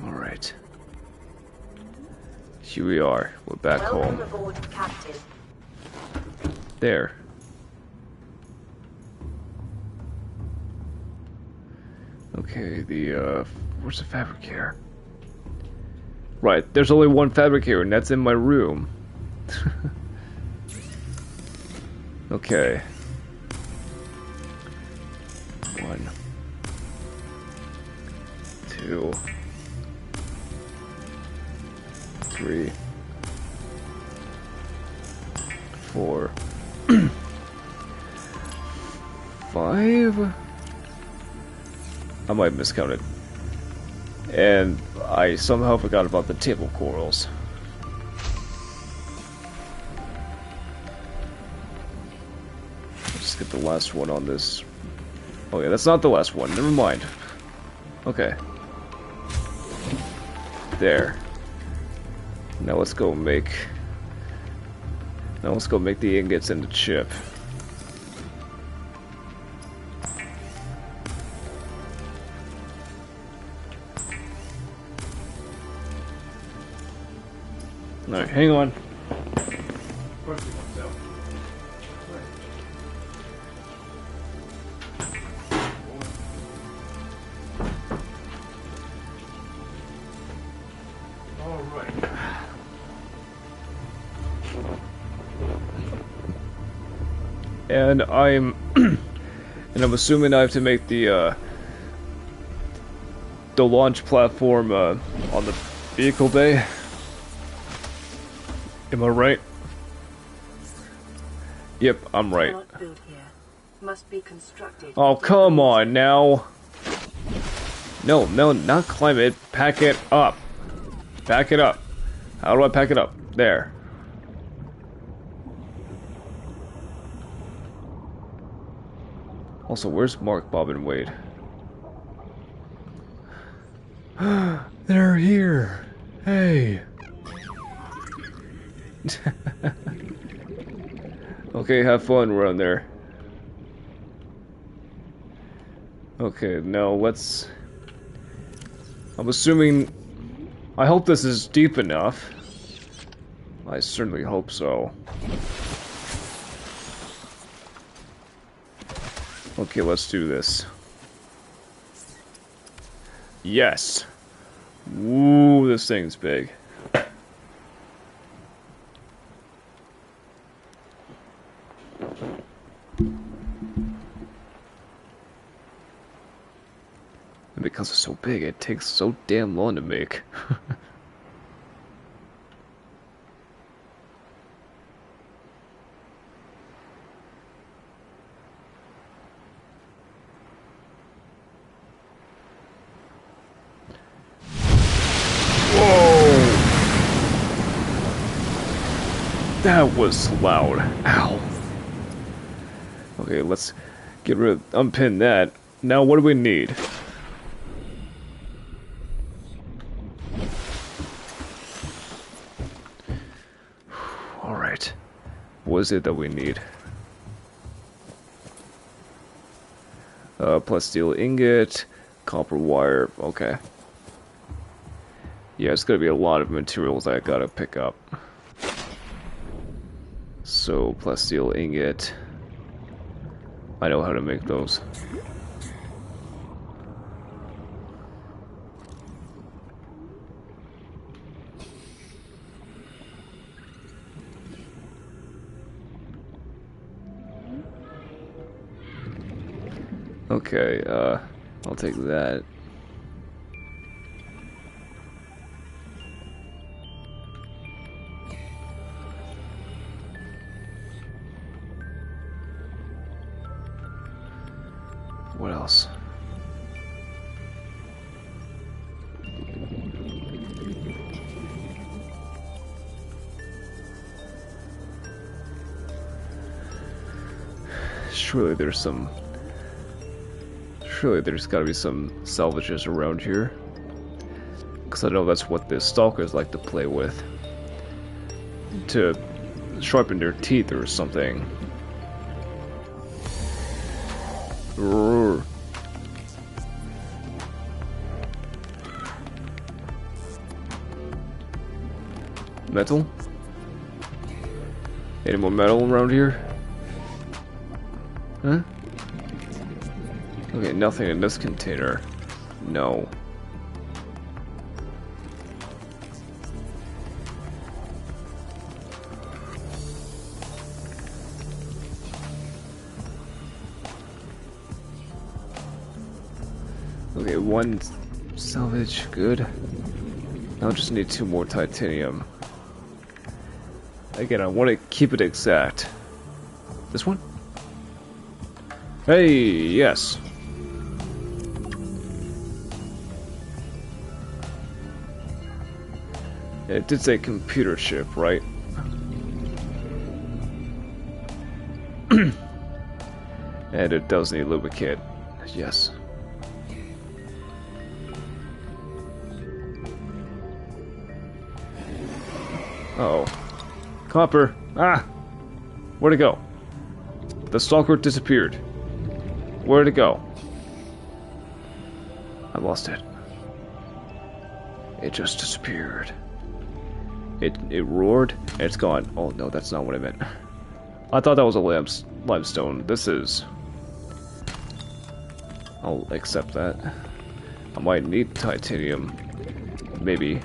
Alright. Here we are. We're back Welcome home. aboard, Captain. There. Okay, where's the fabricator? Right, there's only one fabricator, and that's in my room. Okay. 1, 2, 3, 4, 5. I might have miscounted. And I somehow forgot about the table corals. Let's get the last one on this. Oh yeah, that's not the last one. Never mind. Okay. There. Now let's go make the ingots and the chip. Alright, hang on. And I'm assuming I have to make the launch platform on the vehicle bay. Am I right? Yep, I'm right. Cannot build here. Must be constructed. Oh, come on now. No, not climb it. Pack it up. Pack it up. How do I pack it up? There. Also, where's Mark, Bob, and Wade? They're here. Hey. Okay, have fun around there. Okay, now let's... I'm assuming... I hope this is deep enough. I certainly hope so. Okay, let's do this. Yes! Ooh, this thing's big. And because it's so big, it takes so damn long to make. That was loud. Ow. Okay, let's unpin that. Now what do we need? Alright. What is it that we need? Plus steel ingot, copper wire, okay. Yeah, it's gonna be a lot of materials I gotta pick up. So, plus steel ingot. I know how to make those. Okay, I'll take that. What else? Surely there's gotta be some salvages around here. Because I know that's what the stalkers like to play with. To sharpen their teeth or something. Roar. Metal? Any more metal around here? Huh? Okay, nothing in this container. No. Okay, one salvage, good. Now I just need 2 more titanium. Again, I want to keep it exact. This one? Hey, yes. It did say computer chip, right? And it does need lubricant. Yes. Uh-oh. Copper! Ah! Where'd it go? The stalker disappeared. Where'd it go? I lost it. It just disappeared. It roared, and it's gone. Oh no, that's not what I meant. I thought that was a limestone. This is... I'll accept that. I might need titanium. Maybe.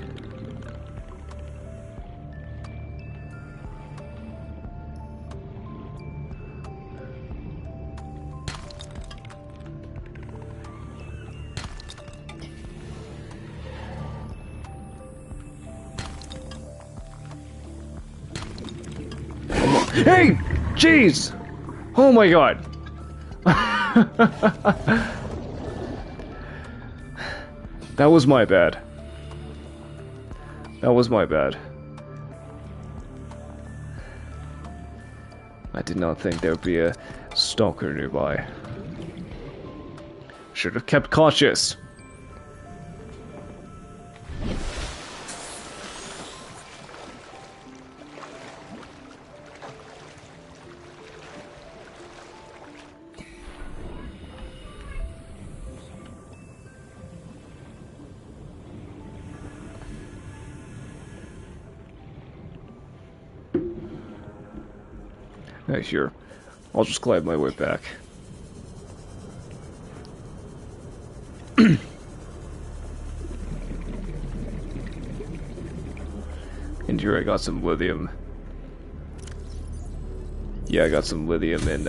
Hey! Jeez! Oh my god! That was my bad. That was my bad. I did not think there would be a stalker nearby. Should have kept cautious. Yeah, sure. I'll just glide my way back. And here I got some lithium. Yeah, I got some lithium in,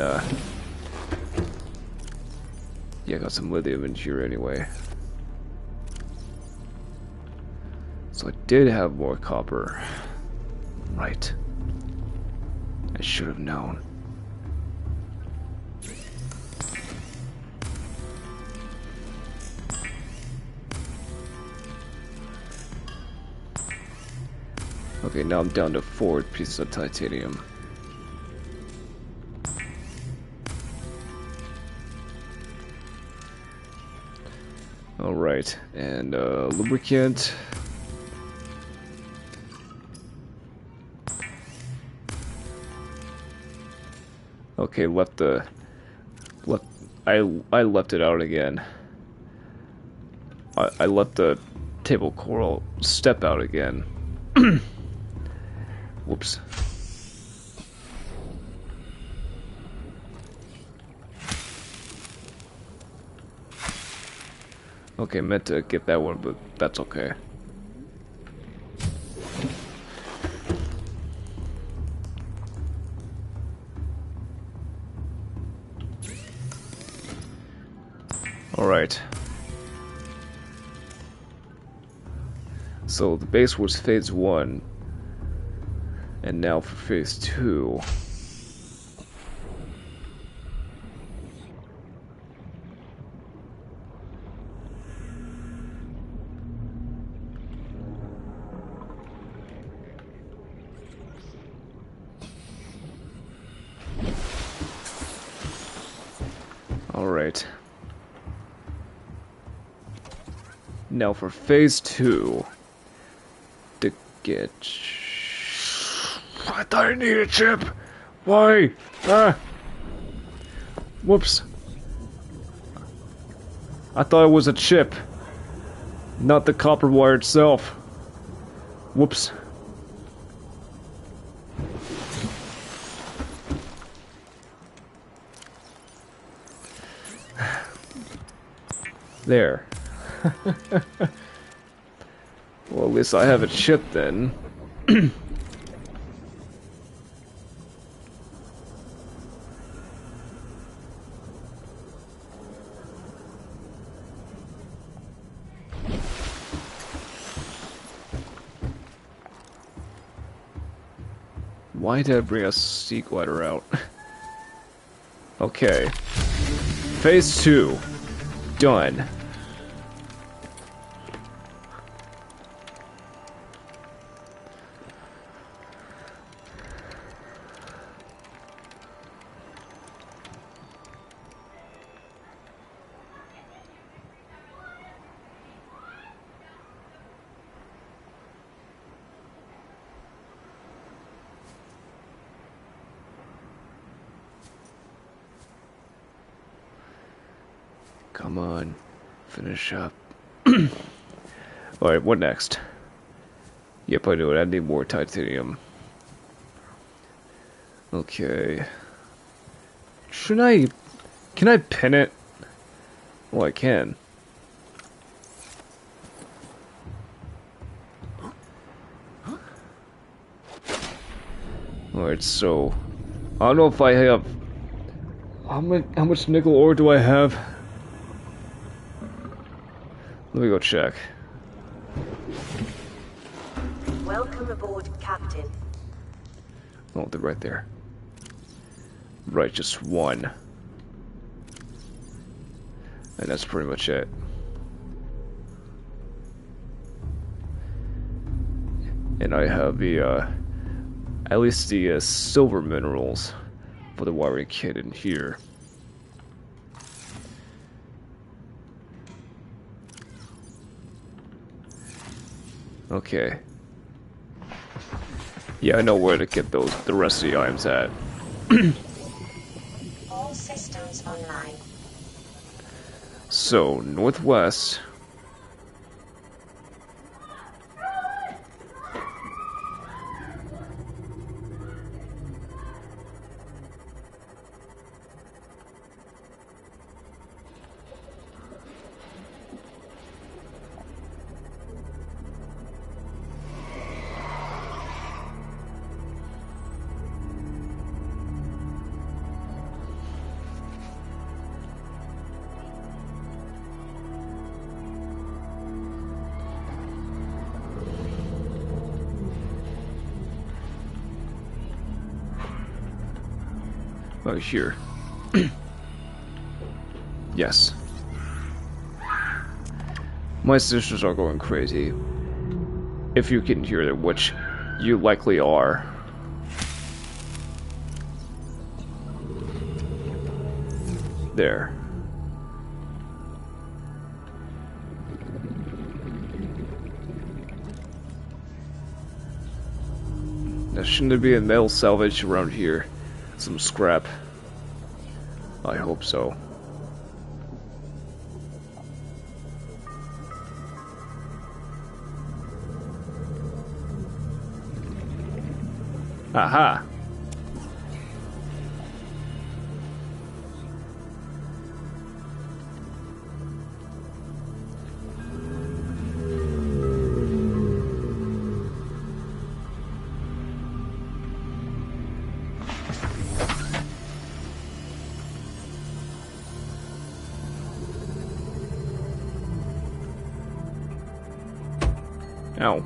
yeah, I got some lithium in here anyway. So I did have more copper. Right. I should have known. Okay, now I'm down to 4 pieces of titanium. Alright, and lubricant. Okay, I left it out again. I left the table coral step out again. Whoops. Okay, meant to get that one, but that's okay. Alright. So the base was phase 1. And now for phase 2. Alright. Now for phase 2. To get... I thought I needed a chip! Why? Ah! Whoops. I thought it was a chip. Not the copper wire itself. Whoops. There. Well, at least I have a chip then. Why did I bring a sea glider out? Okay. Phase 2. Done. Come on, finish up. Alright, what next? Yep, I do it. I need more titanium. Okay. Should I... Can I pin it? Well, I can. Alright, so... I don't know if I have... How much nickel ore do I have? Let me go check. Welcome aboard, Captain. Oh, they're right there. Right, just one. And that's pretty much it. And I have the, at least the silver minerals for the wiring kit in here. Okay. Yeah, I know where to get the rest of the items at. All systems online. So, northwest. Oh, here. Yes. My sisters are going crazy. If you can hear them, which You likely are. There. There shouldn't be a metal salvage around here. Some scrap. I hope so. Aha! Ow.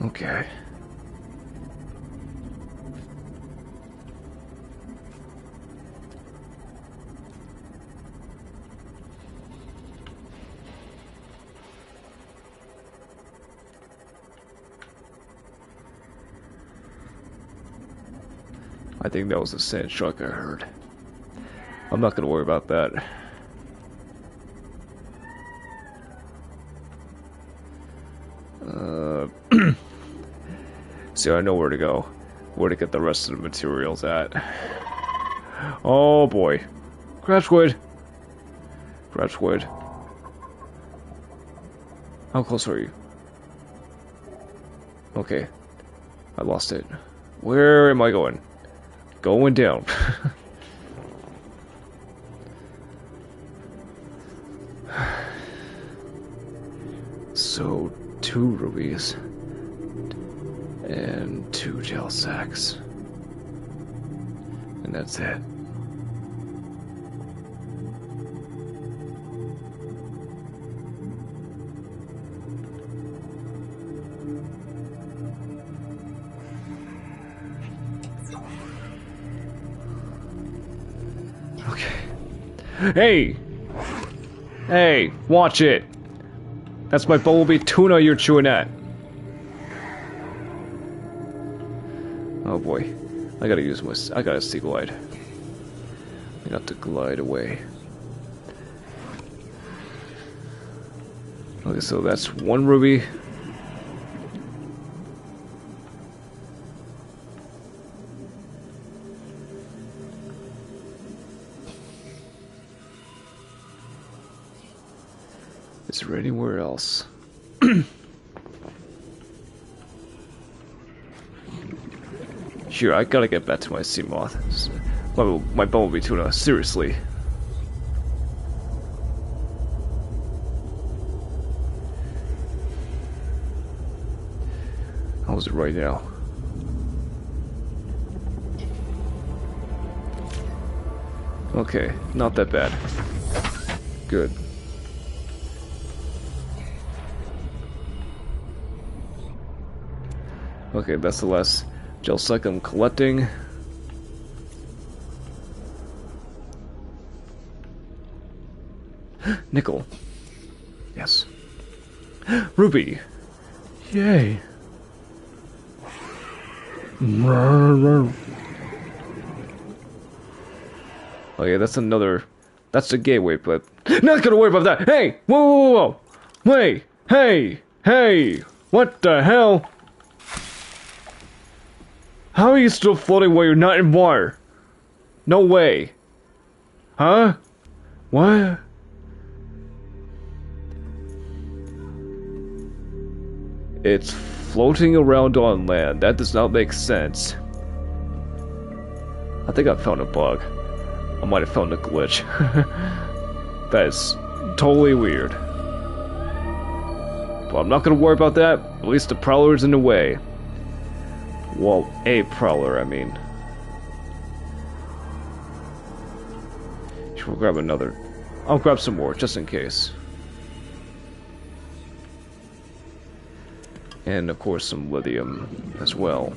Okay. I think that was a sand shark I heard. I'm not gonna worry about that. See, I know where to go. Where to get the rest of the materials at. Oh boy. Crashwood! Crashwood. How close are you? Okay. I lost it. Where am I going? Going down. So, 2 rubies. And 2 gel sacks. And that's it. Okay. Hey! Hey, watch it! That's my bumblebee tuna you're chewing at. Oh boy. I gotta sea glide. I got to glide away. Okay, so that's 1 ruby. Is there anywhere else? Sure, I gotta get back to my sea moth. My bumblebee tuna, seriously. How's it right now? Okay, not that bad. Good. Okay, that's the last gel sack I'm collecting. Nickel. Yes. Ruby. Yay. Okay, that's another. That's the gateway, but not gonna worry about that. Hey, whoa, whoa, whoa, whoa. Hey, hey, hey! What the hell? How are you still floating while you're not in water? No way. Huh? What? It's floating around on land. That does not make sense. I think I found a bug. I might have found a glitch. That is totally weird. But I'm not gonna worry about that. At least the prowler's in the way. Well, a prowler, I mean. We'll grab another. I'll grab some more, just in case. And, of course, some lithium as well.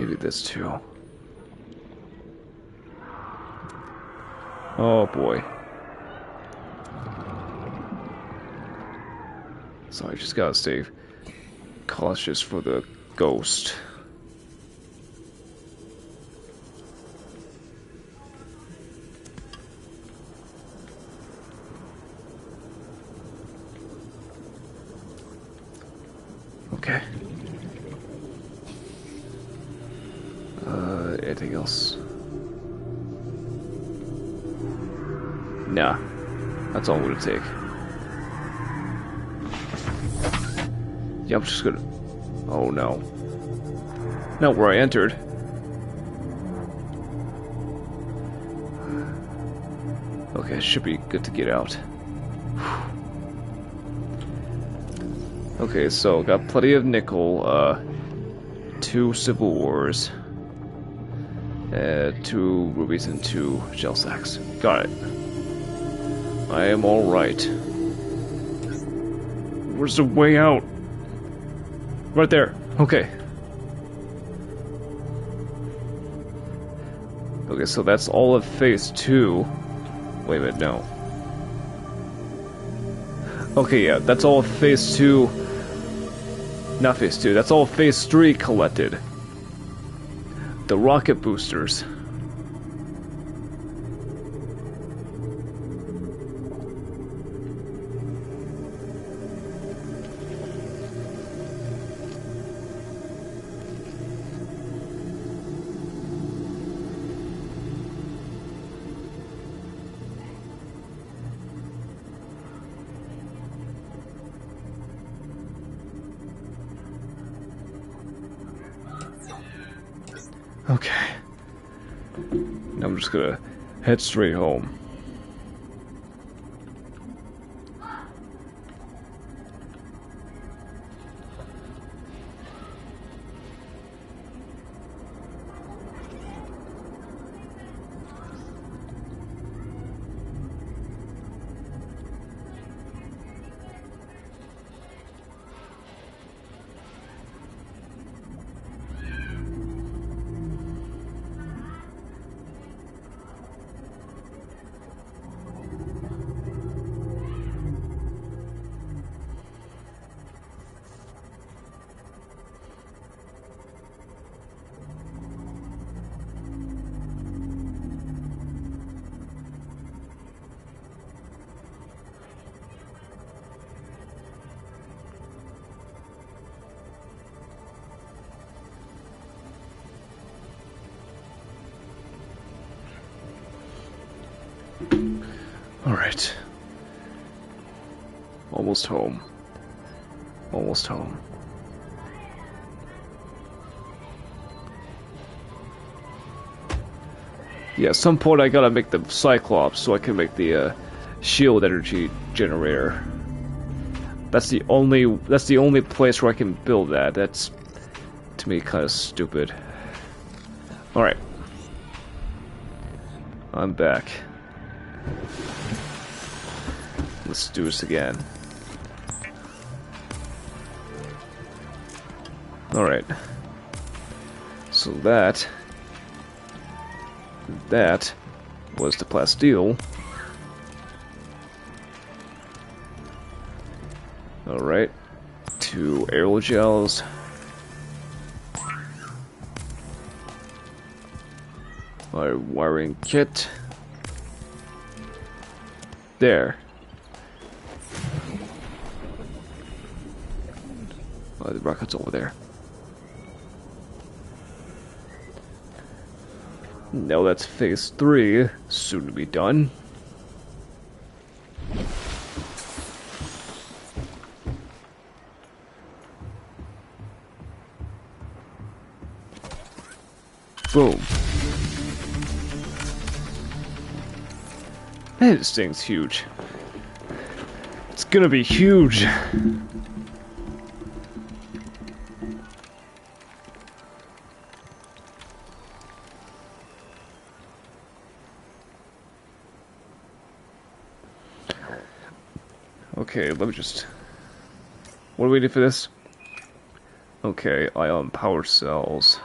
Maybe this too. Oh boy. So I just gotta stay cautious for the ghost. Okay. Anything else? Nah. That's all I'm gonna take. Yeah, I'm just gonna... Oh no. Not where I entered. Okay, should be good to get out. Okay, so got plenty of nickel, 2 Civil Wars, 2 rubies and 2 gel sacks. Got it. I am alright. Where's the way out? Right there. Okay. Okay, so that's all of phase 2. Wait a minute, no. Okay, yeah, that's all of phase 2. Not phase 2, that's all phase 3 collected. The rocket boosters. Okay. Now I'm just gonna head straight home. Alright. Almost home. Almost home. Yeah, at some point I gotta make the Cyclops so I can make the shield energy generator. That's the only place where I can build that. That's, to me, kind of stupid. Alright. I'm back. Let's do this again. Alright. So that was the plasteel. Alright. 2 aerogels. My wiring kit. There. Oh, the rocket's over there. Now that's phase 3, soon to be done. Boom. Man, this thing's huge. It's gonna be huge. Okay, let me just... What do we need for this? Okay, ion power cells.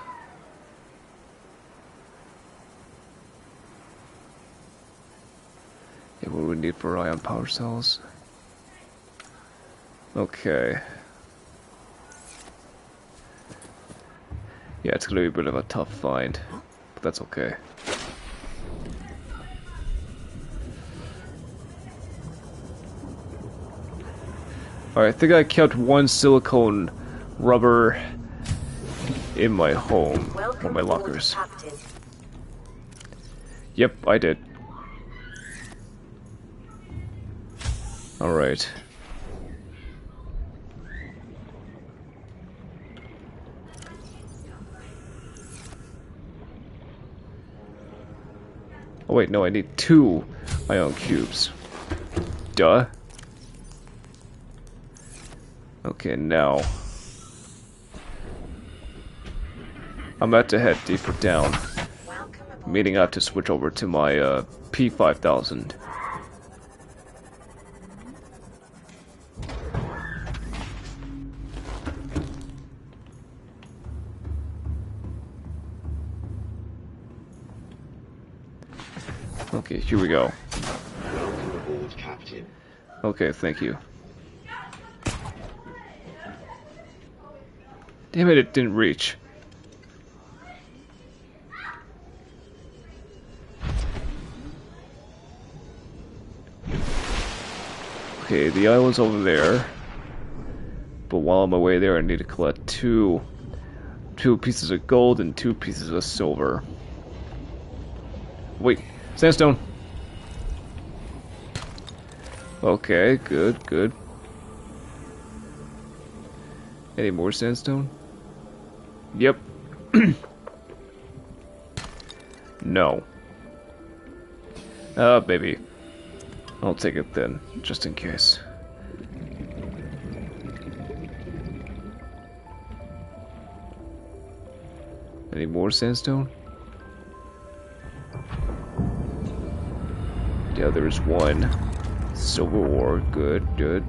we need for ion power cells. Okay. Yeah, it's gonna be a bit of a tough find, but that's okay. Alright, I think I kept one silicone rubber in my home, or my lockers. Yep, I did. Alright. Oh wait, no, I need 2 ion cubes. Duh. Okay, now I'm about to head deeper down, meaning I have to switch over to my P5000. Okay, here we go. Welcome aboard, Captain. Okay, thank you. Damn it, it didn't reach. Okay, the island's over there. But while I'm away there, I need to collect two pieces of gold and 2 pieces of silver. Wait, sandstone! Okay, good, good. Any more sandstone? Yep. No. Maybe. I'll take it then, just in case. Any more sandstone? Yeah, there's 1. Silver ore, good, good.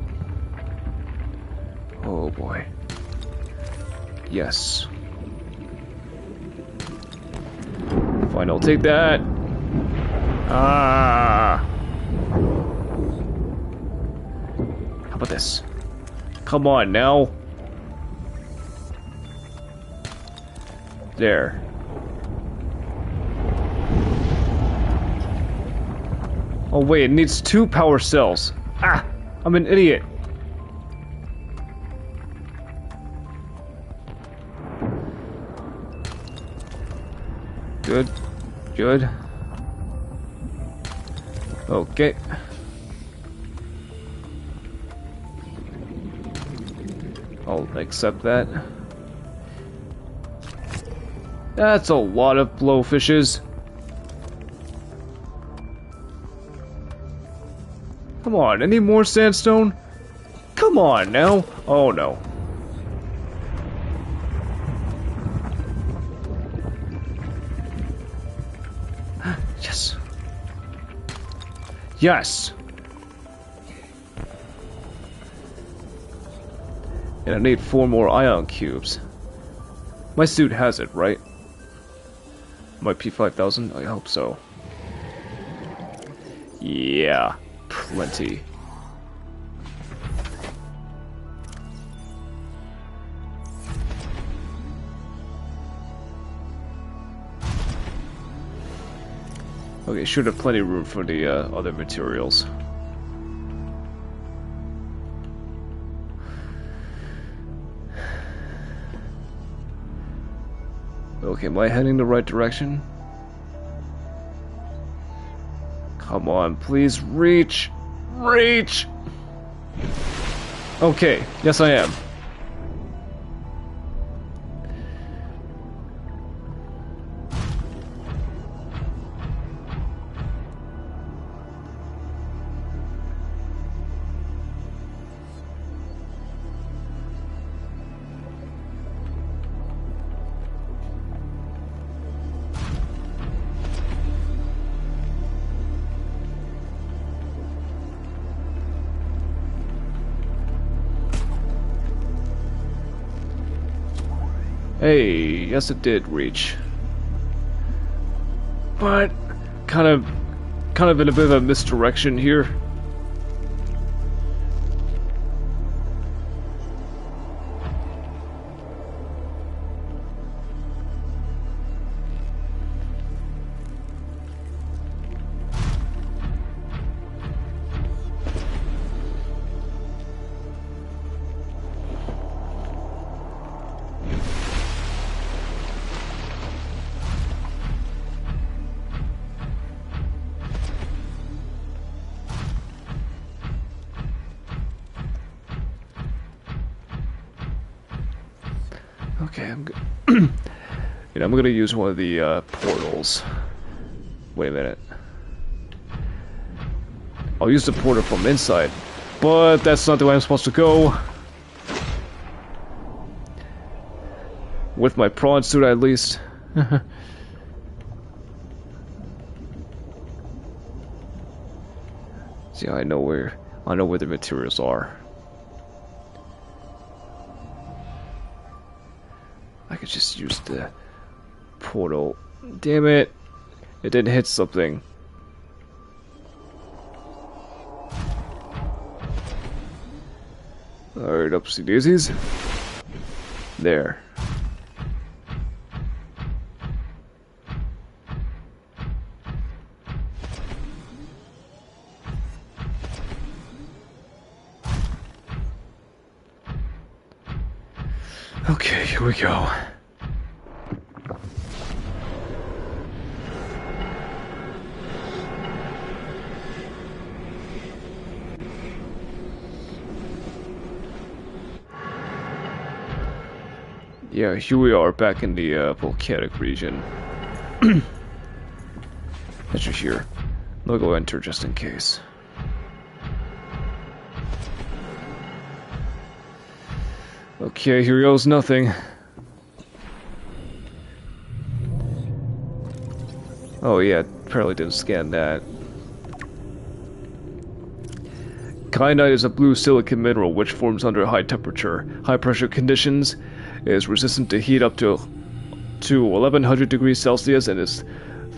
Oh boy. Yes. Fine, I'll take that. Ah! How about this? Come on now. There. Oh wait, it needs 2 power cells. Ah! I'm an idiot. Good. Good. Okay. I'll accept that. That's a lot of blowfishes. Come on, any more sandstone? Come on now. Oh no. Yes. Yes. And I need 4 more ion cubes. My suit has it, right? My P5000? I hope so. Yeah, plenty. Okay, should have plenty of room for the other materials. Okay, am I heading the right direction? Come on, please reach! Reach! Okay, yes I am. Hey, yes it did reach. But kind of kind of in a bit of a misdirection here. Okay, I'm good. You know, I'm gonna use one of the portals. Wait a minute. I'll use the portal from inside, but that's not the way I'm supposed to go. With my prawn suit, at least. See, I know where the materials are. I could just use the portal. Damn it! It didn't hit something. Alright, upsy daisies. There. Okay, here we go. Yeah, here we are back in the volcanic region. As you hear, I'll go enter just in case. Okay, here goes nothing. Oh yeah, apparently didn't scan that. Kyanite is a blue silicon mineral which forms under high temperature, high pressure conditions. It is resistant to heat up to 1100 degrees Celsius and is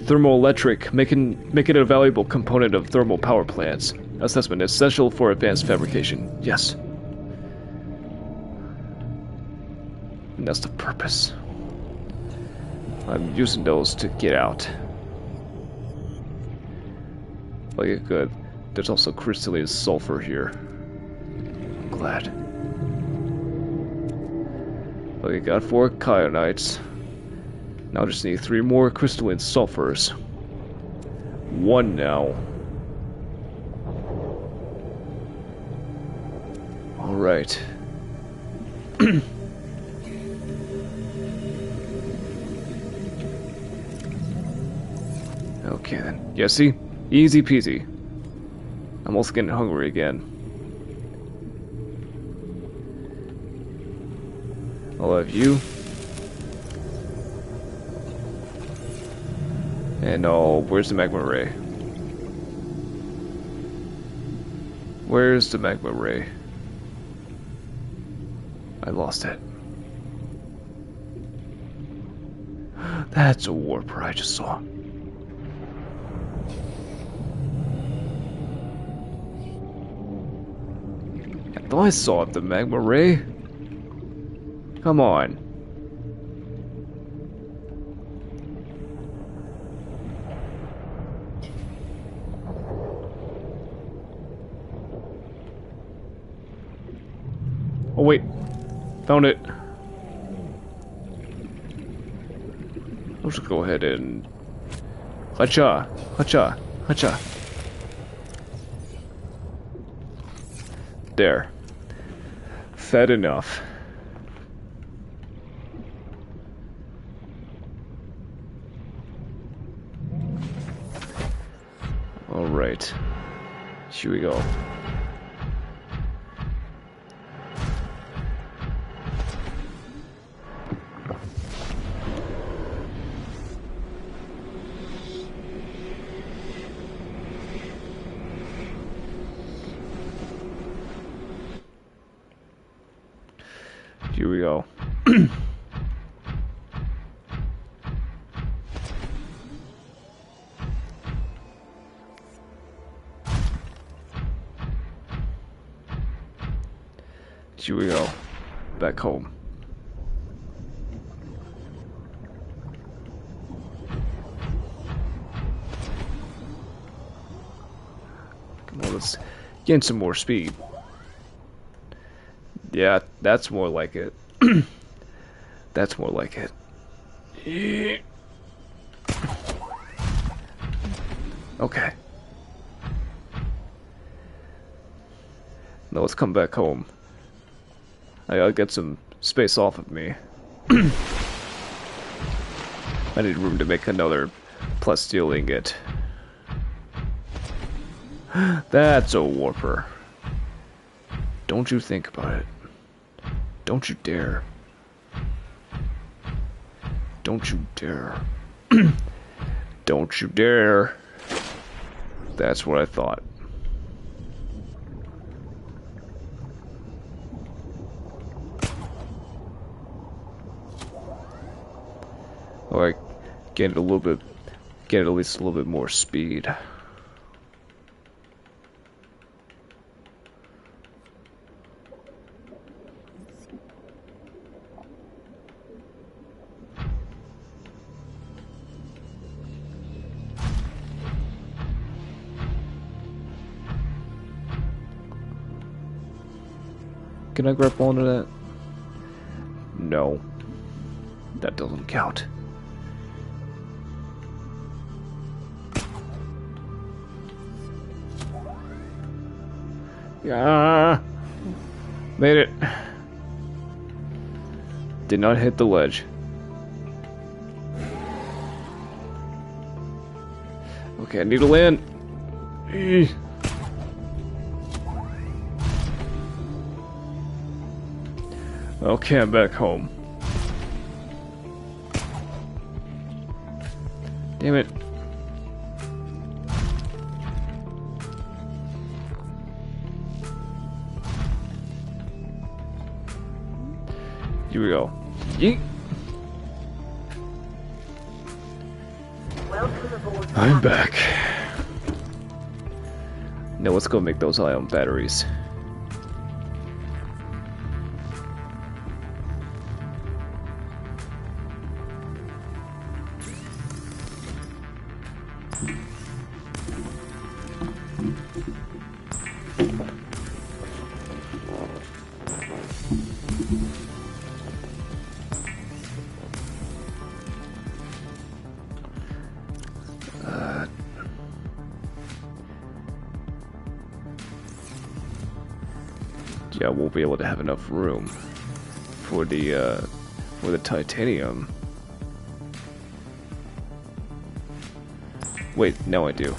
thermoelectric, making it a valuable component of thermal power plants. Assessment essential for advanced fabrication. Yes. And that's the purpose. I'm using those to get out. Okay, good. There's also crystalline sulfur here. I'm glad. Okay, got 4 kyanites. Now I just need 3 more crystalline sulfurs. 1 now. Alright. Okay then. Yeah, see? Easy peasy. I'm also getting hungry again. I'll have you. And where's the magma ray? Where's the magma ray? I lost it. That's a warper I just saw. I thought I saw it, the magma ray. Come on. Oh wait, found it. I'll just go ahead and hacha, hacha, hacha. There. Fed enough. All right. Here we go. Here we go. Here we go. Back home. Come on, let's gain some more speed. Yeah, that's more like it. That's more like it. Yeah. Okay. Now let's come back home. I gotta get some space off of me. I need room to make another plus steel ingot. That's a warper. Don't you think about it. Don't you dare. Don't you dare. Don't you dare. That's what I thought. Alright, get it a little bit, get at least a little bit more speed. Can I grab onto that? No. That doesn't count. Yeah. Made it. Did not hit the ledge. Okay, I need to land. Okay, I'm back home. Damn it. Here we go. Yeet. Welcome aboard. I'm back. Now let's go make those ion batteries. Yeah, we'll be able to have enough room for the titanium. Wait, now I do.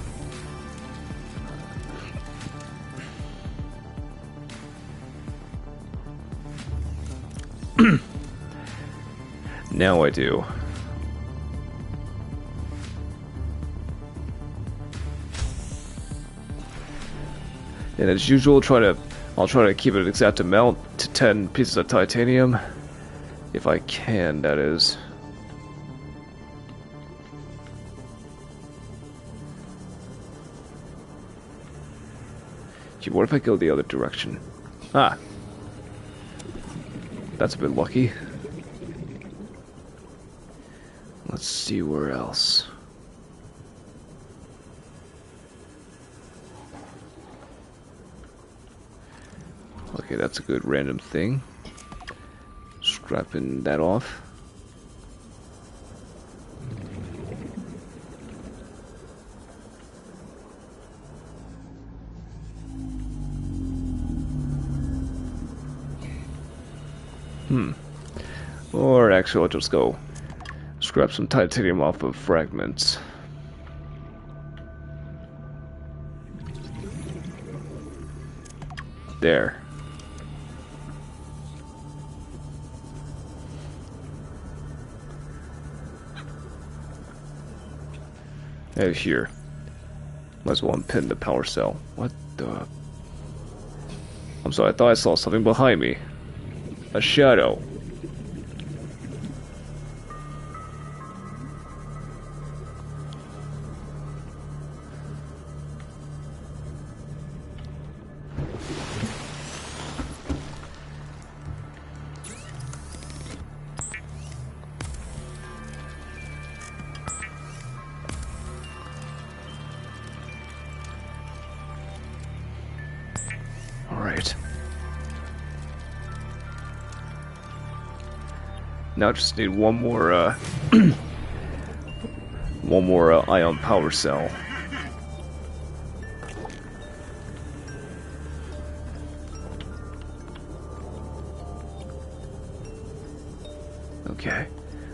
Now I do. And as usual, I'll try to keep it exact amount to 10 pieces of titanium. If I can, that is. Gee, what if I go the other direction? Ah. That's a bit lucky. Let's see where else. Okay, that's a good random thing. Scrapping that off. Or actually, I'll just go scrap some titanium off of fragments. There. Hey, here. Might as well unpin the power cell. What the? I'm sorry, I thought I saw something behind me. A shadow. Now I just need one more, ion power cell. Okay,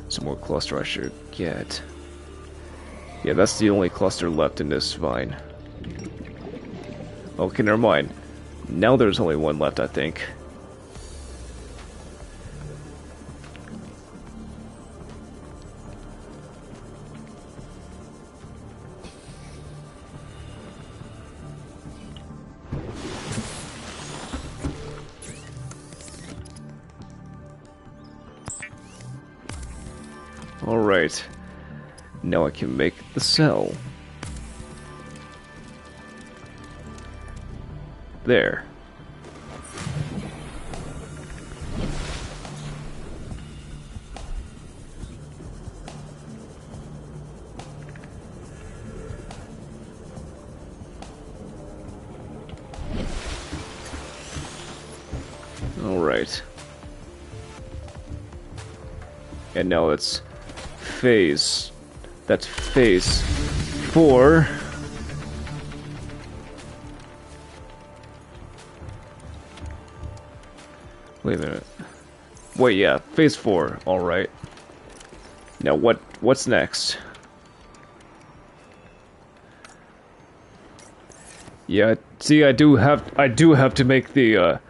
some more cluster I should get. Yeah, that's the only cluster left in this vine. Okay, never mind. Now there's only one left, I think. Alright. Now I can make the cell. There. Alright. And now it's phase. That's phase 4. Wait a minute. Wait, yeah, phase 4. All right. Now what's next? Yeah, see, I do have to make the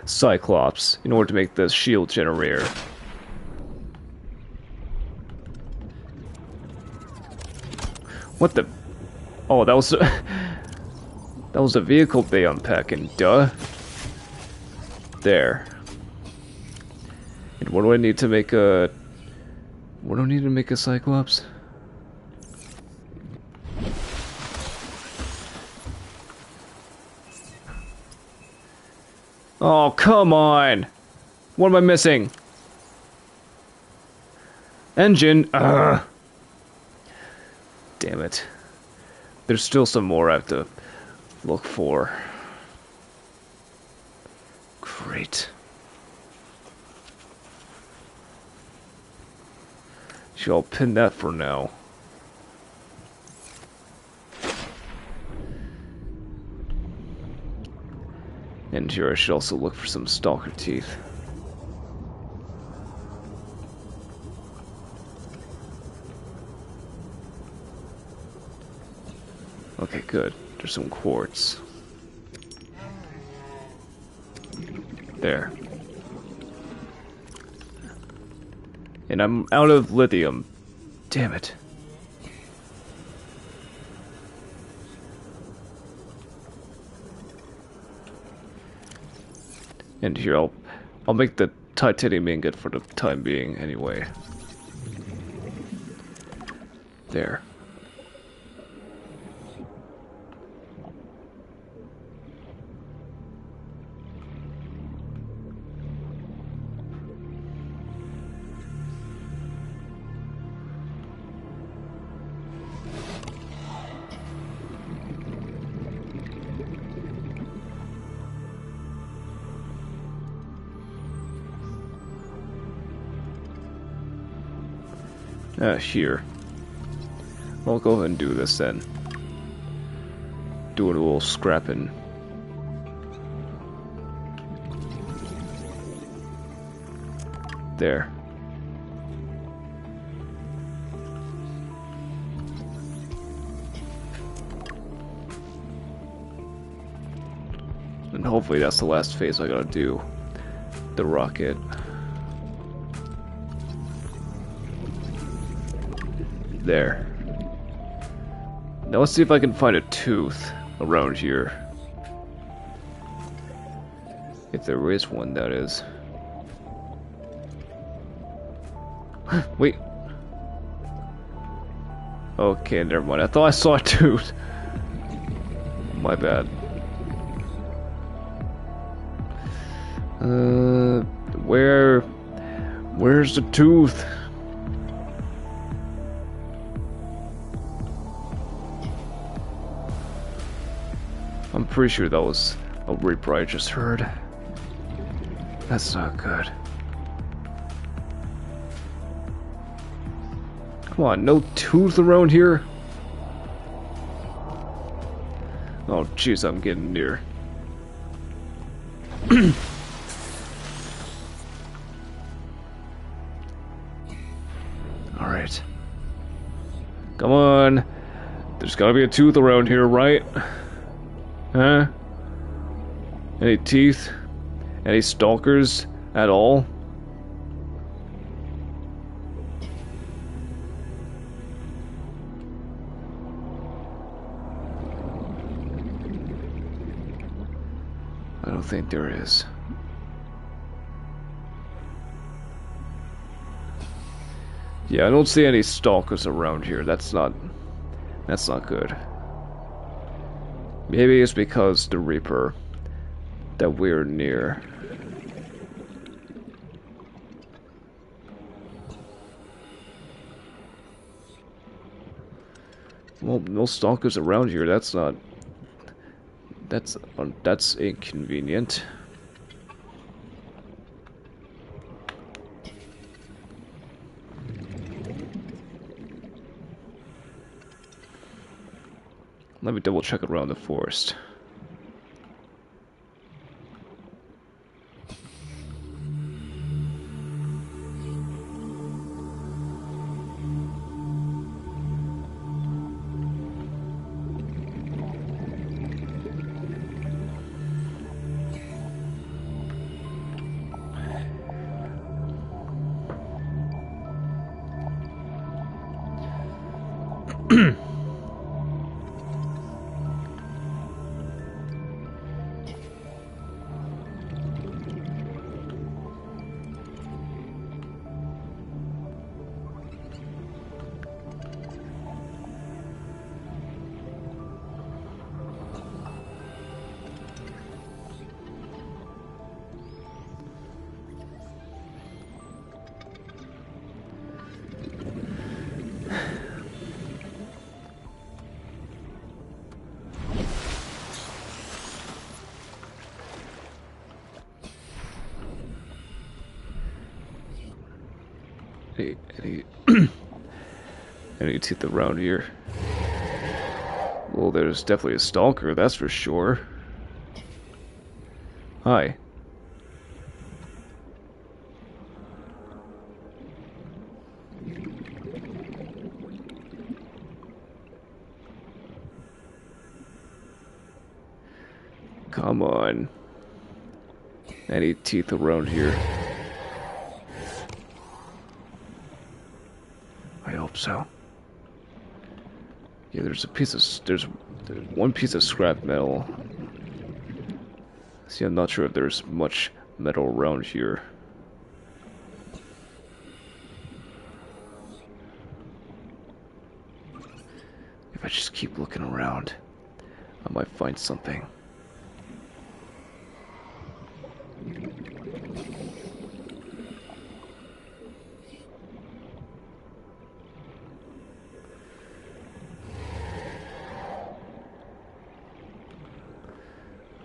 Cyclops in order to make the shield generator. What the? Oh, that was that was a vehicle bay unpacking. Duh. There. And what do I need to make a? What do I need to make a Cyclops? Oh, come on! What am I missing? Engine. Ugh. Damn it. There's still some more I have to look for. Great. I'll pin that for now. And here I should also look for some stalker teeth. Okay, good. There's some quartz. There. And I'm out of lithium. Damn it. And here I'll make the titanium ingot for the time being anyway. There. Here. I'll go ahead and do this then. Do a little scrapping. There. And hopefully that's the last phase I gotta do. The rocket. There. Now let's see if I can find a tooth around here. If there is one, that is. Wait. Okay, never mind. I thought I saw a tooth. My bad. Where's the tooth? I'm pretty sure that was a reaper I just heard. That's not good. Come on, no tooth around here? Oh, jeez, I'm getting near. Alright. Come on. There's gotta be a tooth around here, right? Huh? Any teeth? Any stalkers at all? I don't think there is. Yeah, I don't see any stalkers around here. That's not good. Maybe it's because the Reaper that we're near. Well, no stalkers around here. That's inconvenient. Let me double check around the forest. Any any teeth around here? Well, there's definitely a stalker, that's for sure. Hi. Come on. Any teeth around here? I hope so. Yeah, there's one piece of scrap metal. See, I'm not sure if there's much metal around here. If I just keep looking around, I might find something.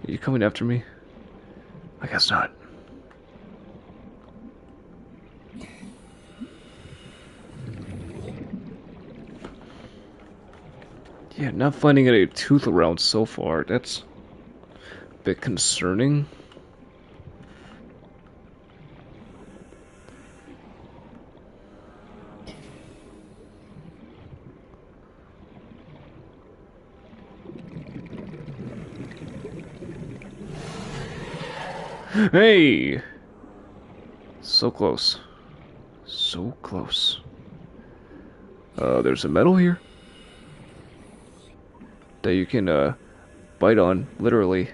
Are you coming after me? I guess not. Yeah, not finding any tooth around so far. That's a bit concerning. Hey! So close. So close. There's a metal here that you can bite on, literally.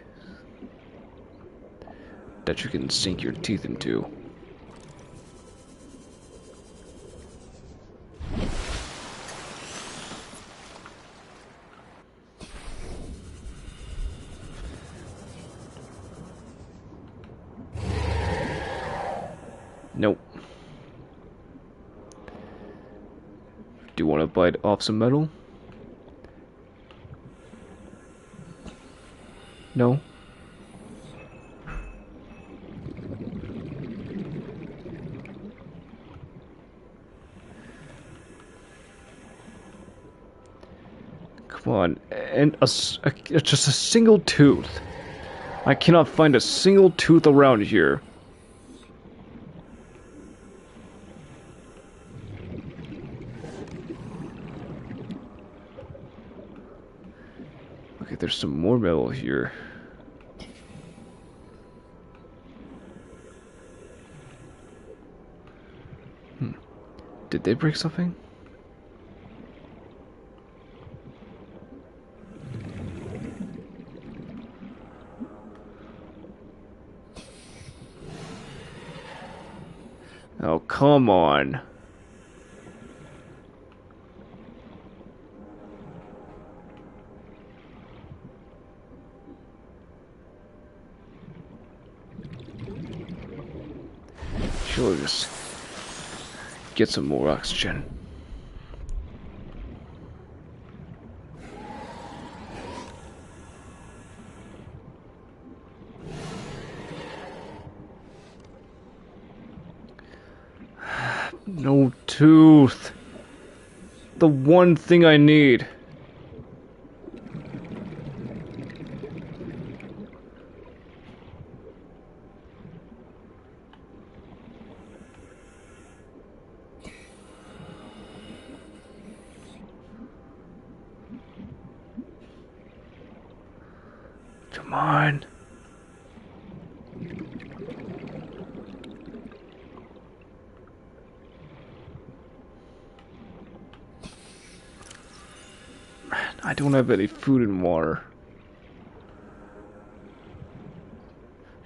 That you can sink your teeth into. Nope. Do you want to bite off some metal? No? Come on, and just a single tooth. I cannot find a single tooth around here. Okay, there's some more metal here. Did they break something? Oh, come on. Sure, just get some more oxygen. No tooth. The one thing I need. Come on. I don't have any food and water.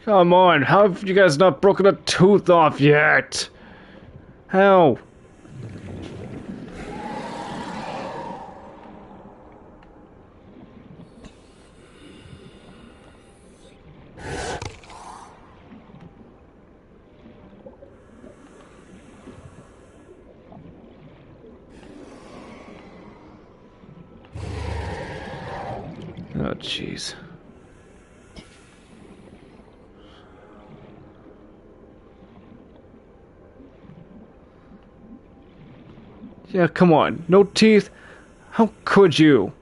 Come on, how have you guys not broken a tooth off yet? How? Oh, jeez. Yeah, come on. No teeth? How could you?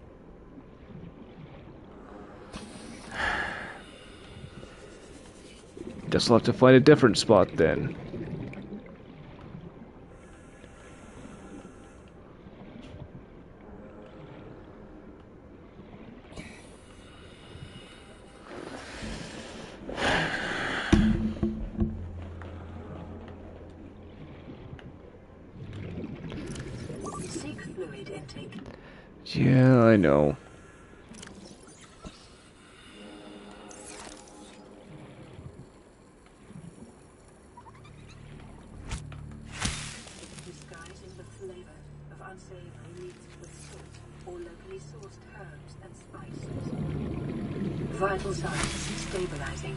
Guess I'll have to find a different spot then. Fluid intake. Yeah, I know. Disguising the flavor of unsavory meats with salt or locally sourced herbs and spices. Vital signs stabilizing.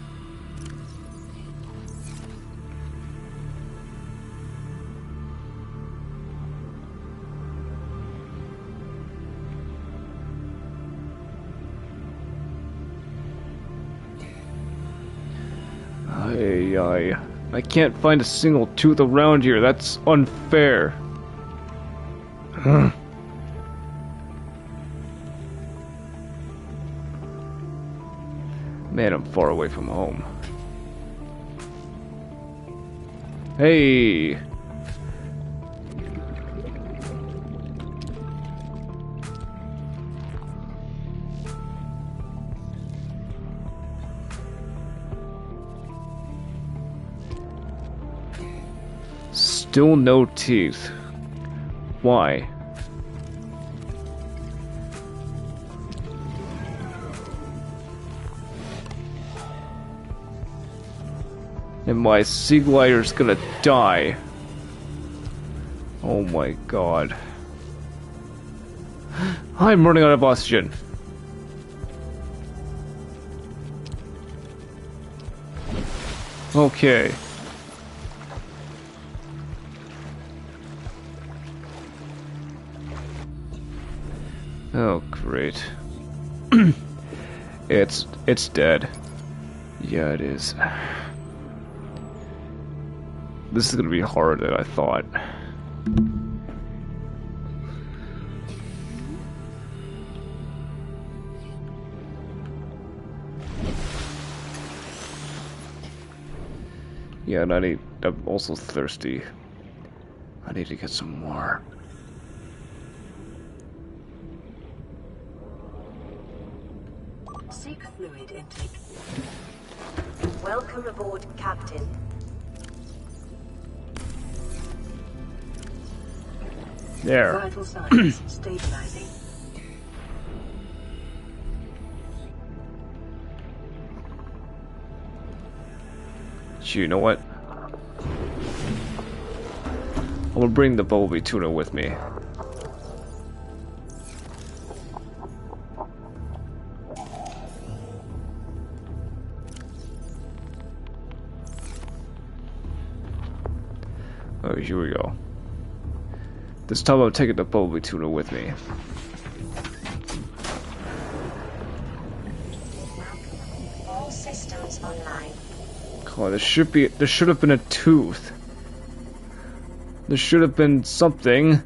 I can't find a single tooth around here. That's unfair. Man, I'm far away from home. Hey! Still no teeth. Why? And my sea glider's gonna die. Oh my god. I'm running out of oxygen. Okay. Oh, great. It's dead. Yeah, it is. This is gonna be harder than I thought. Yeah, and I'm also thirsty. I need to get some more. Seek fluid intake. Welcome aboard, Captain. There. Vital signs stabilizing. You know what? I'm gonna bring the bumblebee tuna with me. Oh, here we go. This time I'm taking the bumblebee tuna with me. All systems online. Oh, there should have been a tooth. There should have been something.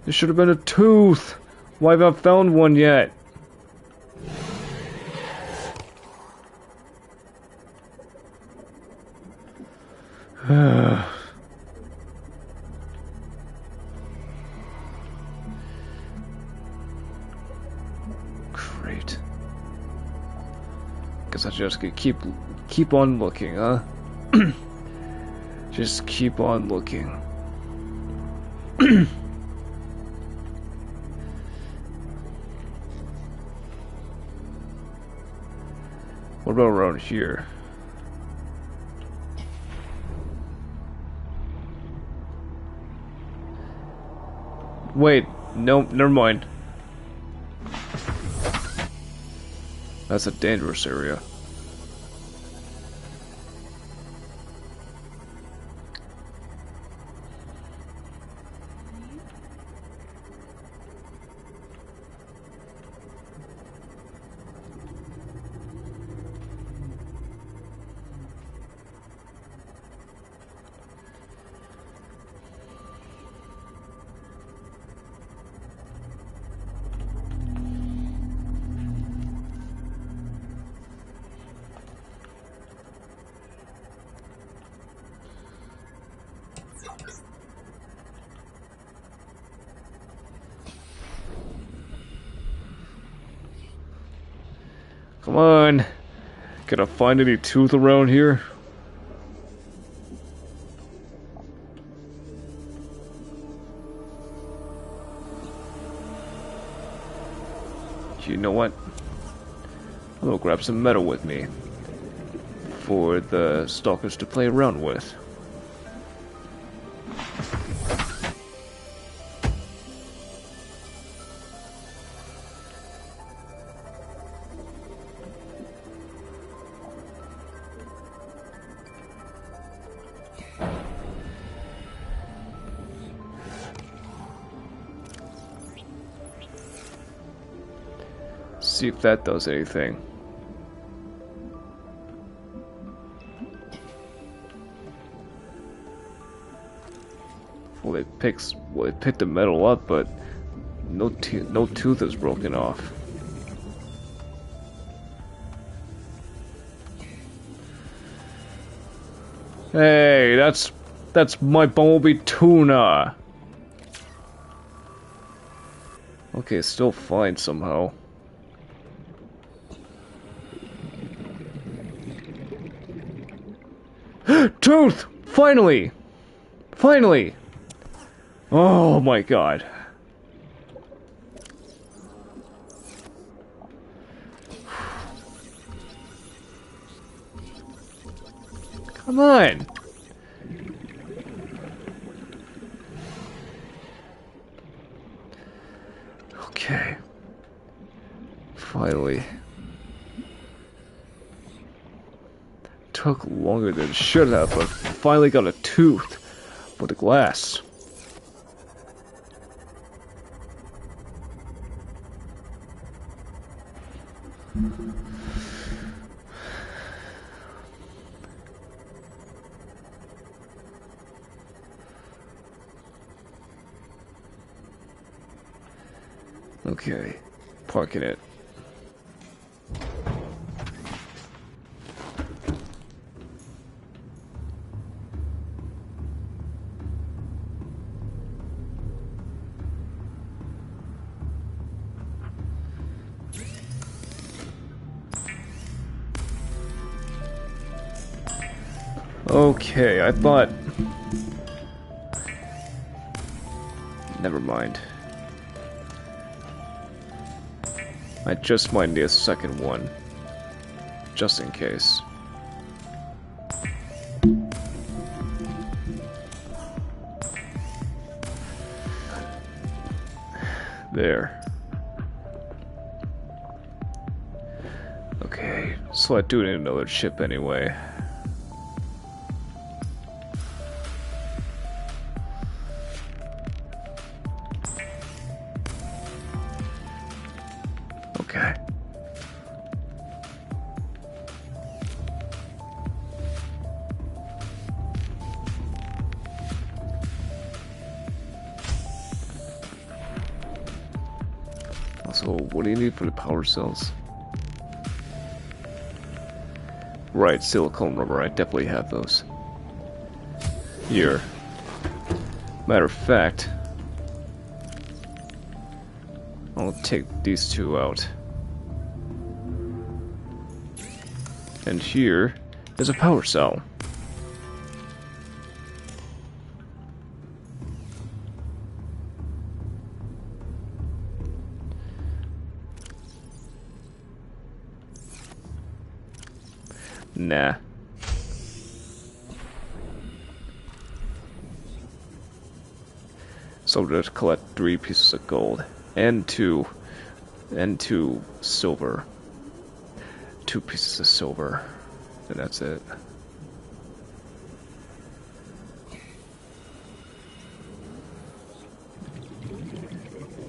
There should have been a tooth. Why have I found one yet? Great. Guess I just could keep on looking, huh? Just keep on looking. What about around here? Wait, no, never mind. That's a dangerous area. Come on. Can I find any tooth around here? You know what? I'm gonna grab some metal with me for the stalkers to play around with. See if that does anything. Well, it picked the metal up, but no tooth is broken off. Hey, that's my bumblebee tuna. Okay, it's still fine somehow. Tooth! Finally! Finally! Oh my god. Come on! Okay. Finally. Took longer than it should have, but finally got a tooth for the glass. Okay, parking it. Okay, I thought... Never mind. I just might need a second one. Just in case. There. Okay, so I do need another chip anyway. Okay. Also, what do you need for the power cells? Right, silicone rubber, I definitely have those. Here. Matter of fact, I'll take these two out. And here is a power cell. Nah. So we'll just collect 3 pieces of gold and two silver. 2 pieces of silver. And that's it.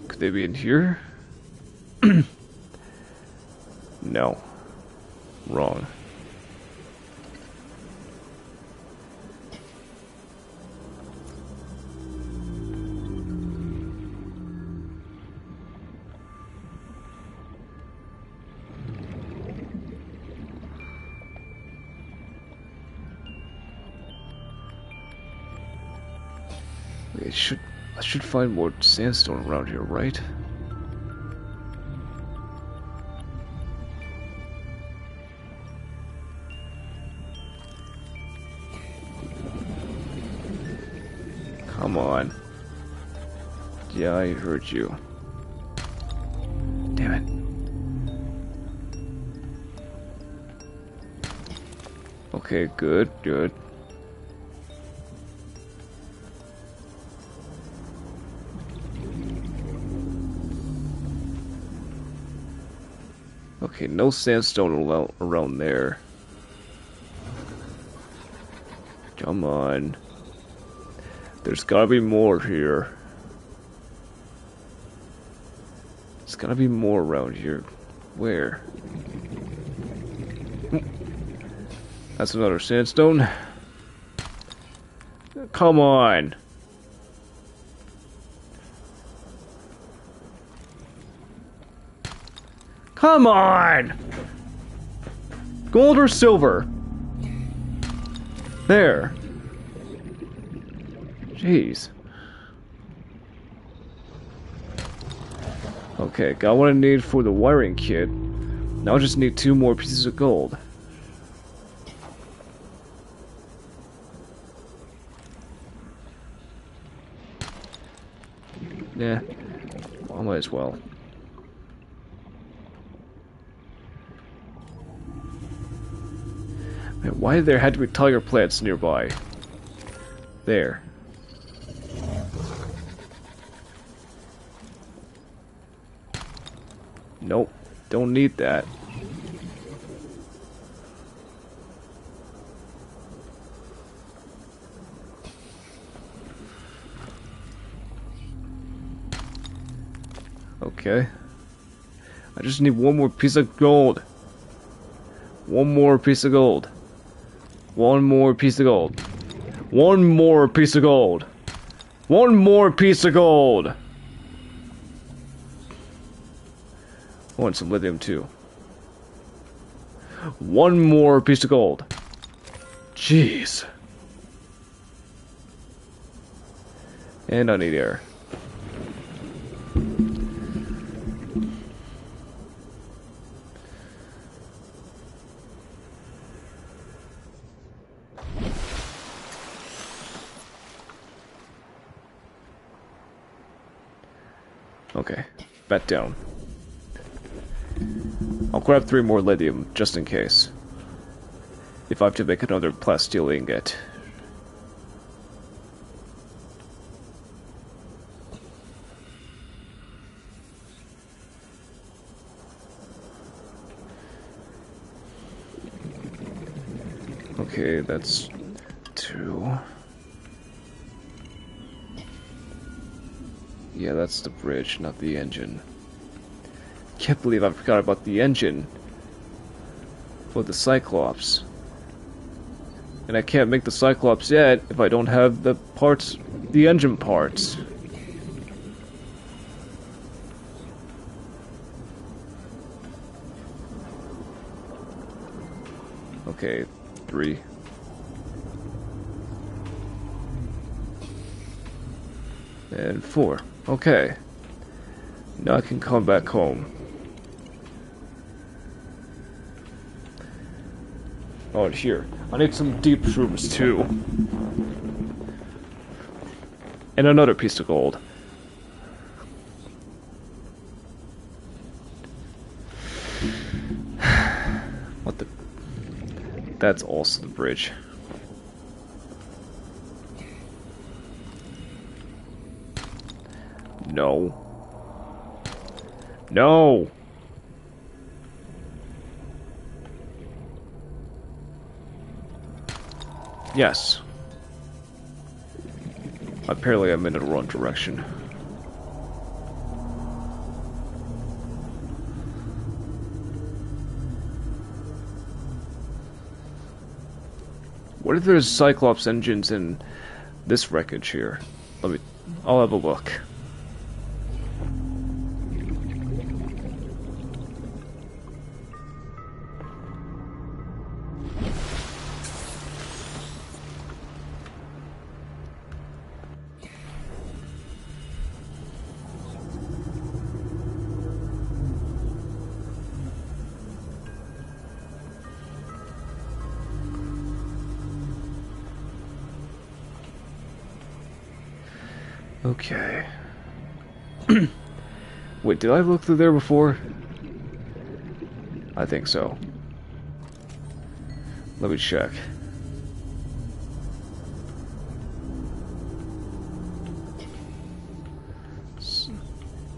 Could they be in here? No. Wrong. I should find more sandstone around here, right? Come on. Yeah, I heard you. Damn it. Okay, good, good. Okay, no sandstone around there. Come on. There's gotta be more here. There's gotta be more around here. Where? That's another sandstone. Come on. Come on! Gold or silver? There. Jeez. Okay, got what I need for the wiring kit. Now I just need 2 more pieces of gold. Yeah, I might as well. Man, why there had to be tiger plants nearby? There. Nope, don't need that. Okay. I just need 1 more piece of gold. 1 more piece of gold. 1 more piece of gold. 1 more piece of gold. 1 more piece of gold. I want some lithium too. 1 more piece of gold. Jeez. And I need air. Okay, back down. I'll grab 3 more lithium, just in case. If I have to make another plasteel ingot. Okay, that's 2. Yeah, that's the bridge, not the engine. Can't believe I forgot about the engine. For the Cyclops. And I can't make the Cyclops yet if I don't have the parts, the engine parts. Okay, 3. And 4. Okay. Now I can come back home. Oh, and here. I need some deep shrooms too. And another piece of gold. What the... That's also the bridge. No. No! Yes. Apparently I'm in the wrong direction. What if there's Cyclops engines in this wreckage here? I'll have a look. Okay. Wait, did I look through there before? I think so. Let me check.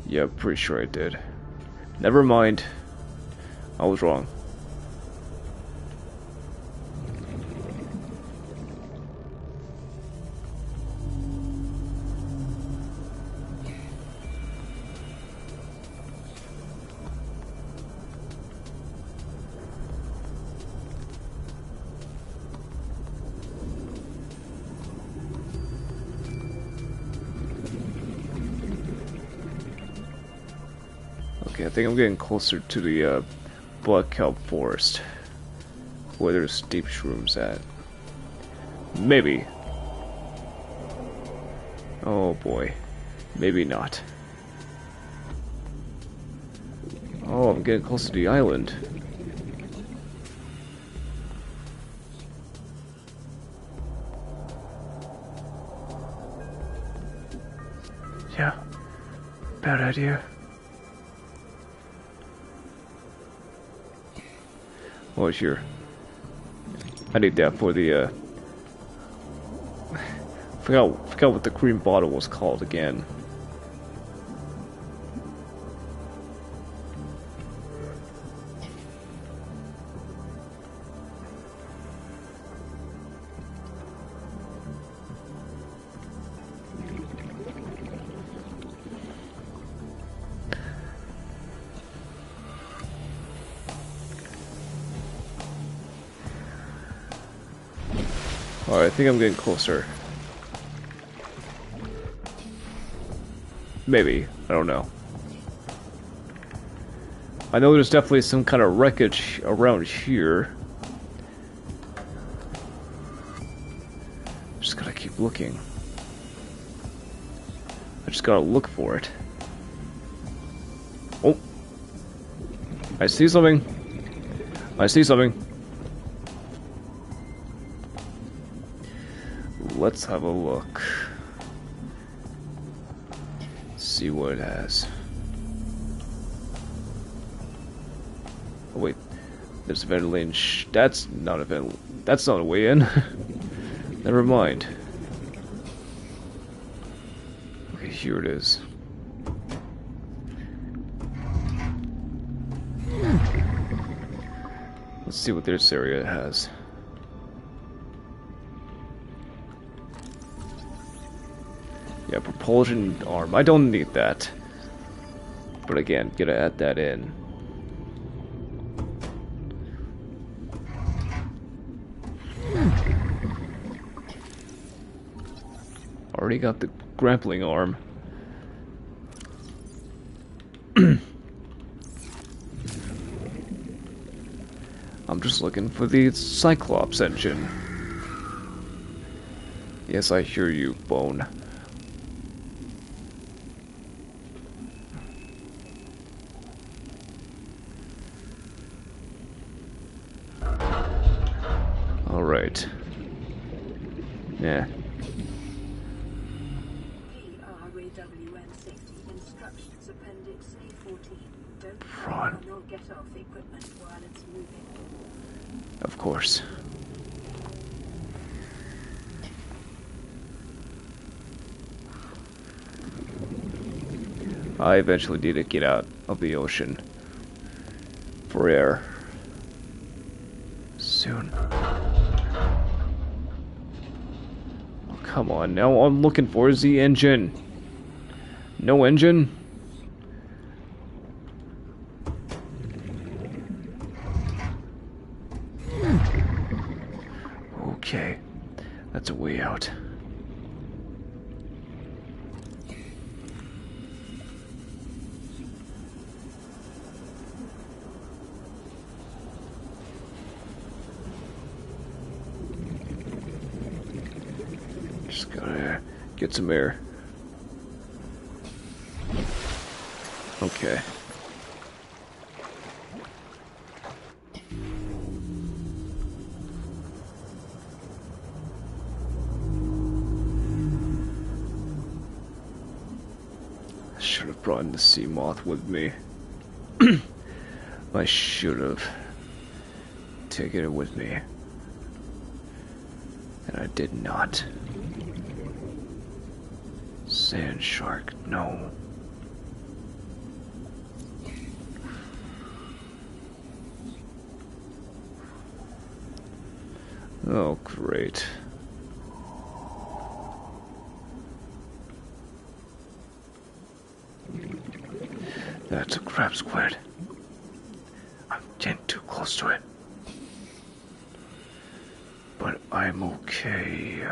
Yeah, pretty sure I did. Never mind. I was wrong. Okay, I think I'm getting closer to the Black Kelp Forest, where there's deep shrooms at. Maybe. Oh boy. Maybe not. Oh, I'm getting close to the island. Yeah. Bad idea. Oh, sure. I need that for the, forgot what the green bottle was called again. Alright, I think I'm getting closer. Maybe. I don't know. I know there's definitely some kind of wreckage around here. Just gotta keep looking. I just gotta look for it. Oh! I see something! I see something! Let's have a look. See what it has. Oh, wait, there's a ventilation. That's not a That's not a way in. Never mind. Okay, here it is. Let's see what this area has. Yeah, propulsion arm. I don't need that. But again, gotta add that in. Already got the grappling arm. I'm just looking for the Cyclops engine. Yes, I hear you, Bone. Alright. Yeah. PRAWN Safety Instructions Appendix A14. Don't Prawn. or get off equipment while it's moving. Of course. I eventually need to get out of the ocean for air. Soon. Oh, come on, now all I'm looking for is the engine. No engine? Okay, that's a way out. Just gotta get some air. Okay. I should have brought the sea moth with me. I should have taken it with me. And I did not. Sand shark, no. Oh, great. That's a crab squid. I'm getting too close to it. But I'm okay.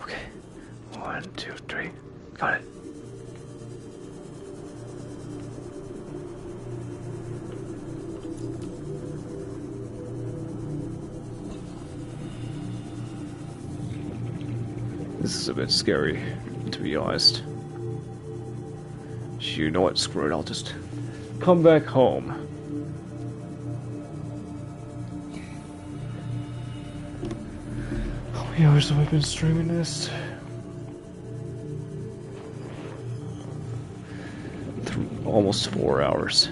Okay. 1, 2, 3. Got it. This is a bit scary, to be honest. You know what? Screw it. I'll just come back home. How many hours have I been streaming this? Almost 4 hours.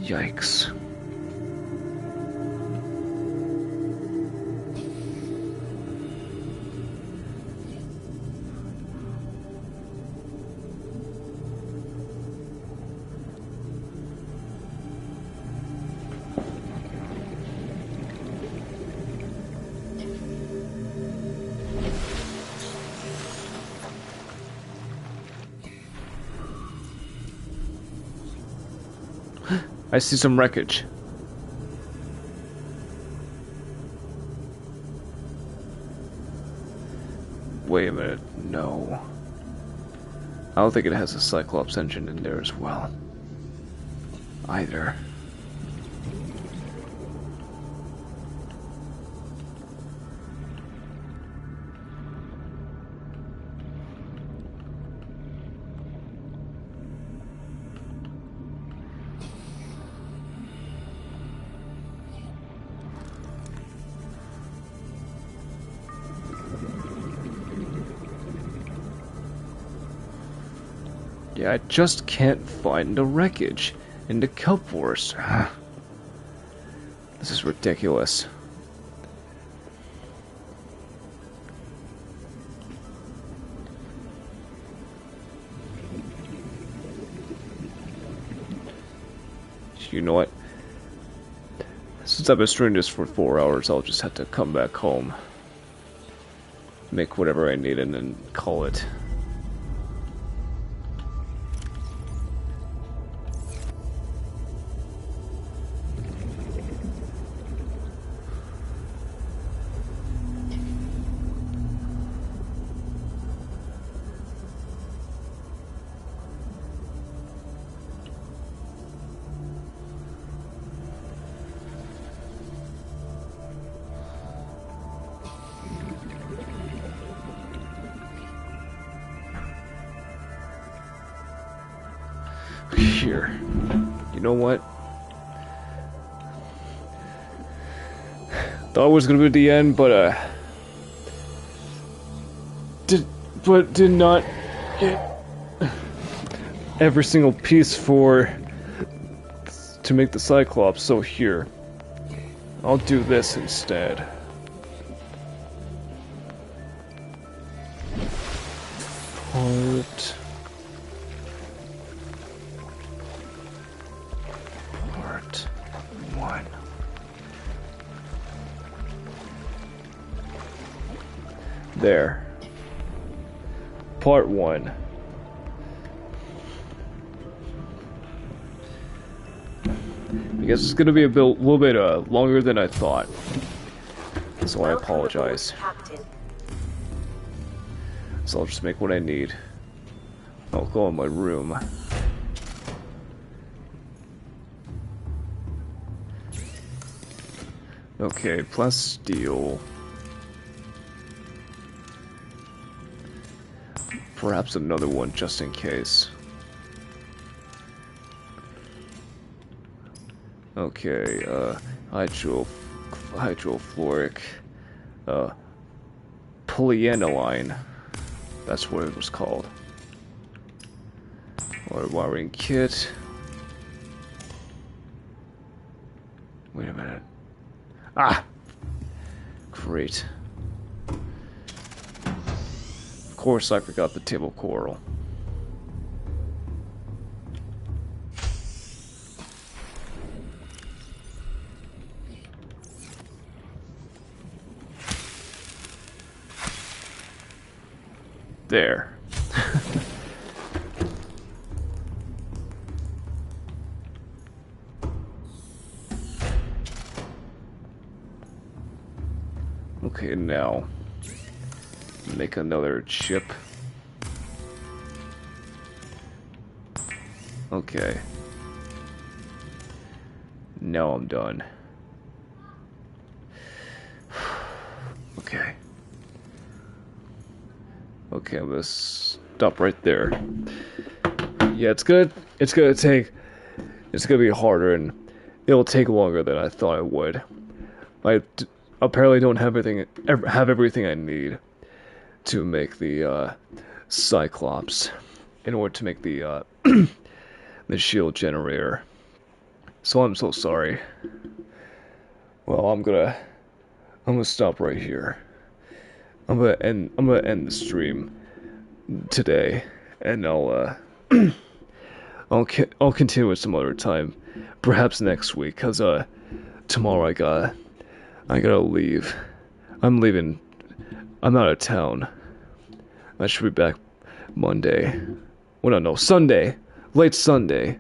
Yikes. I see some wreckage. Wait a minute, no. I don't think it has a Cyclops engine in there as well. Either. Yeah, I just can't find the wreckage in the Kelp Wars. This is ridiculous. You know what? Since I've been streaming this for 4 hours, I'll just have to come back home, make whatever I need, and then call it. Here. You know what? Thought it was gonna be the end, but did not get every single piece to make the Cyclops, so here. I'll do this instead. Part 1. There. Part 1. I guess it's gonna be a little bit longer than I thought, so I apologize. So I'll just make what I need. I'll go in my room. Okay, plasteel. Perhaps another one just in case. Okay, hydrofluoric, polyaniline. That's what it was called. Or wiring kit. Wait a minute. Ah! Great. Of course I forgot the table coral. There. Okay, now make another chip. Okay. Now I'm done. Okay. Okay, I'm gonna stop right there. Yeah, it's gonna be harder, and it'll take longer than I thought it would. I apparently don't have everything I need to make the Cyclops in order to make the the shield generator. So I'm so sorry. Well, I'm gonna stop right here. I'm gonna end the stream today, and I'll continue it some other time, perhaps next week, cause tomorrow I gotta leave. I'm leaving. I'm out of town. I should be back Monday. Well, no, Sunday. Late Sunday.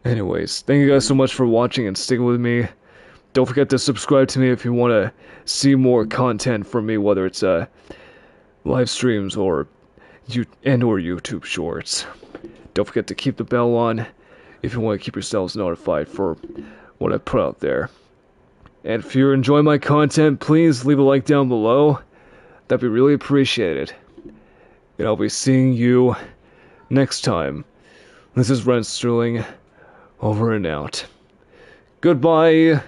Anyways, thank you guys so much for watching and sticking with me. Don't forget to subscribe to me if you want to see more content from me, whether it's live streams or YouTube shorts. Don't forget to keep the bell on if you want to keep yourselves notified for what I put out there. And if you're enjoying my content, please leave a like down below. That'd be really appreciated. And I'll be seeing you next time. This is Ren Sterling, over and out. Goodbye.